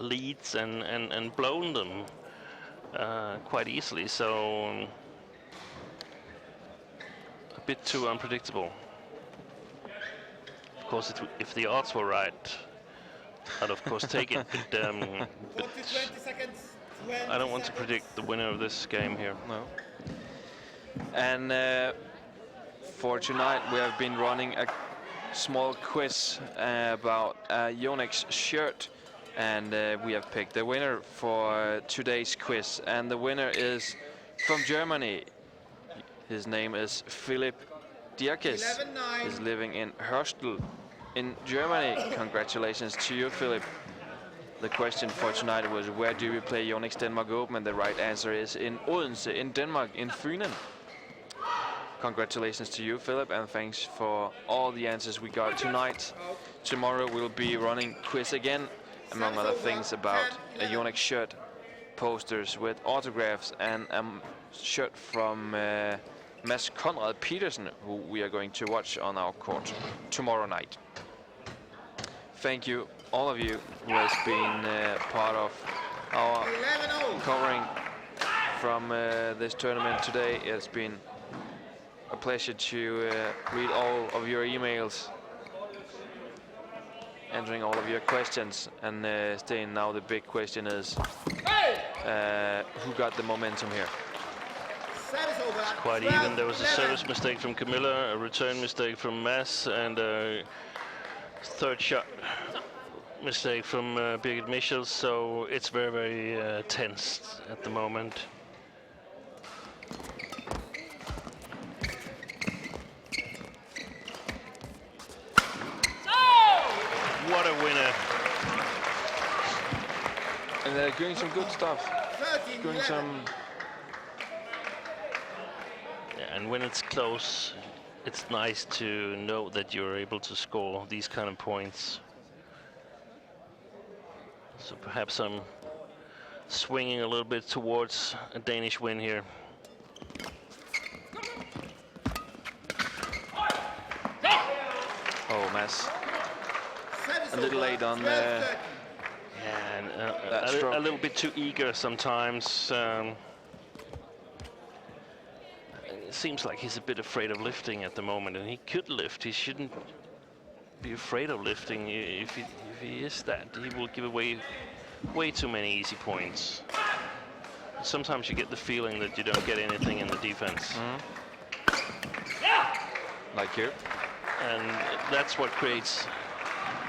leads and blown them quite easily, so a bit too unpredictable. Of course, if the odds were right, I'd of course take it, but I don't want to predict the winner of this game here. No. And for tonight, we have been running a small quiz about a Yonex shirt, and we have picked the winner for today's quiz. And the winner is from Germany. His name is Philip Dierkes. He's living in Hörstel in Germany. Congratulations to you, Philip. The question for tonight was, where do we play Yonex Denmark Open? And the right answer is in Odense, in Denmark, in Fynen. Congratulations to you, Philip, and thanks for all the answers we got tonight. Tomorrow we'll be running quiz again, among other things about a Yonex shirt, posters with autographs, and a shirt from Mads Conrad Petersen, who we are going to watch on our court tomorrow night. Thank you, all of you who has been part of our covering from this tournament today. It's been a pleasure to read all of your emails, answering all of your questions, and Sten, now the big question is, who got the momentum here? It's quite even. There was a service mistake from Camilla, a return mistake from Mads, and a third shot mistake from Birgit Michels, so it's very, very tense at the moment. What a winner. And they're doing some good stuff. Doing some... Yeah, and when it's close, it's nice to know that you're able to score these kind of points. So perhaps I'm swinging a little bit towards a Danish win here. Oh, Mads. A little late on yeah, and a little bit too eager sometimes. It seems like he's a bit afraid of lifting at the moment, and he could lift. He shouldn't be afraid of lifting. If he is that, he will give away way too many easy points. Sometimes you get the feeling that you don't get anything in the defense. Like here. And that's what creates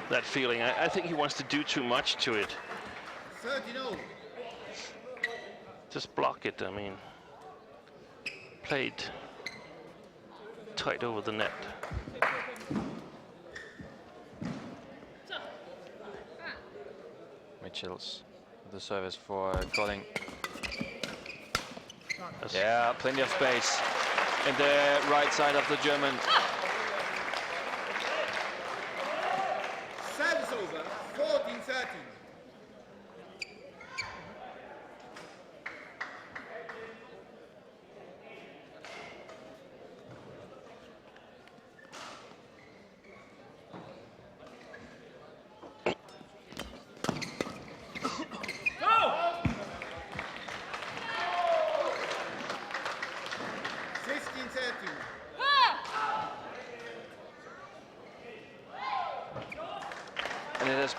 that feeling. I think he wants to do too much to it. Just block it, I mean. Played tight over the net. Michels, the service for Kolding. Yeah, plenty of space in the right side of the German. Service over, 14-13.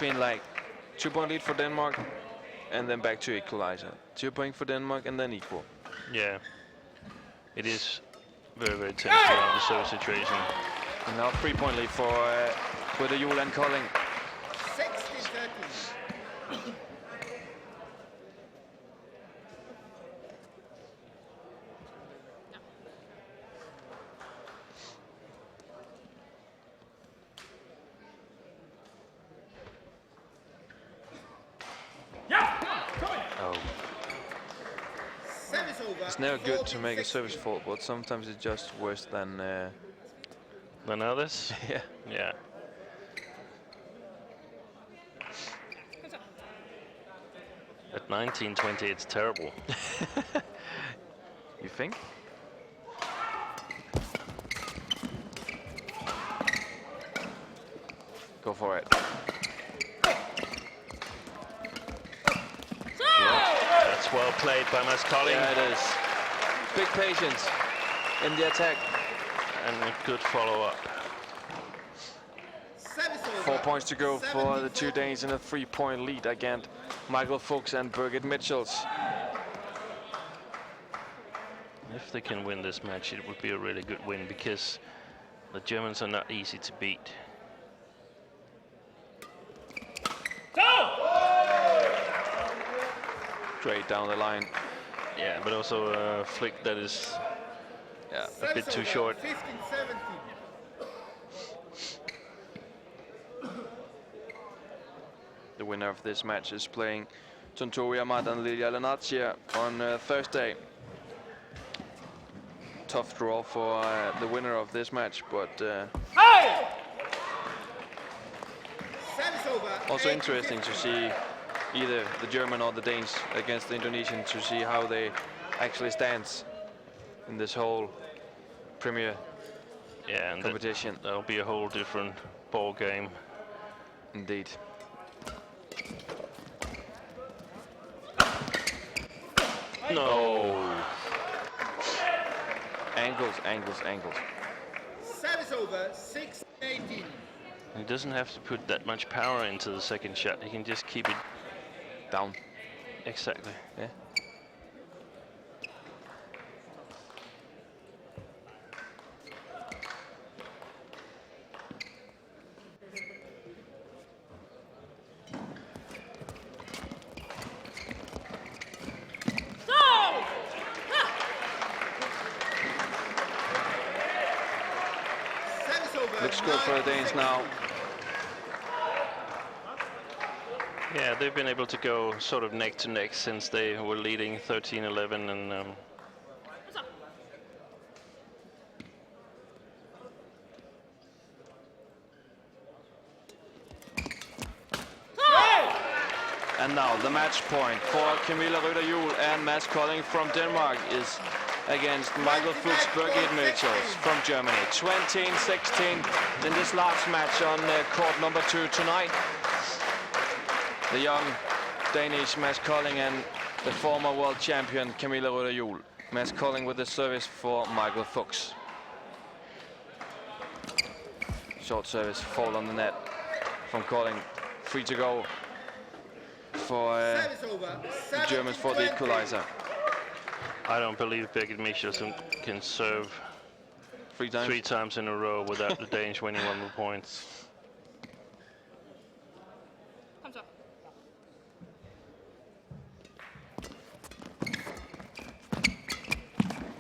been like 2-point lead for Denmark, and then back to equalizer. 2 point for Denmark, and then equal. Yeah, it is very, very tense around the service situation. And now 3-point lead for the Juhl and Kolding. 60-30. Oh. It's never good to make a service fault, but sometimes it's just worse than others. Yeah. Yeah. At 19-20, it's terrible. You think? Go for it. That's well played by Mads Kolding. Yeah, it is. Big patience in the attack. And a good follow-up. 4 points to go for the two Danes in a 3-point lead against Michael Fuchs and Birgit Mitchells. If they can win this match, it would be a really good win because the Germans are not easy to beat. Straight down the line. Yeah, but also a flick that is a bit too short. 15-17. The winner of this match is playing Tontowi Ahmad and Lilia Lenatia on Thursday. Tough draw for the winner of this match, but also interesting to see either the German or the Danes against the Indonesian, to see how they actually stand in this whole Premier and competition. That'll be a whole different ball game. Indeed. No. Angles, angles, angles. Service over, 6-18. He doesn't have to put that much power into the second shot. He can just keep it down. Exactly. Yeah. Looks good for the Danes now. Yeah, they've been able to go sort of neck to neck since they were leading 13-11, and and now the match point for Camilla Rytter-Juhl and Mads Kolding from Denmark is against Michael Fuchs, Birgit Mitchells from Germany. 20-16 in this last match on court number 2 tonight. The young Danish Mads Kolding and the former world champion Camilla Rytter-Juhl. Mads Kolding with the service for Michael Fuchs. Short service, fall on the net from Kolding. 3 to go for the Germans for the equalizer. I don't believe Birgit Mitchells can serve 3 times in a row without the Danes winning 1 more points.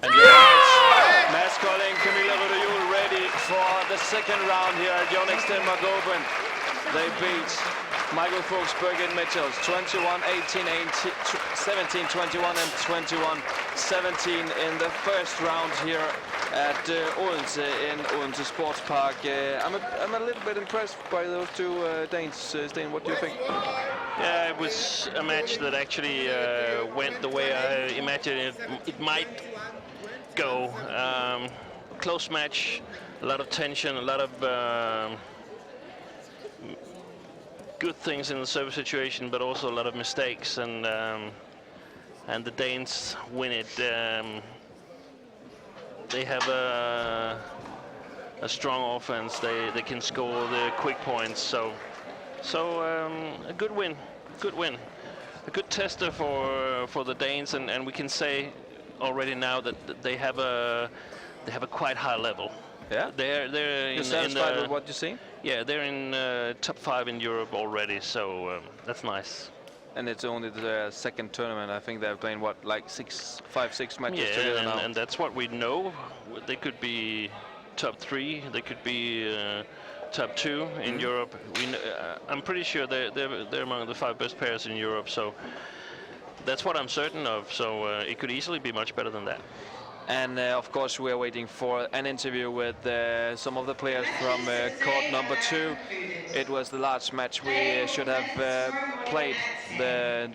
And yes, Mads Kolding, Camilla Rytter-Juhl ready for the second round here at Yonex Denmark Open. They beat Michael Fuchs, Birgit Mitchells, 21-18, 17-21 and 21-17 in the first round here at Odense in Odense Sports Park. I'm a little bit impressed by those two Danes. Sten, what do you think? Yeah, it was a match that actually went the way I imagined it might go. Close match, a lot of tension, a lot of good things in the service situation, but also a lot of mistakes, and the Danes win it. They have a strong offense. They can score the quick points, so So a good win, a good tester for the Danes, and we can say already now that they have a quite high level. Yeah, they're You're satisfied with what you see? Yeah, they're in top 5 in Europe already, so that's nice. And it's only the second tournament. I think they're playing what, like 5-6 matches together now. And that's what we know. They could be top 3. They could be top 2 in Europe. I'm pretty sure they're among the 5 best pairs in Europe. So that's what I'm certain of. So it could easily be much better than that. And of course, we are waiting for an interview with some of the players from court number 2. It was the last match we should have played, the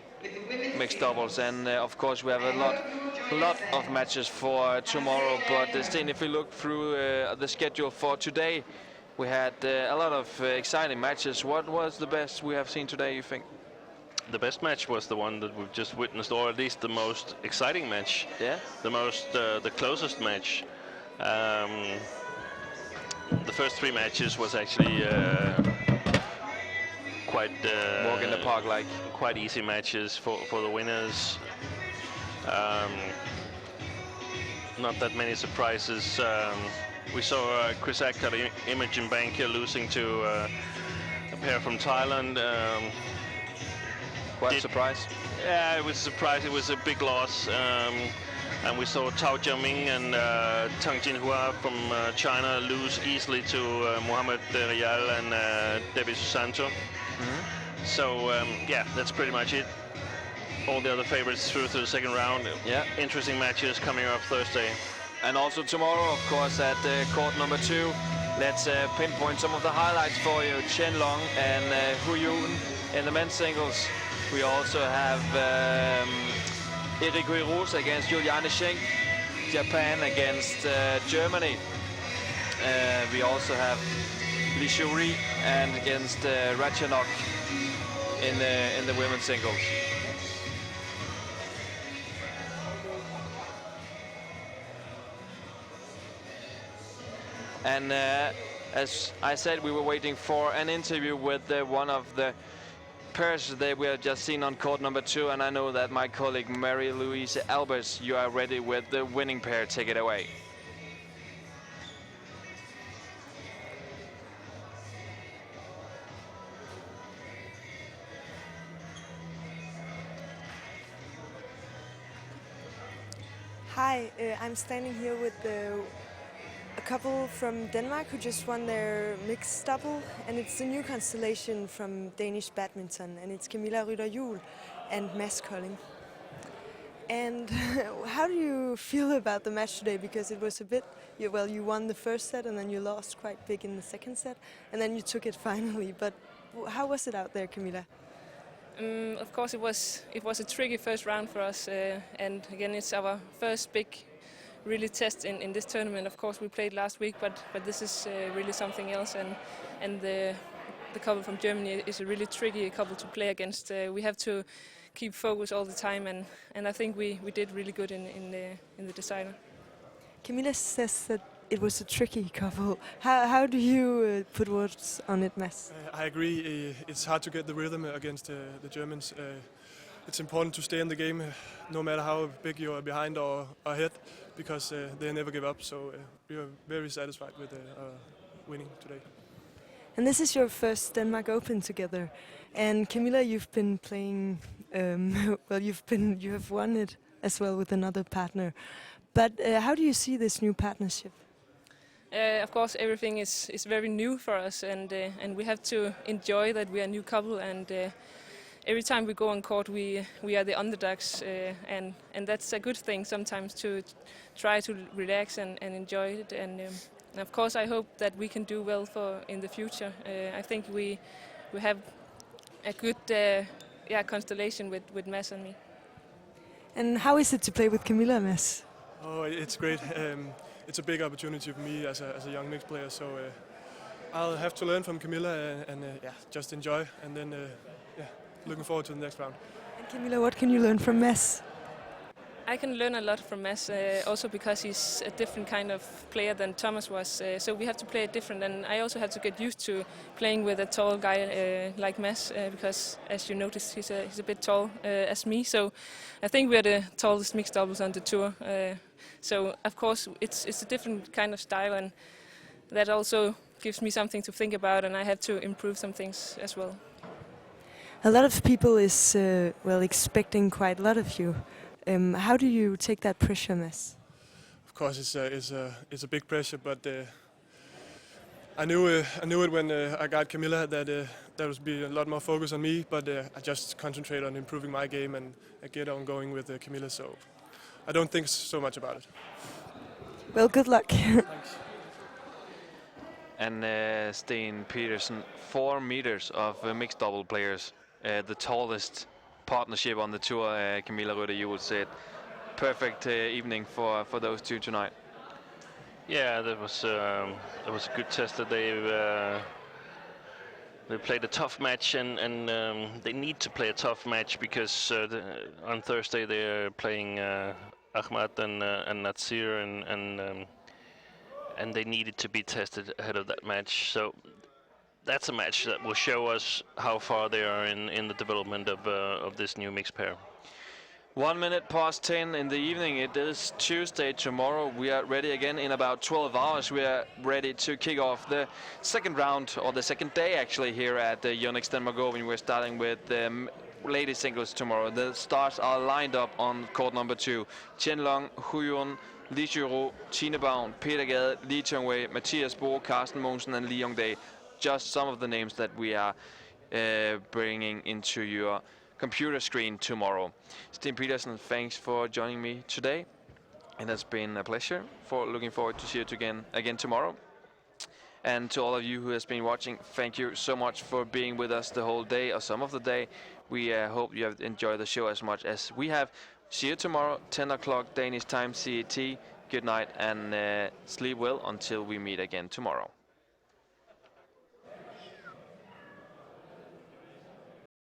mixed doubles. And of course, we have a lot of matches for tomorrow. But still, if we look through the schedule for today, we had a lot of exciting matches. What was the best we have seen today, you think? The best match was the one that we've just witnessed, or at least the most exciting match. Yeah. The closest match. The first 3 matches was actually quite walk in the park, like quite easy matches for the winners. Not that many surprises. We saw Chris Ackert, Imogen Bankia losing to a pair from Thailand. Quite a surprise. Yeah, it was a surprise. It was a big loss. And we saw Tao Jiaming and Tang Jinhua from China lose easily to Mohamed Rial and Debbie Susanto. So, yeah, that's pretty much it. All the other favorites through to the second round. Yeah. Interesting matches coming up Thursday. And also tomorrow, of course, at court number 2. Let's pinpoint some of the highlights for you. Chen Long and Hu Yun in the men's singles. We also have Erik Ruiz against Juliane Schenk, Japan against Germany. We also have Li Xiuri and against Ratchanok in the women's singles. And as I said, we were waiting for an interview with one of the pairs that we have just seen on court number 2, and I know that my colleague Marie-Louise Albers, you are ready with the winning pair. Take it away. Hi, I'm standing here with a couple from Denmark who just won their mixed double, and it's the new constellation from Danish badminton, and it's Camilla Rytter-Juhl and Mads Kolding. And how do you feel about the match today? Because it was a bit, well, you won the first set and then you lost quite big in the second set, and then you took it finally. But how was it out there, Camilla? Of course, it was a tricky first round for us, and again, it's our first big really test in this tournament. Of course, we played last week, but this is really something else, and the couple from Germany is a really tricky couple to play against. We have to keep focus all the time, and I think we did really good in the decider. Camilla says that it was a tricky couple. How do you put words on it, Mads? I agree. It's hard to get the rhythm against the Germans. It's important to stay in the game, no matter how big you are behind or ahead, because they never give up. So we are very satisfied with winning today. And this is your first Denmark Open together. And Camilla, you've been playing. Well, you have won it as well with another partner. But how do you see this new partnership? Of course, everything is very new for us, and we have to enjoy that we are a new couple. And every time we go on court, we are the underdogs, and that's a good thing sometimes, to try to relax and enjoy it. And of course, I hope that we can do well in the future. I think we have a good constellation with Mads and me. And how is it to play with Camilla, Mads? Oh, it's great. It's a big opportunity for me as a young mixed player. So I'll have to learn from Camilla and just enjoy. And then looking forward to the next round. And Camilla, what can you learn from Mads? I can learn a lot from Mads, also because he's a different kind of player than Thomas was. So we have to play it different, and I also have to get used to playing with a tall guy like Mads, because as you noticed, he's a bit tall as me. So I think we're the tallest mixed doubles on the tour. So of course it's a different kind of style, and that also gives me something to think about, and I have to improve some things as well. A lot of people is expecting quite a lot of you. How do you take that pressure, Mads? Of course, it's a big pressure, but I knew it when I got Camilla that there would be a lot more focus on me. But I just concentrate on improving my game and get on going with Camilla. So I don't think so much about it. Well, good luck. Thanks. And Sten Petersen, 4 meters of mixed double players, the tallest partnership on the tour. Camilla Røde, you would say it. Perfect evening for those two tonight. Yeah, that was a good test. That they played a tough match, and they need to play a tough match because on Thursday they're playing Ahmad and Natsir, and they needed to be tested ahead of that match. So that's a match that will show us how far they are in the development of this new mixed pair. 1 minute past 10 in the evening. It is Tuesday tomorrow. We are ready again in about 12 hours. We are ready to kick off the second round, or the second day actually, here at the Yonex Denmark Open. We're starting with the ladies singles tomorrow. The stars are lined up on court number 2. Chen Long, Hu Yun, Li Juro, Tine Baum, Peter Gade, Lee Chong-wei, Mathias Bo, Carsten Mogensen and Lee Yong-dae. Just some of the names that we are bringing into your computer screen tomorrow. Sten Petersen, thanks for joining me today. It has been a pleasure. Looking forward to see you again tomorrow. And to all of you who has been watching, thank you so much for being with us the whole day, or some of the day. We hope you have enjoyed the show as much as we have. See you tomorrow, 10 o'clock Danish time, CET. Good night and sleep well until we meet again tomorrow.